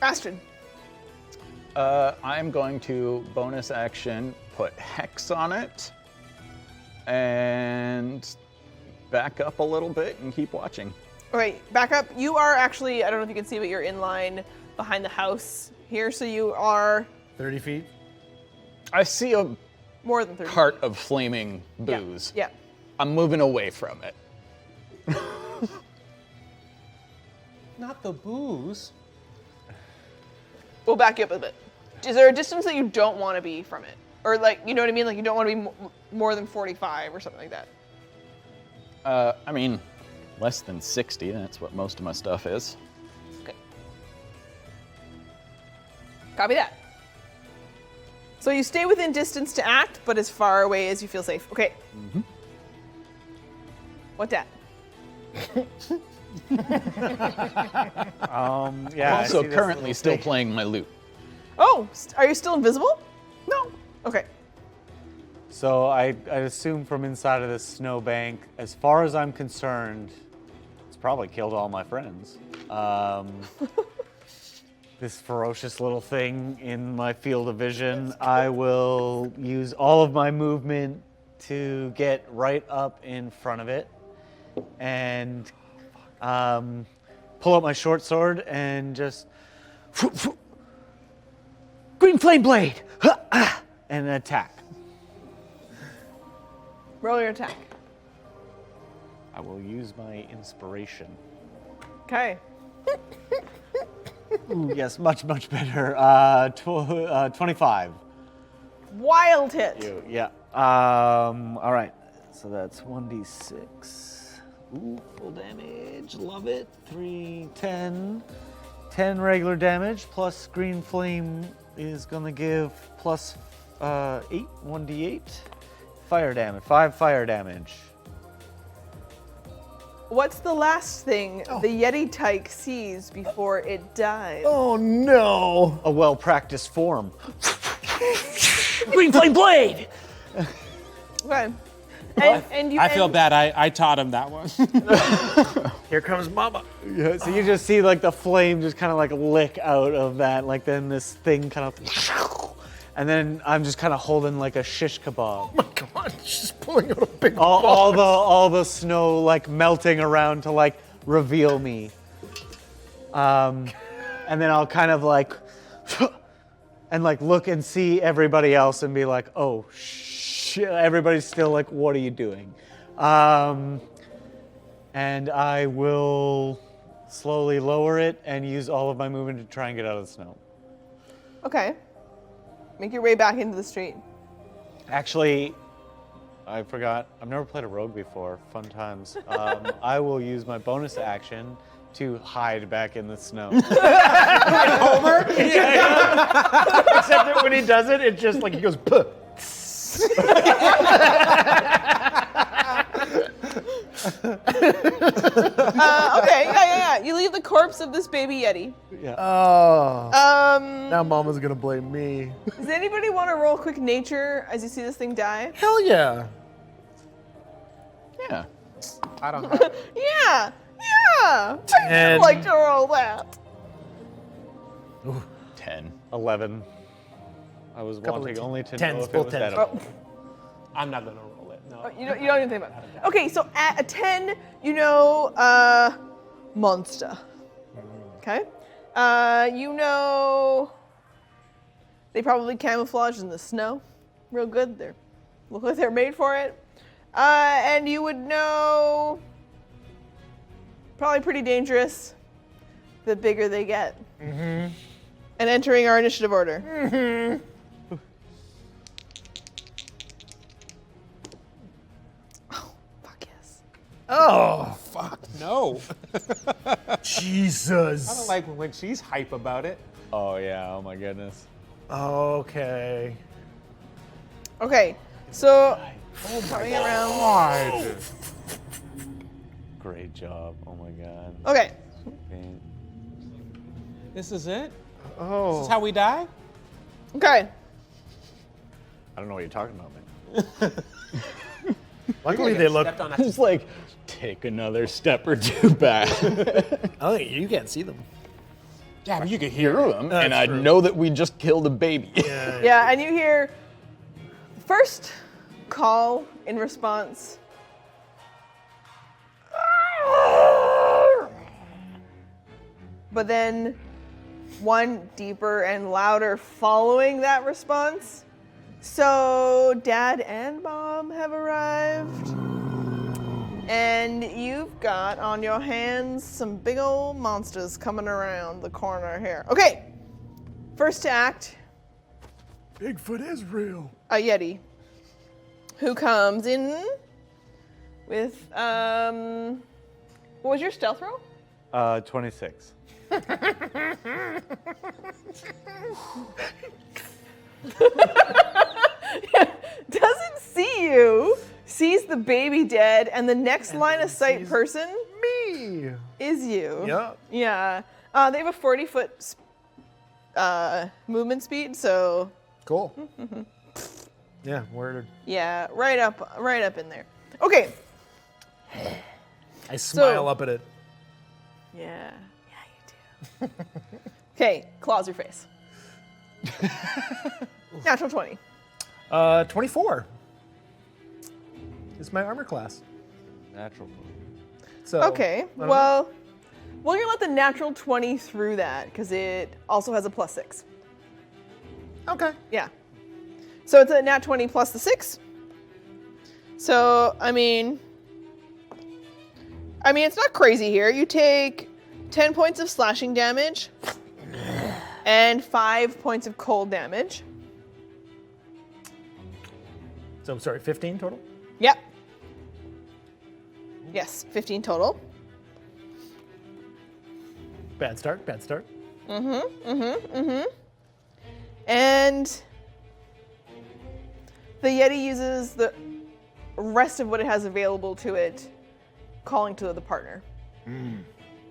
A: Astrid.
E: I'm going to bonus action, put Hex on it, and back up a little bit and keep watching.
A: All right, back up. You are actually, I don't know if you can see, but you're in line behind the house here, so you are
D: 30 feet.
E: I see a
A: more than 30.
E: cart of flaming
A: Yeah,
E: booze.
A: Yeah.
E: I'm moving away from it.
B: Not the booze.
A: We'll back you up a bit. Is there a distance that you don't want to be from it? Or like, you know what I mean? Like you don't want to be more than 45 or something like that.
E: I mean, less than 60. That's what most of my stuff is.
A: Okay. Copy that. So you stay within distance to act, but as far away as you feel safe. Okay. Mm-hmm. What dat?
C: Yeah. I
E: Also
C: see this
E: currently
C: little
E: still
C: thing.
E: playing my loot.
A: Oh, are you still invisible?
E: No.
A: Okay.
C: So I assume from inside of this snowbank, as far as I'm concerned, it's probably killed all my friends. This ferocious little thing in my field of vision, I will use all of my movement to get right up in front of it and pull out my short sword and just green flame blade and attack.
A: Roll your attack.
C: I will use my inspiration.
A: Okay.
C: Ooh, yes, much better. 25.
A: Wild hit.
C: Yeah. All right. So that's 1d6. Ooh, full damage. Love it. 3, 10. 10 regular damage plus green flame is going to give plus 8, 1d8. Fire damage. 5 fire damage.
A: What's the last thing the Yeti tyke sees before it dies?
D: Oh no!
C: A well-practiced form. Green flame blade!
A: Okay. And you.
B: I feel bad. I taught him that one.
D: Here comes Mama.
C: Yeah, so you just see like the flame just kind of like lick out of that, like then this thing kind of, and then I'm just kind of holding like a shish kebab.
D: Oh my god, she's pulling out a big
C: All the snow like melting around to like reveal me. And then I'll kind of like, and like look and see everybody else and be like, oh shit, everybody's still like, what are you doing? And I will slowly lower it and use all of my movement to try and get out of the snow.
A: Okay. Make your way back into the street.
C: Actually, I forgot. I've never played a rogue before. Fun times. I will use my bonus action to hide back in the snow.
D: Homer? Except that when he does it, it just like he goes, puh.
A: Okay, yeah. You leave the corpse of this baby Yeti.
D: Oh.
A: Um,
D: Now Mama's gonna blame me.
A: does anybody want to roll quick nature as you see this thing die?
D: Hell yeah.
E: Yeah.
B: I don't know.
A: Yeah. I'd
D: And-
A: like to roll that.
E: 10.
C: 11. I was
D: Couple
C: wanting
D: of
C: only to
D: tens,
C: know if
D: both
C: it was
D: tens.
C: edible.
B: I'm not gonna roll it. No.
A: You don't even think about it. Okay, so at a 10, you know monster. Okay? You know they probably camouflage in the snow real good. They look like they're made for it. And you would know probably pretty dangerous the bigger they get. And entering our initiative order. Oh, fuck yes.
D: Oh,
B: Fuck no.
D: Jesus.
B: I don't like when she's hype about it.
C: Oh yeah, oh my goodness.
D: Okay.
A: Okay, so coming around.
C: Great job. Oh my god.
A: Okay,
B: This is it?
D: Oh.
B: This is how we die?
A: okay.
C: I don't know what you're talking about, man.
D: Luckily, they look.
B: Stepped on
E: It's like, take another step or two back.
D: Oh, you can't see them.
B: Yeah, but you could
E: Hear
B: hear
E: them,
D: That's
E: and I
D: true.
E: know that we just killed a baby.
A: Yeah, and you hear the first call in response. But then one deeper and louder following that response. So Dad and Mom have arrived. And you've got on your hands some big old monsters coming around the corner here. Okay, first to act,
D: Bigfoot is real.
A: a Yeti, who comes in with, what was your stealth roll?
C: 26.
A: Doesn't see you, sees the baby dead, and the next line of sight
D: sees
A: person
D: Me.
A: is you.
D: Yep.
A: Yeah. They have a 40-foot movement speed, so
D: Cool. Yeah, word.
A: yeah, right up in there. Okay.
D: I smile up at it.
A: Yeah, you do. Okay, claws your face. Natural 20.
D: 24 is my armor class.
C: Natural.
D: So
A: Okay,
D: I don't
A: well, we're gonna let the natural 20 through that because it also has a +6.
D: know. Okay.
A: Yeah. So it's a nat 20 plus the 6. So, I mean, it's not crazy here. You take 10 points of slashing damage and 5 points of cold damage.
D: So I'm sorry, 15 total?
A: Yep. Yes, 15 total.
D: Bad start.
A: And the Yeti uses the rest of what it has available to it, calling to the partner,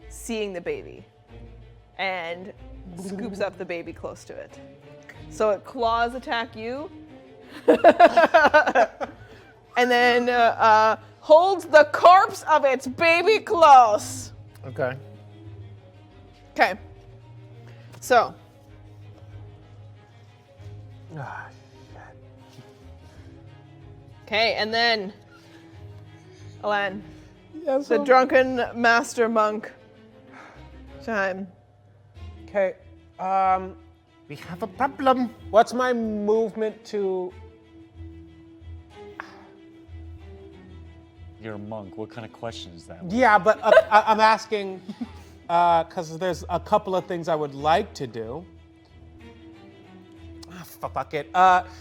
A: seeing the baby, and scoops up the baby close to it. So it claws attack you, and then holds the corpse of its baby close.
D: Okay.
A: Okay. So. Okay, and then Alain, the drunken master monk. Time.
B: Okay.
D: We have a problem.
B: What's my movement to?
C: You're a monk. What kind of question is that?
B: Yeah, but I'm asking because there's a couple of things I would like to do. Fuck it.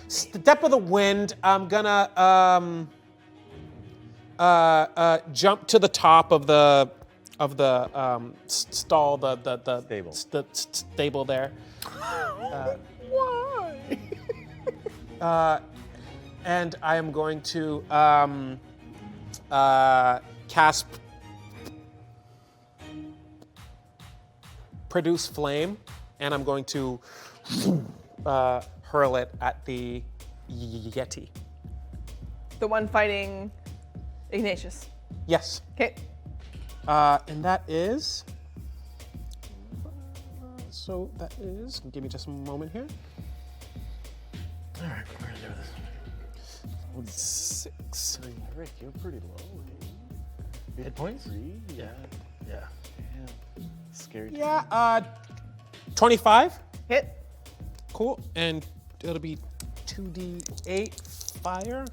B: Step of the wind. I'm gonna jump to the top of the stall, the
C: Stable.
B: the stable there.
D: Why?
B: And I am going to cast Produce Flame, and I'm going to hurl it at the Yeti.
A: The one fighting Ignatius.
B: Yes.
A: Okay.
B: And that is So that is, give me just a moment here.
D: All right, we're gonna do this.
B: 6.
C: Rick, you're pretty low.
D: Hit points?
C: 3? Yeah.
D: Yeah.
C: Damn. Scary.
B: Yeah, 25.
A: Hit.
B: Cool. And it'll be 2d8 fire.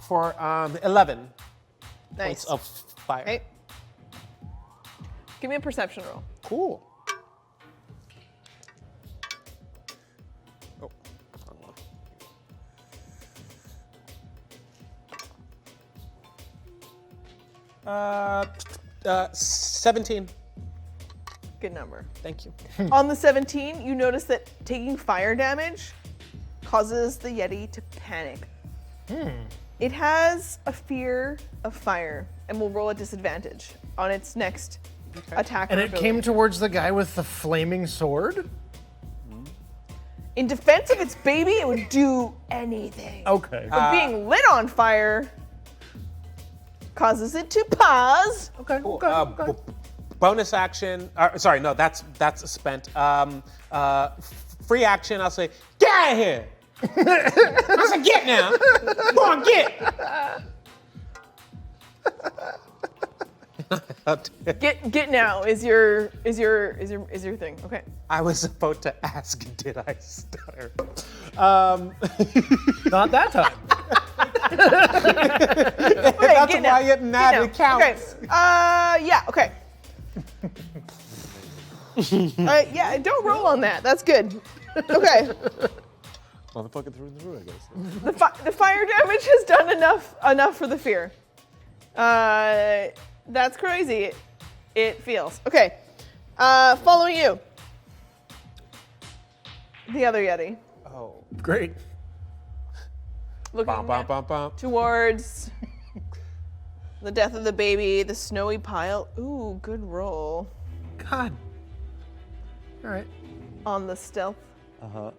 B: For 11
A: Nice.
B: points of fire.
A: Okay. Give me a perception roll.
B: Cool. Oh, wrong one. 17.
A: Good number.
B: Thank you.
A: On the 17, you notice that taking fire damage causes the Yeti to panic. It has a fear of fire and will roll a disadvantage on its next attack.
D: And
A: or
D: it
A: ability.
D: came towards the guy with the flaming sword?
A: In defense of its baby, it would do anything.
D: Okay.
A: But being lit on fire causes it to pause.
D: okay.
B: Cool.
D: Okay.
B: Bonus action. Sorry, no, that's spent. Free action. I'll say, get out of here. I said, get now. Come on, get.
A: Get now is your thing. Okay.
B: I was about to ask, did I stutter?
D: Not that time.
B: That's
A: get
B: why
A: now.
B: it madly
A: Get now.
B: counts.
A: Okay. Yeah. Okay. Yeah. Don't roll on that. That's good. Okay.
C: Motherfucker through, I guess.
A: The fire damage has done enough for the fear. That's crazy. It feels. Okay. Following you. The other Yeti.
B: Oh.
D: Great.
A: Looking
B: Bum, bum, bum, bum.
A: towards the death of the baby, the snowy pile. Ooh, good roll.
D: God. All right.
A: On the stealth.
C: Uh-huh.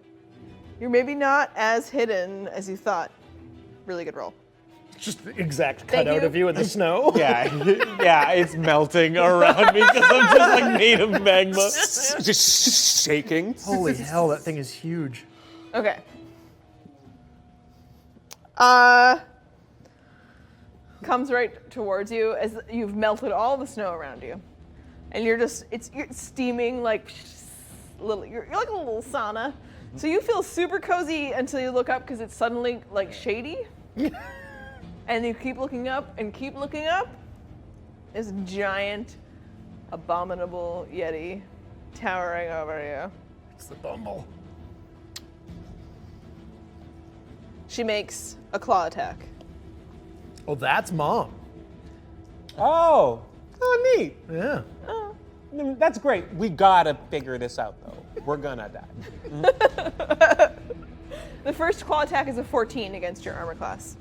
A: You're maybe not as hidden as you thought. Really good roll.
D: Just the exact
A: Thank
D: cutout
A: you.
D: of you in the snow.
C: Yeah, yeah, it's melting around me because I'm just like made of magma.
B: Just shaking.
D: Holy hell, that thing is huge.
A: Okay. Comes right towards you as you've melted all the snow around you, and you're steaming like you're like a little sauna. So you feel super cozy until you look up because it's suddenly like shady, and you keep looking up and keep looking up. There's a giant, abominable Yeti towering over you.
D: It's the Bumble.
A: She makes a claw attack.
D: Oh, that's Mom.
B: Oh, neat.
D: Yeah.
B: That's great. We gotta figure this out, though. We're gonna die.
A: The first claw attack is a 14 against your armor class.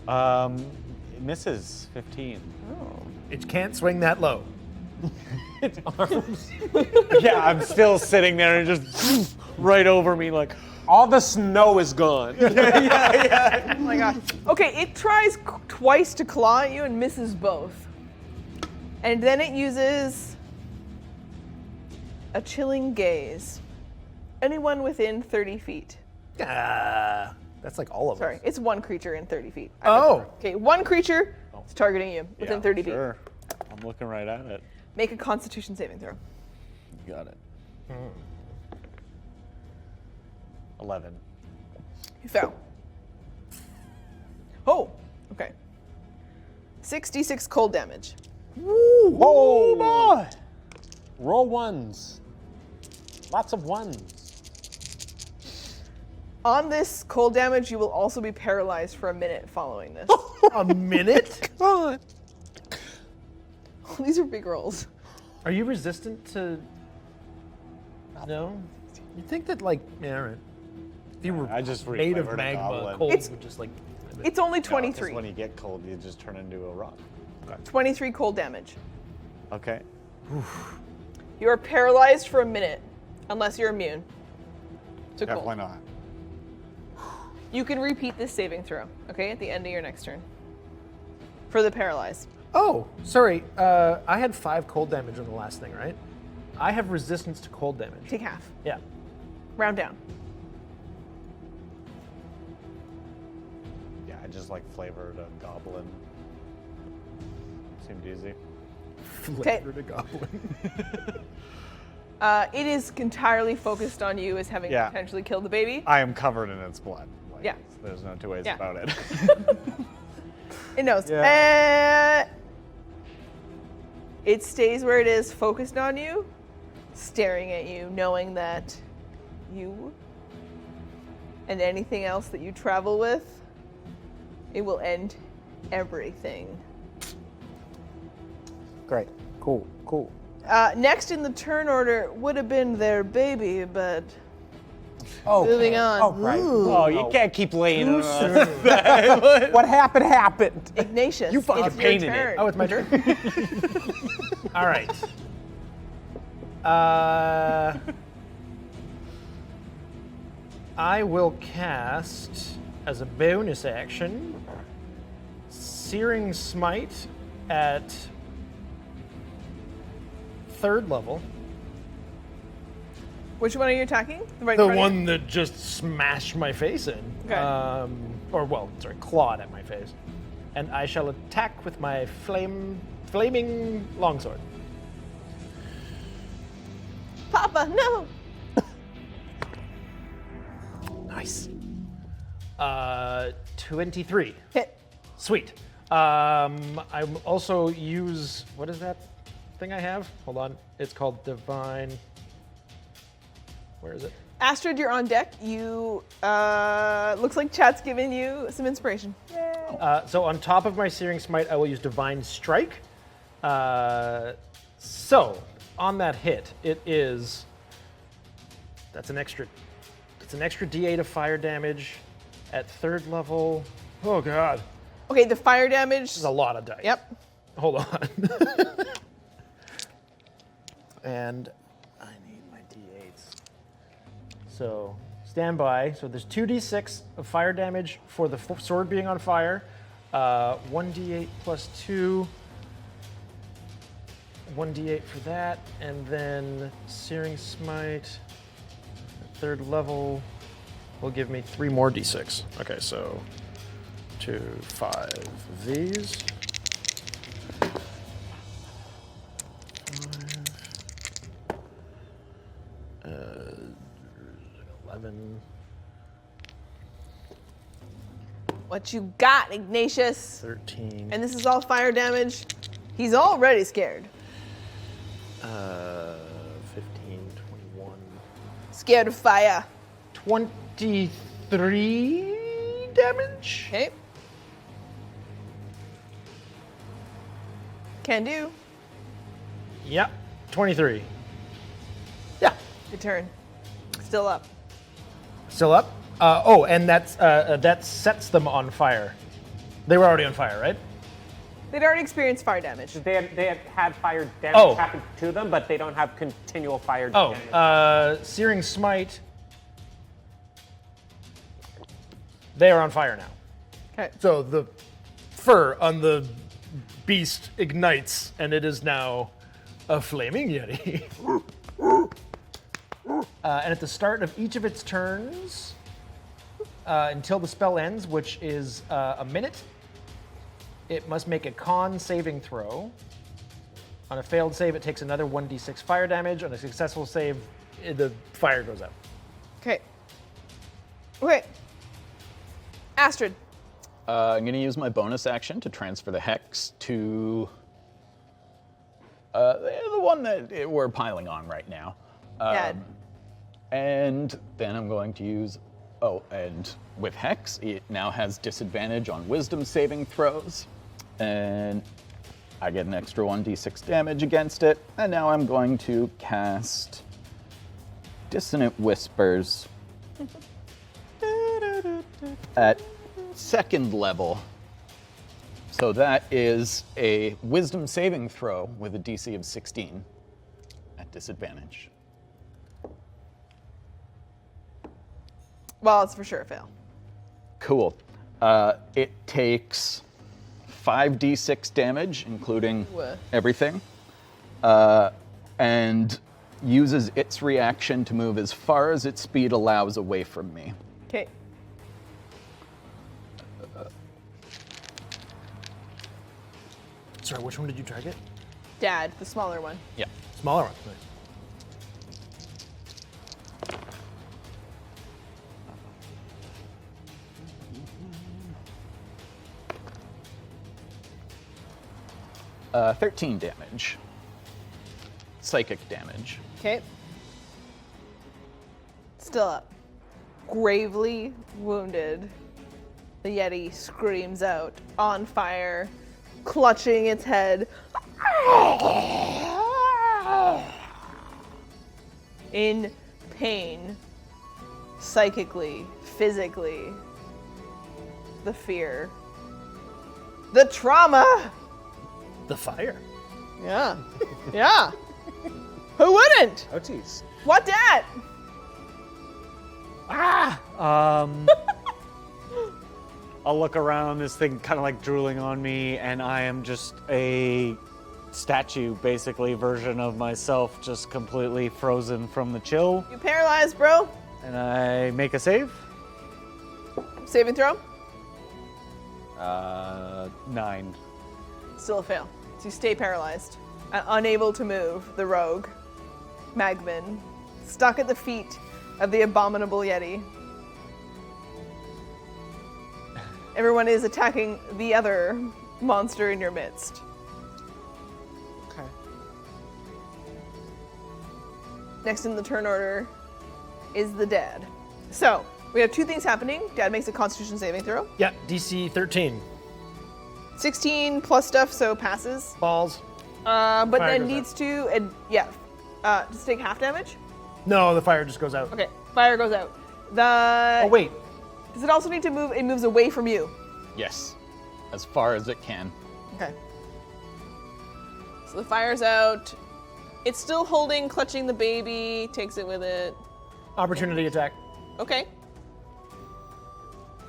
C: It misses 15.
D: It can't swing that low.
B: It's arms.
C: Yeah, I'm still sitting there and just right over me like,
B: All the snow is gone.
A: Oh my gosh. Okay, it tries twice to claw at you and misses both. And then it uses a chilling gaze. Anyone within 30 feet.
D: That's like all of
A: Sorry,
D: us.
A: it's one creature in 30 feet.
D: Oh.
A: Okay, one creature is targeting you within
C: yeah,
A: 30
C: sure. I'm looking right at it.
A: feet. Make a Constitution saving throw.
C: You got it. 11.
A: You fail. Oh, okay. 66 cold damage.
B: Whoa, boy. Roll ones. Lots of ones.
A: On this cold damage, you will also be paralyzed for a minute following this.
D: A minute?
B: God.
A: These are big rolls.
D: Are you resistant to? No. You'd think that like, yeah, all right. If you were
C: I just
D: made of
C: reflavored a
D: magma,
C: goblin.
D: cold
A: It's-
D: would just like.
A: It's only
C: No, 'cause
A: 23.
C: when you get cold, you just turn into a rock.
A: 23 cold damage.
C: Okay.
A: You are paralyzed for a minute, unless you're immune to cold.
C: Definitely not.
A: You can repeat this saving throw, okay, at the end of your next turn. For the paralyzed.
D: Oh, sorry. I had 5 cold damage on the last thing, right? I have resistance to cold damage.
A: Take half.
D: Yeah.
A: Round down.
C: Yeah, I just like flavored a goblin. Seemed easy.
D: Flavored a goblin.
A: It is entirely focused on you as having
C: Yeah.
A: potentially killed the baby.
C: I am covered in its blood. Like,
A: Yeah.
C: There's no two ways
A: Yeah.
C: about it.
A: It knows.
C: Yeah.
A: It stays where it is, focused on you, staring at you, knowing that you and anything else that you travel with, it will end everything.
D: Great. Cool.
A: Next in the turn order would have been their baby, but
B: Okay.
A: moving on.
B: Oh, right. Oh, you can't keep laying on us.
G: What happened?
A: Ignatius,
B: You fucking
A: it's your
B: painted it.
A: turn.
D: Oh, it's my turn. All right. I will cast as a bonus action Searing Smite at 3rd level.
A: Which one are you attacking? Right
D: The
A: in front of
D: one that just smashed my face in.
A: Okay.
D: Clawed at my face. And I shall attack with my flaming longsword.
A: you? Papa, no!
D: Nice. 23.
A: Hit.
D: Sweet. I also use, what is that thing I have? Hold on. It's called Divine. Where is it?
A: Astrid, you're on deck. You, looks like chat's giving you some inspiration.
D: So on top of my Searing Smite, I will use Divine Strike. So on that hit, it's an extra D8 of fire damage at 3rd level. Oh God,
A: Okay, the fire damage.
D: this is a lot of dice.
A: Yep.
D: Hold on. And I need my D8s. So stand by. So there's 2d6 of fire damage for the sword being on fire. 1d8 plus 2. 1d8 for that. And then Searing Smite at 3rd level will give me 3 more d6. Okay, so 2, 5 of these. 11.
A: What you got, Ignatius?
D: 13.
A: And this is all fire damage. He's already scared.
D: 15, 21.
A: Scared of fire.
D: 23 damage?
A: Okay. Can do.
D: Yep, 23. Yeah,
A: Good turn. Still up.
D: still up. And that sets them on fire. They were already on fire, right?
A: They'd already experienced fire damage.
B: They had fire damage
D: Oh.
B: happen to them, but they don't have continual fire damage.
D: Searing Smite. They are on fire now.
A: Okay.
D: So the fur on the beast ignites, and it is now a flaming Yeti. And at the start of each of its turns, until the spell ends, which is a minute, it must make a con saving throw. On a failed save, it takes another 1d6 fire damage. On a successful save, the fire goes out.
A: Okay. Okay. Astrid.
E: I'm going to use my bonus action to transfer the hex to the one that we're piling on right now.
A: Dad.
E: And then I'm going to use, and with hex, it now has disadvantage on wisdom saving throws. And I get an extra 1d6 damage against it. And now I'm going to cast Dissonant Whispers at 2nd level. So that is a wisdom saving throw with a DC of 16 at disadvantage.
A: Well, it's for sure a fail.
E: Cool. It takes 5d6 damage, including
A: Wha-
E: everything, and uses its reaction to move as far as its speed allows away from me.
A: Okay.
D: Sorry, which one did you target?
A: Dad, the smaller one.
E: Yeah.
D: Smaller one. Right.
E: 13 damage. Psychic damage.
A: Okay. Still up. Gravely wounded. The Yeti screams out, on fire, clutching its head. In pain. Psychically, physically. The fear. The trauma!
D: The fire.
A: Yeah. Yeah. Who wouldn't?
B: Oh, jeez.
A: Wattt-Dat?
C: I'll look around, this thing kind of like drooling on me, and I am just a statue, basically, version of myself, just completely frozen from the chill.
A: You paralyzed, bro.
C: And I make a save.
A: Saving throw.
C: 9.
A: Still a fail. So you stay paralyzed and unable to move. The rogue, Magman, stuck at the feet of the abominable Yeti. Everyone is attacking the other monster in your midst.
B: Okay.
A: Next in the turn order is the Dad. So we have two things happening. Dad makes a Constitution saving throw.
D: Yeah, DC 13.
A: 16 plus stuff, so passes.
D: Balls.
A: But
D: Fire
A: then
D: goes
A: needs to, just take half damage.
D: No, the fire just goes out.
A: Okay, fire goes out. The
D: Oh, wait.
A: Does it also need to move? It moves away from you.
E: Yes. As far as it can.
A: Okay. So the fire's out. It's still holding, clutching the baby, takes it with it.
D: Opportunity attack.
A: Okay.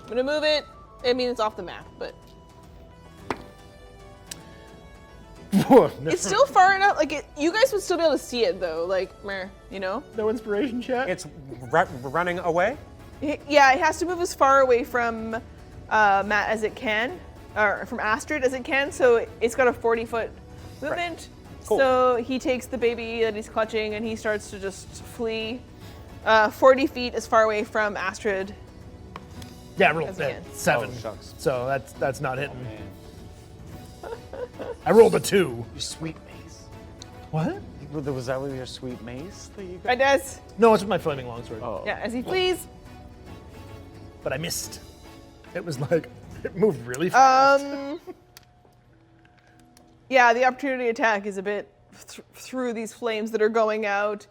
A: I'm gonna move it. I mean, it's off the map, but it's still far enough. Like, you guys would still be able to see it, though. Like, meh, you know?
D: No inspiration check?
B: It's running away?
A: Yeah, it has to move as far away from Matt as it can, or from Astrid as it can, so it's got a 40-foot movement.
B: Cool.
A: So he takes the baby that he's clutching and he starts to just flee 40 feet as far away from Astrid.
D: Yeah, I rolled
A: As again.
D: 7.
B: Oh, shucks.
D: So that's not hitting. I rolled a 2.
C: Your sweet mace.
D: What?
C: Was that with your sweet mace that you got?
A: Right, Des?
D: No, it's with my flaming longsword.
C: Oh.
A: Yeah, as he flees.
D: But I missed. It was like, it moved really fast.
A: Yeah, the opportunity attack is a bit through these flames that are going out.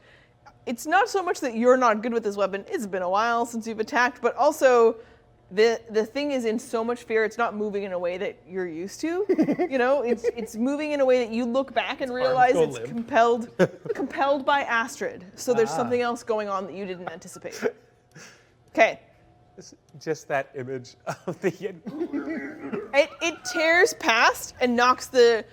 A: It's not so much that you're not good with this weapon. It's been a while since you've attacked, but also the thing is in so much fear. It's not moving in a way that you're used to. You know, it's moving in a way that you look back and realize
D: go
A: it's
D: limp.
A: compelled by Astrid. So there's something else going on that you didn't anticipate. Okay.
B: Just that image of the
A: It tears past and knocks this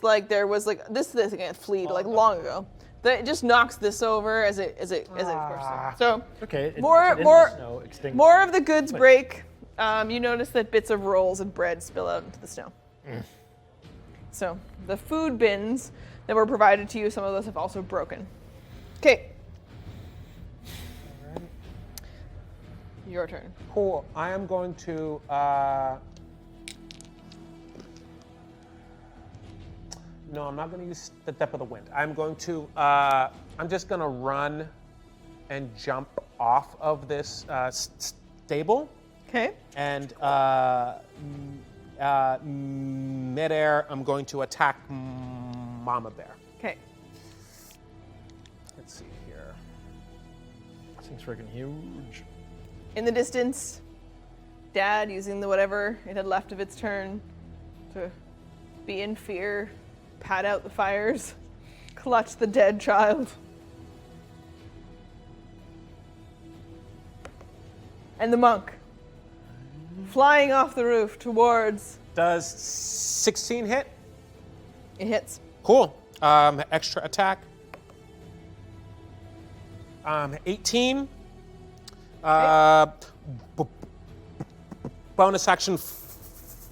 A: again fleed like long ago. It just knocks this over as it courses. So
D: Okay. It
A: more
D: into the
A: more
D: snow, extinct.
A: more of the goods break. You notice that bits of rolls and bread spill out into the snow. So the food bins that were provided to you, some of those have also broken. Okay. Your turn.
B: Cool. I am going to. No, I'm not going to use the depth of the wind. I'm going to. I'm just going to run and jump off of this stable.
A: Okay.
B: And midair, I'm going to attack Mama Bear.
A: Okay.
B: Let's see here.
D: This thing's freaking huge.
A: In the distance, Dad using the whatever it had left of its turn to be in fear, pat out the fires, clutch the dead child. And the monk, flying off the roof towards
B: Does 16 hit?
A: It hits.
B: Cool. Extra attack. 18. Bonus action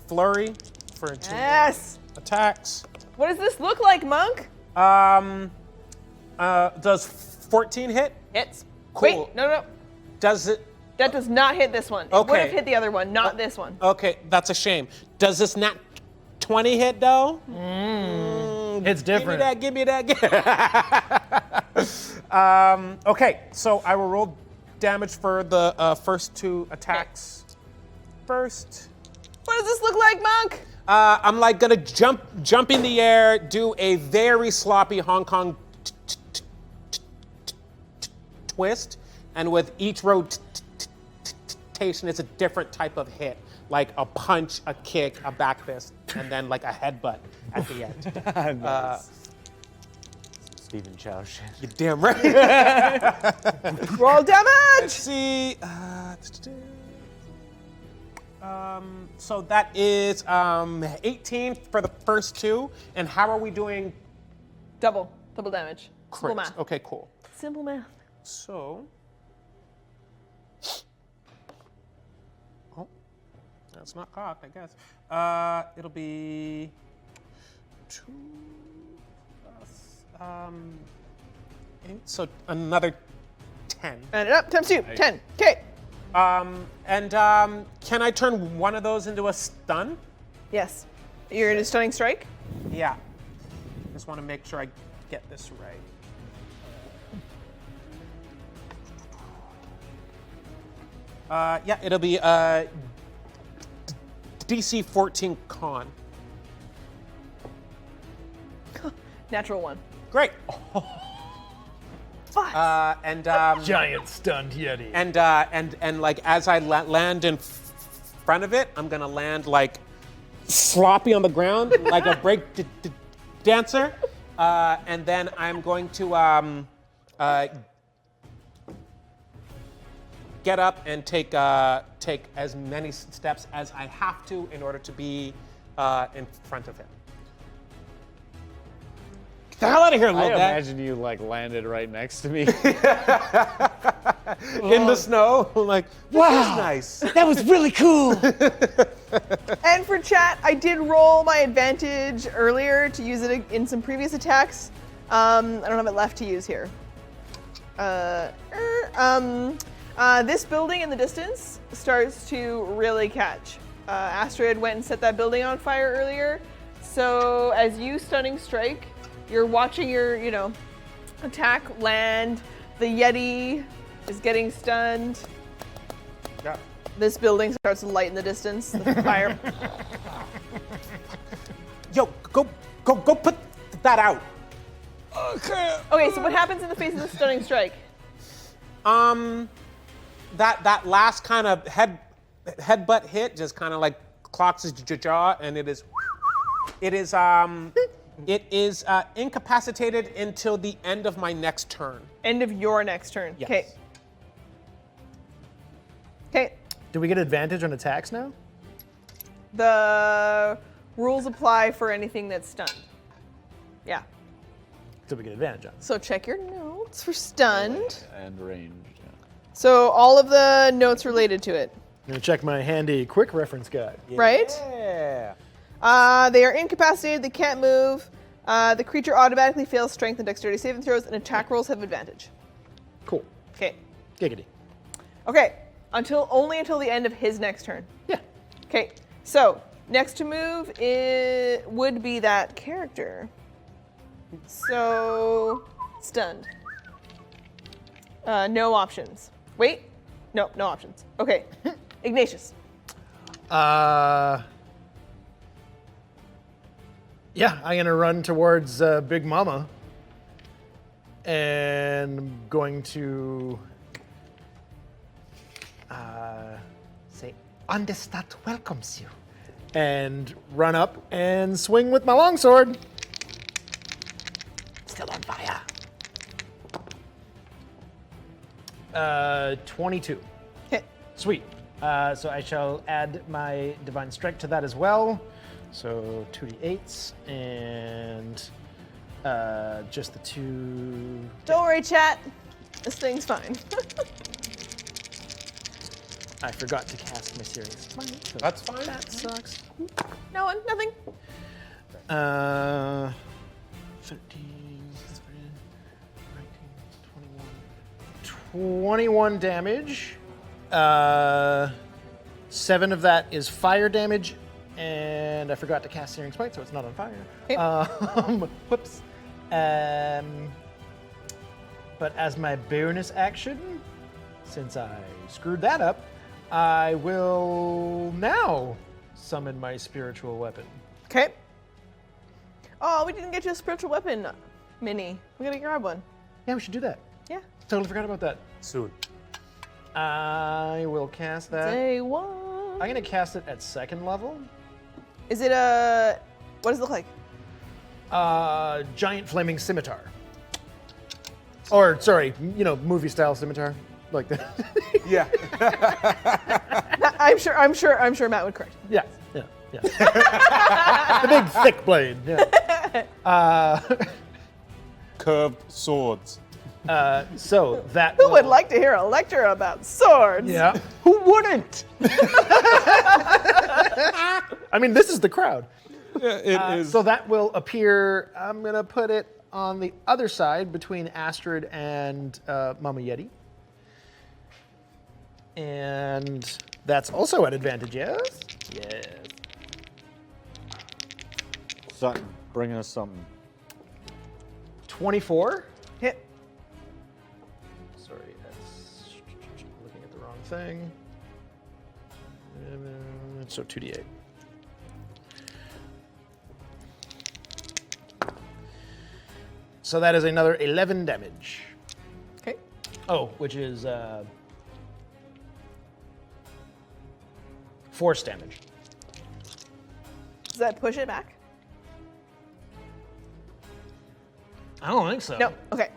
B: flurry for 2
A: Yes.
B: attacks.
A: What does this look like, Monk?
B: Does 14 hit?
A: Hits.
B: Cool.
A: Wait, no.
B: Does it?
A: That does not hit this one. It would
B: Okay.
A: have hit the other one, not this one.
B: Okay, that's a shame. Does this nat 20 hit though?
D: It's different.
B: Give me that. Okay, so I will roll damage for the first 2 attacks. First.
A: What does this look like, Monk?
B: I'm like gonna jump in the air, do a very sloppy Hong Kong twist, and with each rotation, it's a different type of hit, like a punch, a kick, a back fist, and then like a headbutt at the end.
C: Nice. Stephen Chow shit.
B: You're damn right.
A: Roll damage.
B: Let's see. So that is 18 for the first 2. And how are we doing?
A: Double damage.
B: Crit.
A: Simple math.
B: Okay, cool.
A: Simple math.
B: So. Oh, that's not cocked, I guess. It'll be 2 plus 8. So another 10.
A: And it up times 2. 10. Okay.
B: Can I turn one of those into a stun?
A: Yes. You're in a stunning strike?
B: Yeah. Just want to make sure I get this right. Yeah, it'll be DC 14 con.
A: Natural 1.
B: Great.
A: Fuck.
D: Giant stunned Yeti.
B: And like as I land in front of it, I'm gonna land like sloppy on the ground like a break dancer, and then I'm going to get up and take as many steps as I have to in order to be in front of him. Get the hell out of here,
C: I
B: little guy.
C: imagine you like landed right next to me.
B: In the snow, like, wow, nice.
C: That was really cool.
A: And for chat, I did roll my advantage earlier to use it in some previous attacks. I don't have it left to use here. This building in the distance starts to really catch. Astrid went and set that building on fire earlier. So as you stunning strike, you're watching your, attack land. The Yeti is getting stunned.
B: Yeah.
A: This building starts to light in the distance. The fire.
B: Yo, go put that out.
A: Okay, so what happens in the face of the stunning strike?
B: That last kind of headbutt hit just kind of like clocks his jaw, and it is incapacitated until the end of my next turn.
A: End of your next turn.
B: Yes.
A: Okay. Okay.
D: Do we get advantage on attacks now?
A: The rules apply for anything that's stunned. Yeah.
D: Do we get advantage on?
A: So check your notes for stunned.
E: And ranged. Yeah.
A: So all of the notes related to it,
D: I'm gonna check my handy quick reference guide.
A: right?
B: Yeah.
A: They are incapacitated, they can't move. The creature automatically fails strength and dexterity saving throws, and attack rolls have advantage.
D: Cool.
A: Okay.
D: Giggity.
A: Okay. Only until the end of his next turn.
D: Yeah.
A: Okay. So next to move would be that character. So stunned. No options. Wait. No options. Okay. Ignatius.
D: Yeah, I'm gonna run towards Big Mama, and I'm going to say, "Understadt welcomes you," and run up and swing with my longsword. Still on fire. 22.
A: Hit.
D: Sweet. So I shall add my divine strike to that as well. So 2d8s and just the 2.
A: Don't worry, chat. This thing's fine.
D: I forgot to cast my Searing Smite. So
B: That's fine.
D: that sucks.
A: No one, nothing.
D: 13, 21 damage. 7 of that is fire damage, and I forgot to cast Searing Smite, so it's not on fire.
A: Okay.
D: Whoops. But as my bonus action, since I screwed that up, I will now summon my spiritual weapon.
A: Okay. Oh, we didn't get you a spiritual weapon mini. We gotta grab one.
D: Yeah, we should do that.
A: Yeah.
D: Totally forgot about that.
B: Soon.
D: I will cast that.
A: Day one.
D: I'm gonna cast it at 2nd level.
A: Is it a? What does it look like?
D: Giant flaming scimitar. Or sorry, movie style scimitar like that.
B: Yeah.
A: I'm sure Matt would correct.
D: yeah. The big thick blade. Yeah.
B: Curved swords.
D: So that.
A: Who would like to hear a lecture about swords?
D: Yeah.
B: Who wouldn't?
D: I mean, this is the crowd.
B: Yeah, it is.
D: So that will appear. I'm gonna put it on the other side between Astrid and Mama Yeti. And that's also at advantage, yes? Yes.
C: Something. Bringing us something.
D: 24.
A: Hit.
D: Sorry, that's looking at the wrong thing. So 2d8. So that is another 11 damage.
A: Okay.
D: Oh, which is force damage.
A: Does that push it back?
D: I don't think so.
A: No. Okay.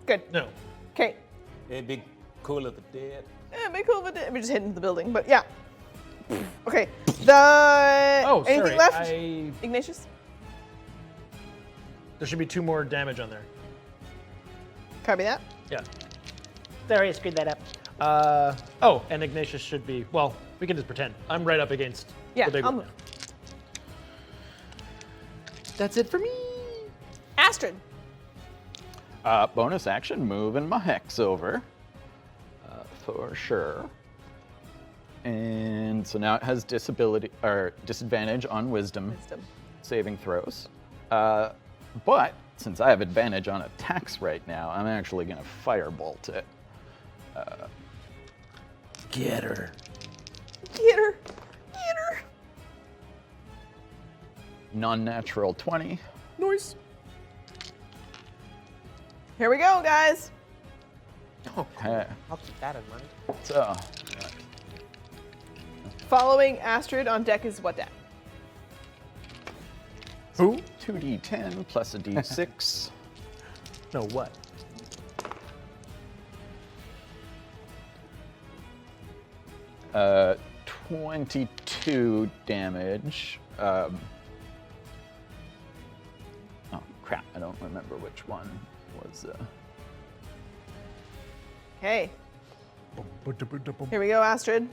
A: Good.
D: No.
A: Okay.
B: It'd be cool if it did.
A: Yeah, be cool if it we just hit into the building, but yeah. Okay. The
D: Oh,
A: anything
D: sorry.
A: left? Ignatius?
D: There should be 2 more damage on there.
A: Copy that.
D: Yeah. Sorry, I screwed that up. Oh, and Ignatius should be. Well, we can just pretend. I'm right up against
A: Yeah,
D: the big
A: I'll
D: one.
A: move.
D: That's it for me.
A: Astrid.
E: Bonus action, moving my hex over. For sure. And so now it has disadvantage on wisdom saving throws. But since I have advantage on attacks right now, I'm actually going to firebolt it.
D: Get her.
A: Get her. Get her.
E: Non-natural 20.
D: Noise.
A: Here we go, guys.
E: Okay.
B: I'll keep that in mind.
E: So,
A: Following Astrid on deck is Wattt-Dat.
D: Who?
E: 2d10 plus a d6.
D: No, what?
E: uh, 22 damage. Oh crap! I don't remember which one was.
A: Okay. Here we go, Astrid.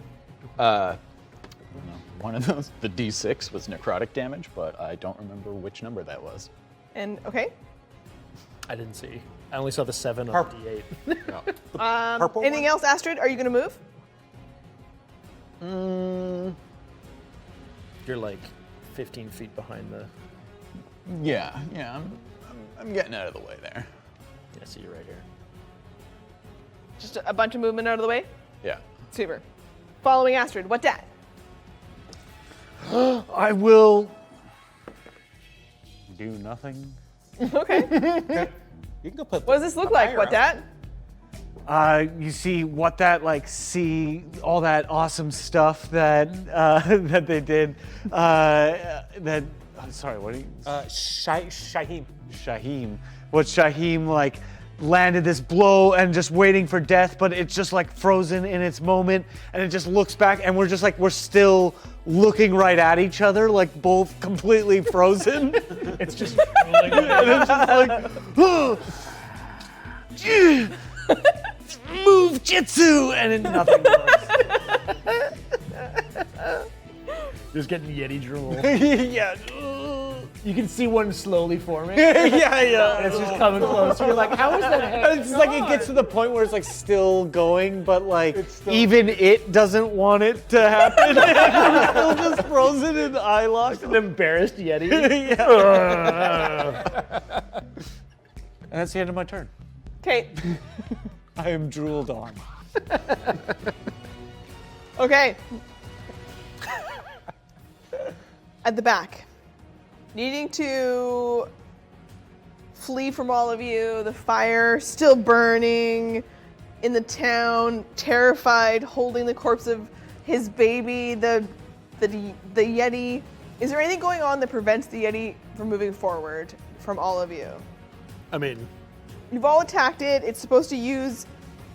E: One of those, the D6 was necrotic damage, but I don't remember which number that was.
A: And okay.
D: I didn't see. I only saw the 7 on
B: Purple.
D: the D8.
B: Purple
A: Anything
B: one?
A: else, Astrid? Are you gonna move?
D: You're like 15 feet behind the.
E: Yeah, I'm getting out of the way there.
D: Yeah, see you right here.
A: Just a bunch of movement out of the way?
E: Yeah.
A: Super. Following Astrid, Wattt-Dat?
C: I will do nothing.
A: Okay.
B: You can go put.
A: What does this look like,
B: fire out.
A: Wattt-Dat?
C: You see Wattt-Dat see all that awesome stuff that that they did. Sorry, what are you?
B: Shyheim.
C: Shyheim. What Shyheim landed this blow and just waiting for death, but it's just like frozen in its moment, and it just looks back, and we're just like, we're still looking right at each other, like both completely frozen.
D: It's just rolling.
C: And it's just like, oh, move jitsu, and then nothing works.
D: Just getting Yeti drool.
C: Yeah.
D: You can see one slowly forming.
C: yeah.
D: And it's just coming close. You're like, how is that happening?
C: It's like it gets to the point where it's like still going, but like even it doesn't want it to happen. It's still just frozen in eye lock.
D: An embarrassed Yeti.
C: And that's the end of my turn.
A: Okay.
C: I am drooled on.
A: Okay. At the back. Needing to flee from all of you, the fire still burning in the town, terrified, holding the corpse of his baby, the Yeti. Is there anything going on that prevents the Yeti from moving forward from all of you?
D: I mean,
A: You've all attacked it. It's supposed to use...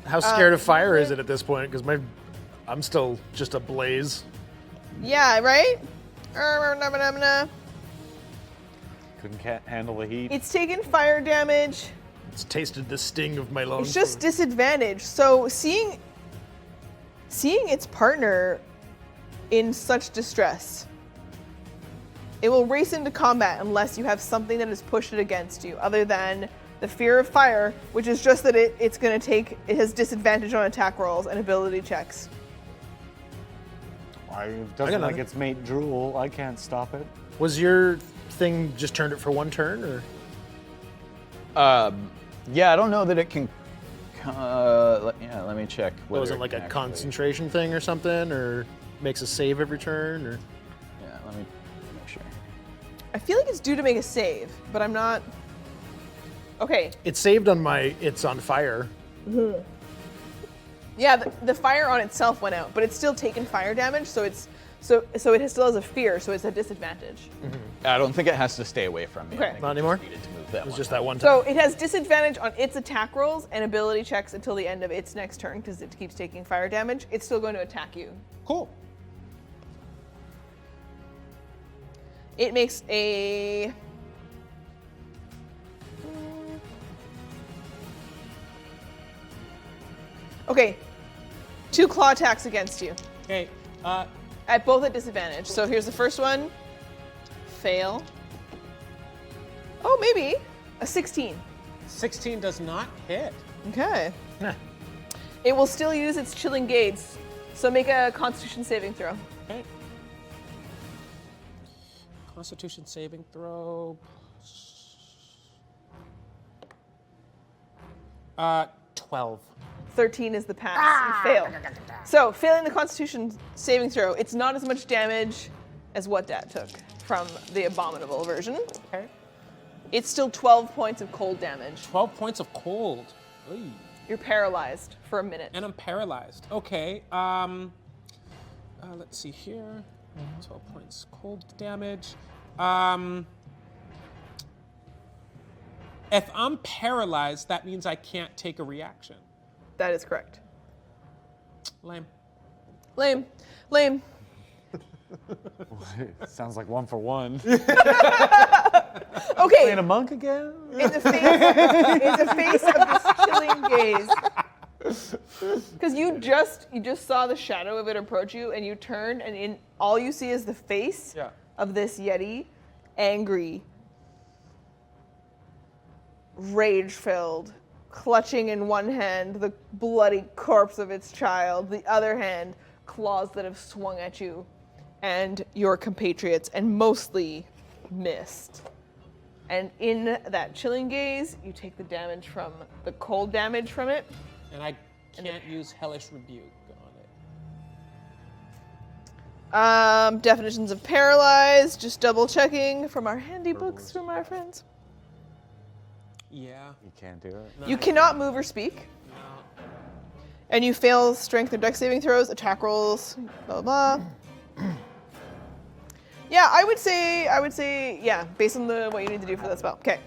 D: how scared of fire is it at this point? Because I'm still just a blaze.
A: Yeah, right?
C: Couldn't handle the heat.
A: It's taken fire damage.
D: It's tasted the sting of my lungs.
A: It's just disadvantage. So seeing its partner in such distress, it will race into combat unless you have something that has pushed it against you, other than the fear of fire, which is just that it has disadvantage on attack rolls and ability checks.
C: It doesn't like its mate drool. I can't stop it.
D: Was your thing just turned it for one turn, or?
E: Yeah, I don't know that it can. Let me check.
D: Was
E: whether
D: it like a
E: can
D: concentration thing or something, or makes a save every turn, or?
E: Yeah, let me make sure.
A: I feel like it's due to make a save, but I'm not. Okay.
D: It's saved on my. It's on fire.
A: Yeah, the fire on itself went out, but it's still taken fire damage, so it still has a fear, so it's a disadvantage.
E: I don't think it has to stay away from me.
A: Okay.
E: I think
D: Not
E: it
D: anymore?
E: just needed to move that
D: It was
E: one
D: just
E: time.
D: that one time.
A: So it has disadvantage on its attack rolls and ability checks until the end of its next turn because it keeps taking fire damage. It's still going to attack you.
B: Cool.
A: It makes a... Okay, 2 claw attacks against you.
B: Okay.
A: At both at disadvantage. So here's the first one. Fail. Oh, maybe. A 16.
B: 16 does not hit.
A: Okay. It will still use its chilling gaze. So make a Constitution saving throw.
B: Okay. Constitution saving throw. 12.
A: 13 is the pass. You fail. So failing the Constitution saving throw, it's not as much damage as Wattt-Dat took from the abominable version.
B: Okay.
A: It's still 12 points of cold damage.
B: 12 points of cold. Oy.
A: You're paralyzed for a minute.
B: And I'm paralyzed. Okay. Let's see here. 12 points cold damage. If I'm paralyzed, that means I can't take a reaction.
A: That is correct.
B: Lame.
A: Lame. Lame.
C: Sounds like 1 for 1.
A: Okay.
C: Playing a monk again?
A: In the face of this chilling gaze. Because you just saw the shadow of it approach you, and you turn, and all you see is the face of this Yeti, angry, rage-filled, clutching in one hand the bloody corpse of its child, the other hand claws that have swung at you and your compatriots, and mostly missed. And in that chilling gaze, you take the damage from the cold damage from it.
B: And I can't use Hellish Rebuke on it.
A: Definitions of paralyzed, just double checking from our handy books from our friends.
B: Yeah.
C: You can't do it.
A: You cannot move or speak.
B: No.
A: And you fail strength or dex saving throws, attack rolls, blah, blah, blah. Yeah, I would say, yeah, based on what you need to do for that spell. Okay.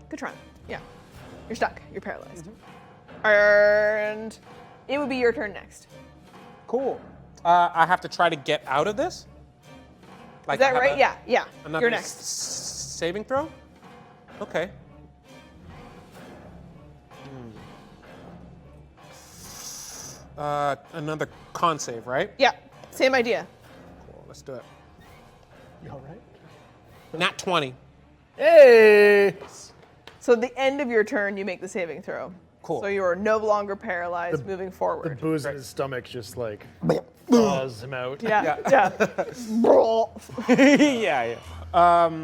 A: Good try. Yeah. You're stuck. You're paralyzed. And it would be your turn next.
B: Cool. I have to try to get out of this?
A: Is that
B: have
A: right?
B: a-
A: Yeah.
B: Another
A: You're next.
B: saving throw? Okay. Another con save, right?
A: Yeah. Same idea.
B: Cool, let's do it.
D: You all right?
B: Nat 20.
D: Hey!
A: So at the end of your turn, you make the saving throw.
B: Cool.
A: So you are no longer paralyzed moving
D: The
A: forward.
D: booze in his stomach just like thaws him out.
A: Yeah.
C: Yeah.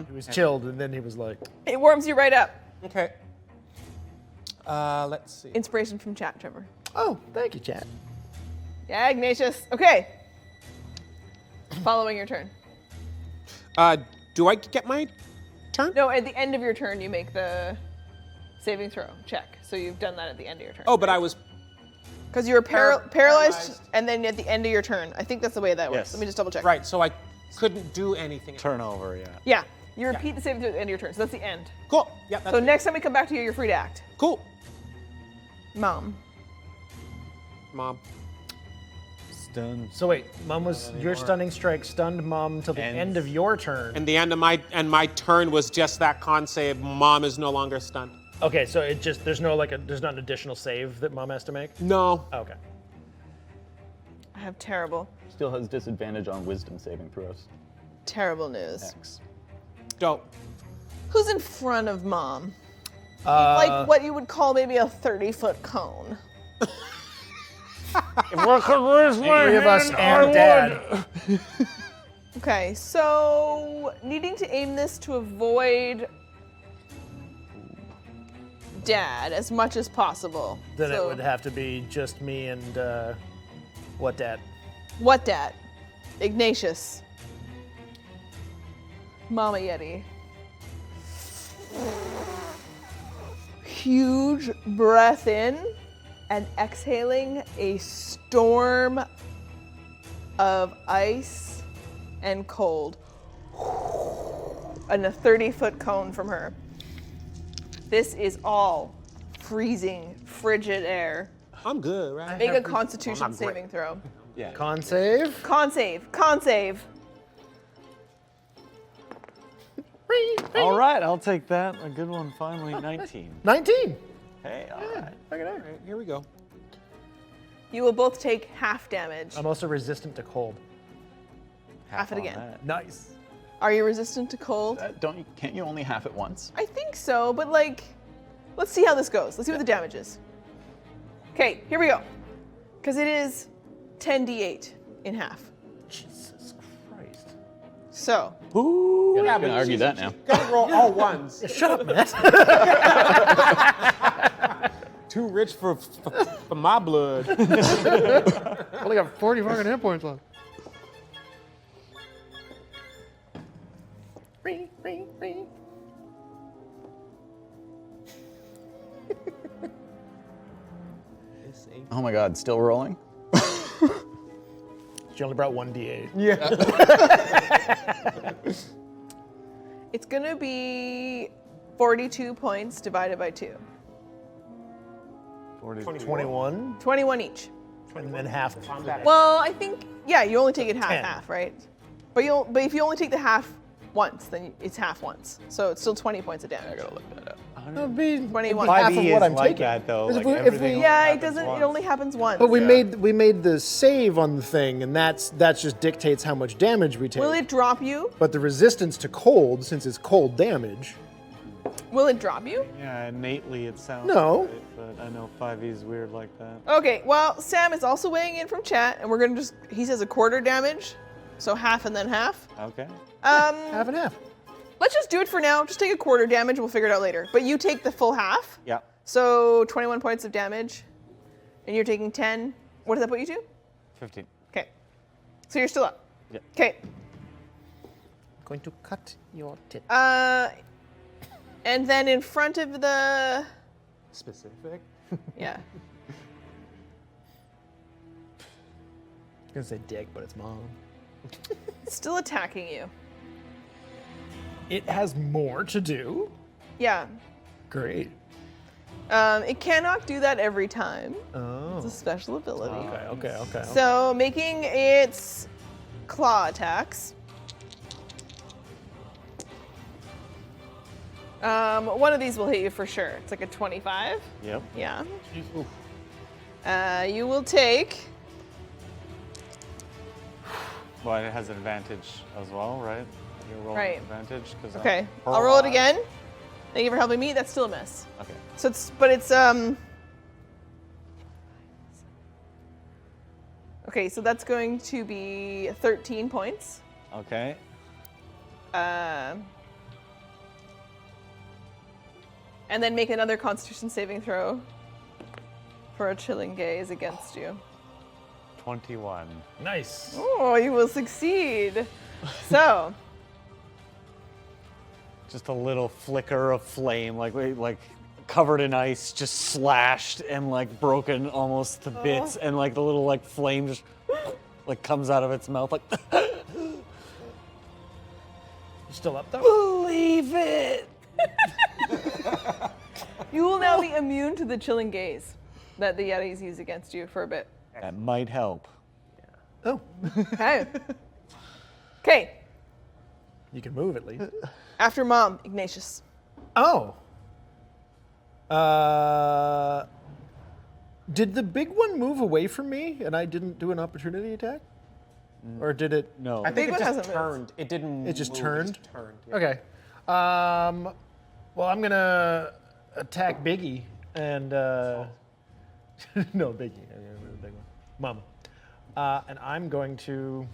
D: He was chilled, and then he was like,
A: It warms you right up.
B: Okay. Let's see.
A: Inspiration from chat, Trevor.
D: "Oh, thank you, chat."
A: Yeah, Ignatius. Okay. Following your turn.
B: Do I get my turn?
A: No, at the end of your turn, you make the saving throw check. So you've done that at the end of your turn.
B: Oh, but I was.
A: Because you were paralyzed,
B: paralyzed.
A: and then at the end of your turn. I think that's the way that works.
C: Yes.
A: Let me just double check.
B: Right, so I couldn't do anything.
C: Turnover, yeah.
A: Yeah. You repeat the saving throw at the end of your turn. So that's the end.
B: Cool. Yeah, that's
A: So next time we come back to you, you're free to act.
B: cool.
A: Mom.
B: Mom.
C: Stun.
D: So wait, Mom was your stunning strike stunned Mom till the
C: Ends.
D: end of your turn.
B: And the end of my turn was just that con save. Mom is no longer stunned.
D: Okay, so it just there's not an additional save that Mom has to make.
B: No.
D: Oh, okay.
A: I have terrible,
E: Still has disadvantage on wisdom saving throws.
A: terrible news.
E: X.
B: Dope.
A: Who's in front of Mom? Like what you would call maybe a 30-foot cone.
D: Three of us and Dad.
A: Okay, so needing to aim this to avoid Dad as much as possible.
D: Then
A: So-
D: it would have to be just me and what, Dad?
A: Wattt-Dat, Ignatius, Mama Yeti. Huge breath in and exhaling a storm of ice and cold. And a 30-foot cone from her. This is all freezing, frigid air.
B: I'm good, right?
A: Make a Constitution
B: I'm not great.
A: saving throw.
C: Yeah.
D: Con save.
A: Con save. Con save.
C: All right, I'll take that. A good one, finally. 19.
D: 19.
C: Hey, all right.
D: Look at that.
B: All right, here we go.
A: You will both take half damage.
D: I'm also resistant to cold.
A: Half it
C: on
A: again.
C: that.
D: Nice.
A: Are you resistant to cold?
E: Can't you only half it once?
A: I think so, but like, let's see how this goes. Let's see what the damage is. Okay, here we go. Because it is 10d8 in half.
D: Jesus Christ.
A: So,
E: Ooh,
B: Yeah,
E: I'm gonna argue that now.
B: Gotta roll all ones.
D: Shut up, Matt.
B: Too rich for my blood.
D: Only got 40 fucking hit points left.
E: Oh my God, still rolling?
D: She only brought 1d8.
A: it's gonna be 42 points divided by 2.
D: 21.
A: 21 each.
D: And then half.
A: Well, I think, yeah, you only take it
D: 10.
A: half, right? But if you only take the half once, then it's half once. So it's still 20 points of damage.
E: I gotta look that up.
D: It'd be
A: 21.
D: half of
C: 5e
D: what
C: is
D: I'm
C: like
D: taking.
C: that, though.
D: If
C: Like
D: we- if
C: everything
D: we-
C: only
A: Yeah, it
C: happens
A: doesn't.
C: once.
A: It only happens once.
D: But we made the save on the thing, and that just dictates how much damage we take.
A: Will it drop you?
D: But the resistance to cold, since it's cold damage.
A: Will it drop you?
C: Yeah, innately it sounds
D: No.
C: right, but I know 5e is weird like that.
A: Okay, well, Sam is also weighing in from chat, and we're gonna he says a quarter damage, so half and then half.
C: Okay.
D: Half and half.
A: Let's just do it for now. Just take a quarter damage, we'll figure it out later. But you take the full half,
C: Yeah.
A: so 21 points of damage, and you're taking 10. What does that put you to?
C: 15.
A: Okay, so you're still up.
C: Yeah.
A: Okay,
D: Going to cut your tit.
A: and then in front of the,
B: Specific.
A: yeah.
D: I was gonna say dick, but it's Mom.
A: Still attacking you.
D: It has more to do.
A: Yeah.
D: Great.
A: It cannot do that every time.
D: Oh.
A: It's a special ability.
D: Okay.
A: So making its claw attacks. One of these will hit you for sure. It's like a 25.
C: Yep.
A: Yeah. You will take.
C: Well, it has an advantage as well, right? You're rolling
A: Right.
C: advantage.
A: Okay. I'll roll it again. Thank you for helping me. That's still a miss.
C: Okay.
A: So it's Okay, so that's going to be 13 points.
C: Okay.
A: And then make another Constitution saving throw for a chilling gaze against you.
C: 21.
D: Nice.
A: Oh, you will succeed. So,
C: Just a little flicker of flame, like covered in ice, just slashed and like broken almost to bits, and like the little like flame just like comes out of its mouth, like.
D: You still up though?
C: Believe it.
A: you will now be immune to the chilling gaze that the Yetis use against you for a bit.
C: That might help.
D: Oh.
A: Okay. Okay.
D: You can move at least.
A: After Mom, Ignatius.
D: Oh. Did the big one move away from me and I didn't do an opportunity attack? Or did it?
C: No.
B: I think
A: Big one
B: it just
A: hasn't moved.
B: turned. It didn't.
D: It just
B: move,
D: turned?
B: It just turned. Yeah.
D: Okay. Well, I'm gonna attack Biggie and no Biggie, the big one, Mama, and I'm going to.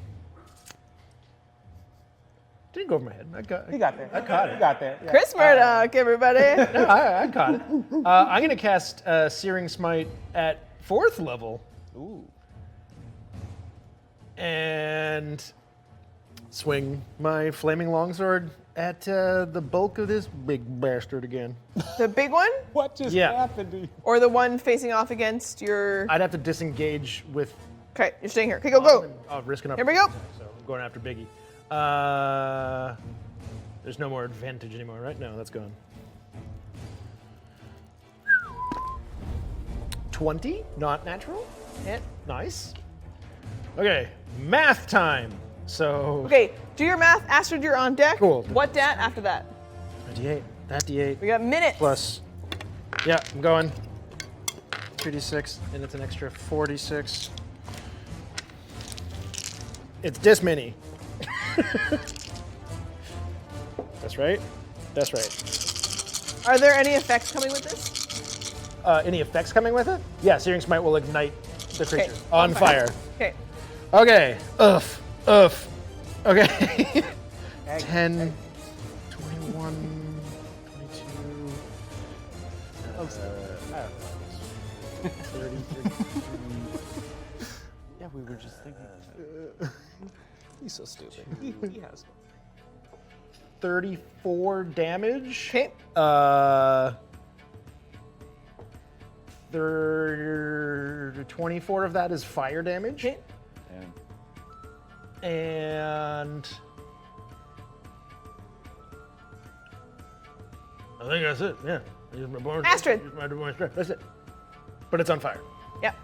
D: Didn't go over my head.
B: You got that.
D: I caught it.
B: You got that. Yeah.
A: Chris Murdoch, everybody.
D: No, I caught it. I'm gonna cast Searing Smite at 4th level.
B: Ooh.
D: And swing my flaming longsword at the bulk of this big bastard again.
A: The big one
B: What just
D: Yeah.
B: happened to you?
A: or the one facing off against your.
D: I'd have to disengage with.
A: Okay, you're staying here. Okay, go.
D: Oh, risking up.
A: Here we go.
D: So I'm going after Biggie. There's no more advantage anymore, right? No, that's gone. 20, not natural.
A: Hit.
D: Nice. Okay, math time. So.
A: Okay, do your math. Astrid, you're on deck.
D: Cool.
A: What dat after that?
D: A D8. That D8.
A: We got minutes.
D: Plus. Yeah, I'm going. 3d6, and it's an extra 46. It's this many. That's right. That's right.
A: Are there any effects coming with this?
D: Any effects coming with it? Yeah, Searing Smite will ignite the creature.
A: Okay,
D: On fire.
A: Okay.
D: Okay. Oof. Okay. 10, 21, 22. 30, 33.
C: Yeah, we were just thinking.
B: He's so stupid. He has.
D: 34 damage.
A: Okay.
D: 24 of that is fire damage.
A: Okay.
D: And I think that's it. Yeah. Use my bonus.
A: Astrid.
D: Use my bonus strength. That's it. But it's on fire.
A: Yep.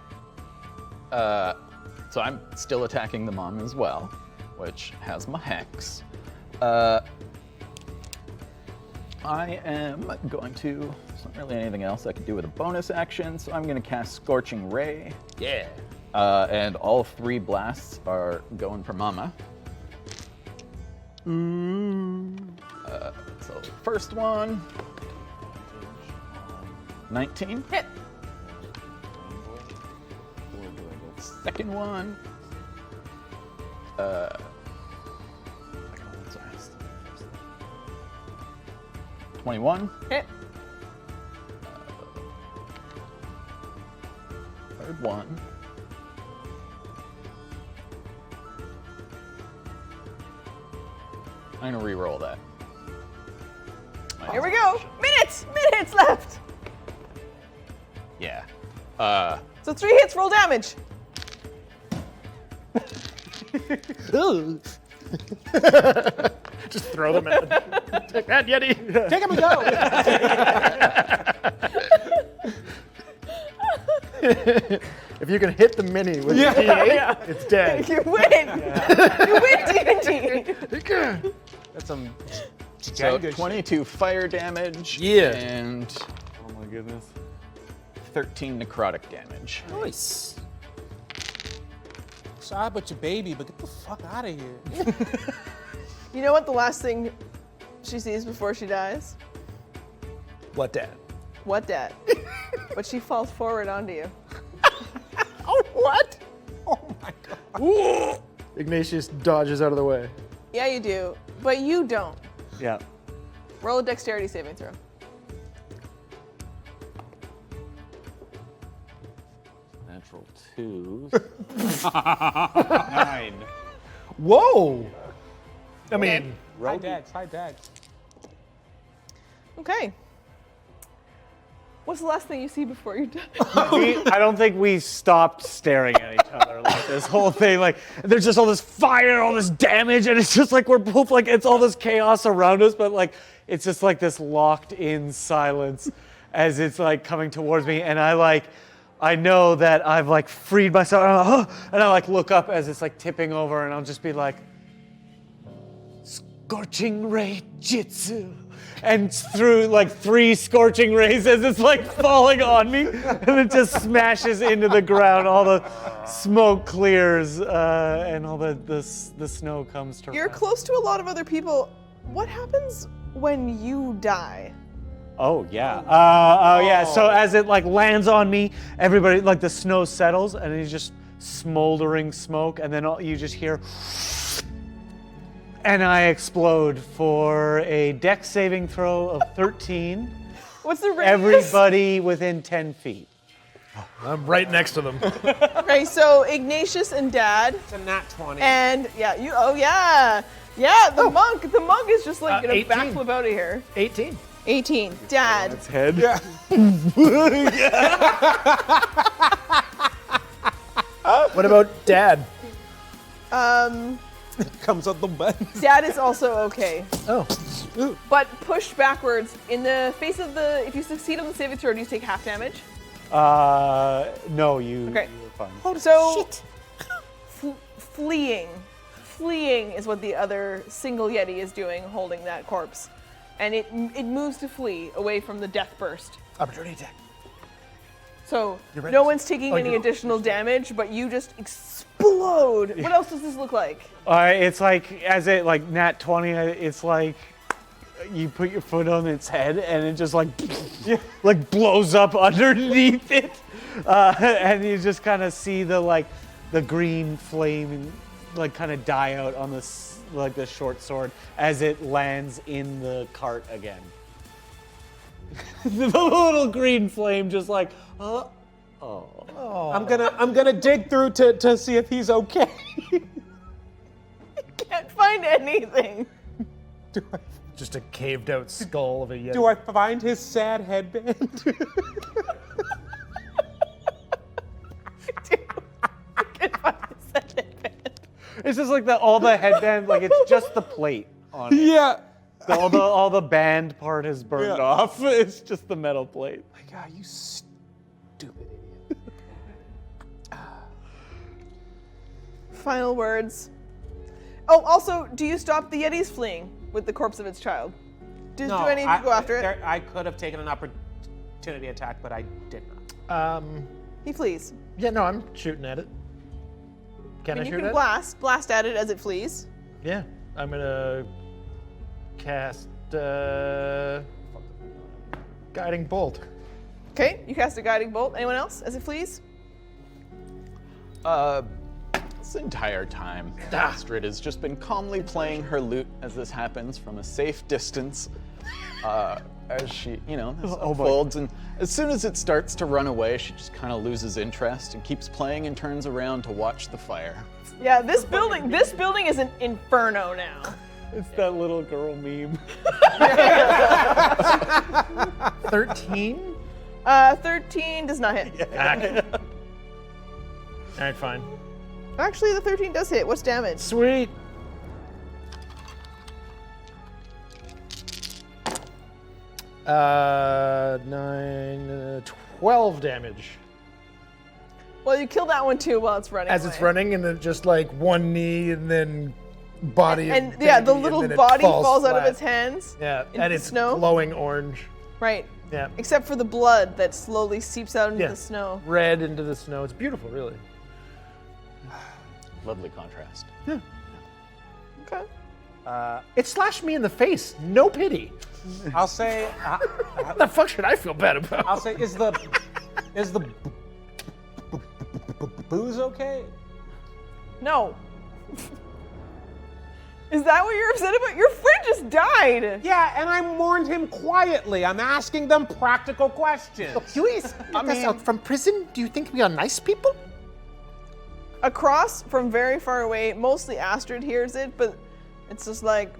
E: So I'm still attacking the mom as well, which has my hex. I am going to. There's not really anything else I can do with a bonus action, so I'm going to cast Scorching Ray.
D: Yeah.
E: And all 3 blasts are going for Mama. So first one, 19.
A: Hit.
E: Second one, second one, sorry. 21.
A: Hit.
E: Third one. I'm gonna re-roll that.
A: Here we go. Minutes left.
E: Yeah.
A: So 3 hits, roll damage.
D: Just throw them at the. Take that, Yeti.
B: Take him and go.
D: If you can hit the mini with the D8, it's dead.
A: You win. You win, D&D.
B: That's some
E: So
B: Jenga
E: 22 fire damage.
D: Yeah.
E: And
C: Oh my goodness.
E: 13 necrotic damage.
F: Nice.
B: Sorry about your baby, but get the fuck out of here.
A: You know what the last thing she sees before she dies?
D: What, Dad?
A: Wattt-Dat. But she falls forward onto you.
D: Oh, what?
B: Oh my god.
D: Ignatius dodges out of the way.
A: Yeah, you do. But you don't.
C: Yeah.
A: Roll a dexterity saving throw.
C: Natural 2. 9.
D: Whoa! I mean,
B: Hi, Dad. Hi, Dad.
A: Okay. What's the last thing you see before you die?
C: I don't think we stopped staring at each other like this whole thing. Like there's just all this fire, all this damage, and it's just like we're both like it's all this chaos around us, but like it's just like this locked in silence as it's like coming towards me, and I know that I've like freed myself, and I like look up as it's like tipping over, and I'll just be like, scorching ray jitsu. And through like 3 scorching rays as it's like falling on me, and it just smashes into the ground. All the smoke clears, and all the snow comes to
A: You're
C: rest.
A: close to a lot of other people. What happens when you die?
C: Oh yeah. Oh yeah. So as it like lands on me, everybody like the snow settles, and it's just smoldering smoke, and then you just hear. And I explode for a dex saving throw of 13.
A: What's the radius?
C: Everybody within 10 feet.
D: I'm right next to them.
A: Okay, so Ignatius and Dad,
B: It's a nat 20.
A: and yeah, you. Oh yeah, yeah. The monk is just like gonna
D: 18.
A: backflip out of here.
D: 18.
A: 18. Dad.
C: Its head.
B: yeah.
D: What about Dad?
B: Comes up the button.
A: Dad is also okay,
D: Oh.
A: but pushed backwards in the face of the. If you succeed on the saving throw, do you take half damage?
C: No, you.
A: Okay.
C: You were fine.
A: So, fleeing is what the other single Yeti is doing, holding that corpse, and it moves to flee away from the death burst.
D: Opportunity attack.
A: So
D: ready?
A: no one's taking
D: Oh,
A: any
D: you're-
A: additional damage, but you just explode. What else does this look like?
C: It's like as it like nat 20. It's like you put your foot on its head, and it just like like blows up underneath it, and you just kind of see the green flame and like kind of die out on this like the short sword as it lands in the cart again. The little green flame just like
B: I'm gonna dig through to see if he's okay.
A: Can't find anything.
D: Just a caved out skull of a Yeti.
B: Do I find his sad headband?
C: it's just like all the headband, like it's just the plate on it.
B: Yeah.
C: All the band part is burned off. It's just the metal plate.
B: My God, you stupid idiot.
A: Final words. Oh, also, do you stop the Yeti's fleeing with the corpse of its child? Do any of you go after it?
B: I could have taken an opportunity attack, but I did not.
A: He flees.
D: Yeah, no, I'm shooting at it. Can I,
A: You
D: shoot
A: can
D: at
A: blast at it as it flees.
D: it? Yeah, I'm gonna cast guiding bolt.
A: Okay, you cast a guiding bolt. Anyone else as it flees?
E: This entire time, Astrid has just been calmly playing her lute as this happens from a safe distance. As she, this unfolds, and as soon as it starts to run away, she just kind of loses interest and keeps playing and turns around to watch the fire.
A: Yeah, this building is an inferno now.
C: It's that little girl meme.
D: 13?
A: 13 does not hit.
D: All right, fine.
A: Actually, the 13 does hit. What's damage?
D: Sweet. Uh, 9, 12 damage.
A: Well, you kill that one too while it's running.
D: As it's running, and then just like one knee, and then body.
A: And
D: baby,
A: yeah, the
D: and
A: little
D: then it
A: body falls out of
D: flat.
A: its hands.
D: Yeah,
A: into
D: and
A: the
D: it's
A: snow.
D: glowing orange.
A: Right.
D: Yeah.
A: Except for the blood that slowly seeps out into
D: Yeah.
A: the snow.
D: Red into the snow. It's beautiful, really.
E: Lovely contrast.
A: Okay.
D: It slashed me in the face. No pity.
B: I'll say,
D: What the fuck should I feel bad about?
B: I'll say, is the booze okay?
A: No. Is that what you're upset about? Your friend just died.
B: Yeah, and I mourned him quietly. I'm asking them practical questions.
F: You get us out from prison? Do you think we are nice people?
A: Across from very far away, mostly Astrid hears it, but it's just like,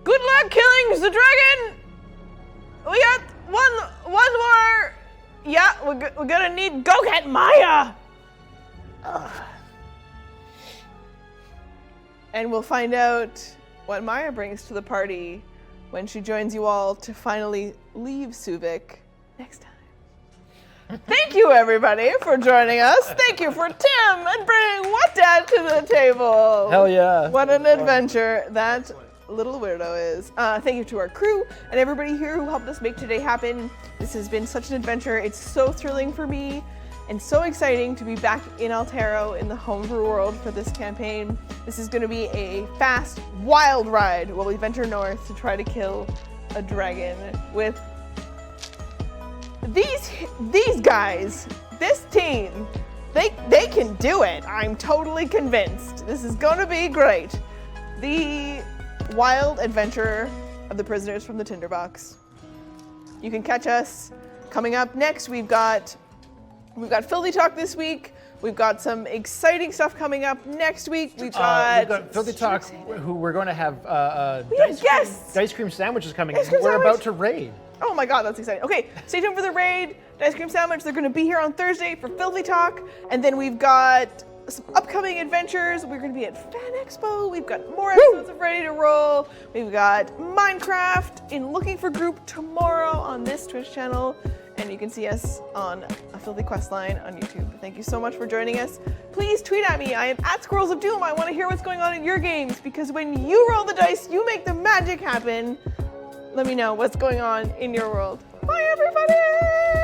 A: good luck killing the dragon. We got one more. Yeah, we're gonna need. Go get Maya. And we'll find out what Maya brings to the party when she joins you all to finally leave Suvik next time. Thank you, everybody, for joining us. Thank you for Tim and bringing Wattt-Dat to the table.
D: Hell yeah.
A: What an adventure that little weirdo is. Thank you to our crew and everybody here who helped us make today happen. This has been such an adventure. It's so thrilling for me and so exciting to be back in Altero in the homebrew world for this campaign. This is going to be a fast, wild ride while we venture north to try to kill a dragon with these guys, this team. They can do it. I'm totally convinced. This is going to be great. The wild adventure of the prisoners from the Tinderbox. You can catch us coming up next. We've got Filthy Talk this week. We've got some exciting stuff coming up next week. We've got
D: Filthy Talk, who we're going to have
A: guests.
D: ice cream sandwiches coming.
A: Ice cream
D: We're
A: sandwich.
D: about to raid.
A: Oh my god, that's exciting. Okay, stay tuned for the raid, the ice cream sandwich. They're going to be here on Thursday for Filthy Talk. And then we've got some upcoming adventures. We're going to be at Fan Expo. We've got more episodes of Ready to Roll. We've got Minecraft in Looking for Group tomorrow on this Twitch channel. And you can see us on a Filthy Questline on YouTube. Thank you so much for joining us. Please tweet at me. I am at Squirrels of Doom. I want to hear what's going on in your games because when you roll the dice, you make the magic happen. Let me know what's going on in your world. Bye, everybody!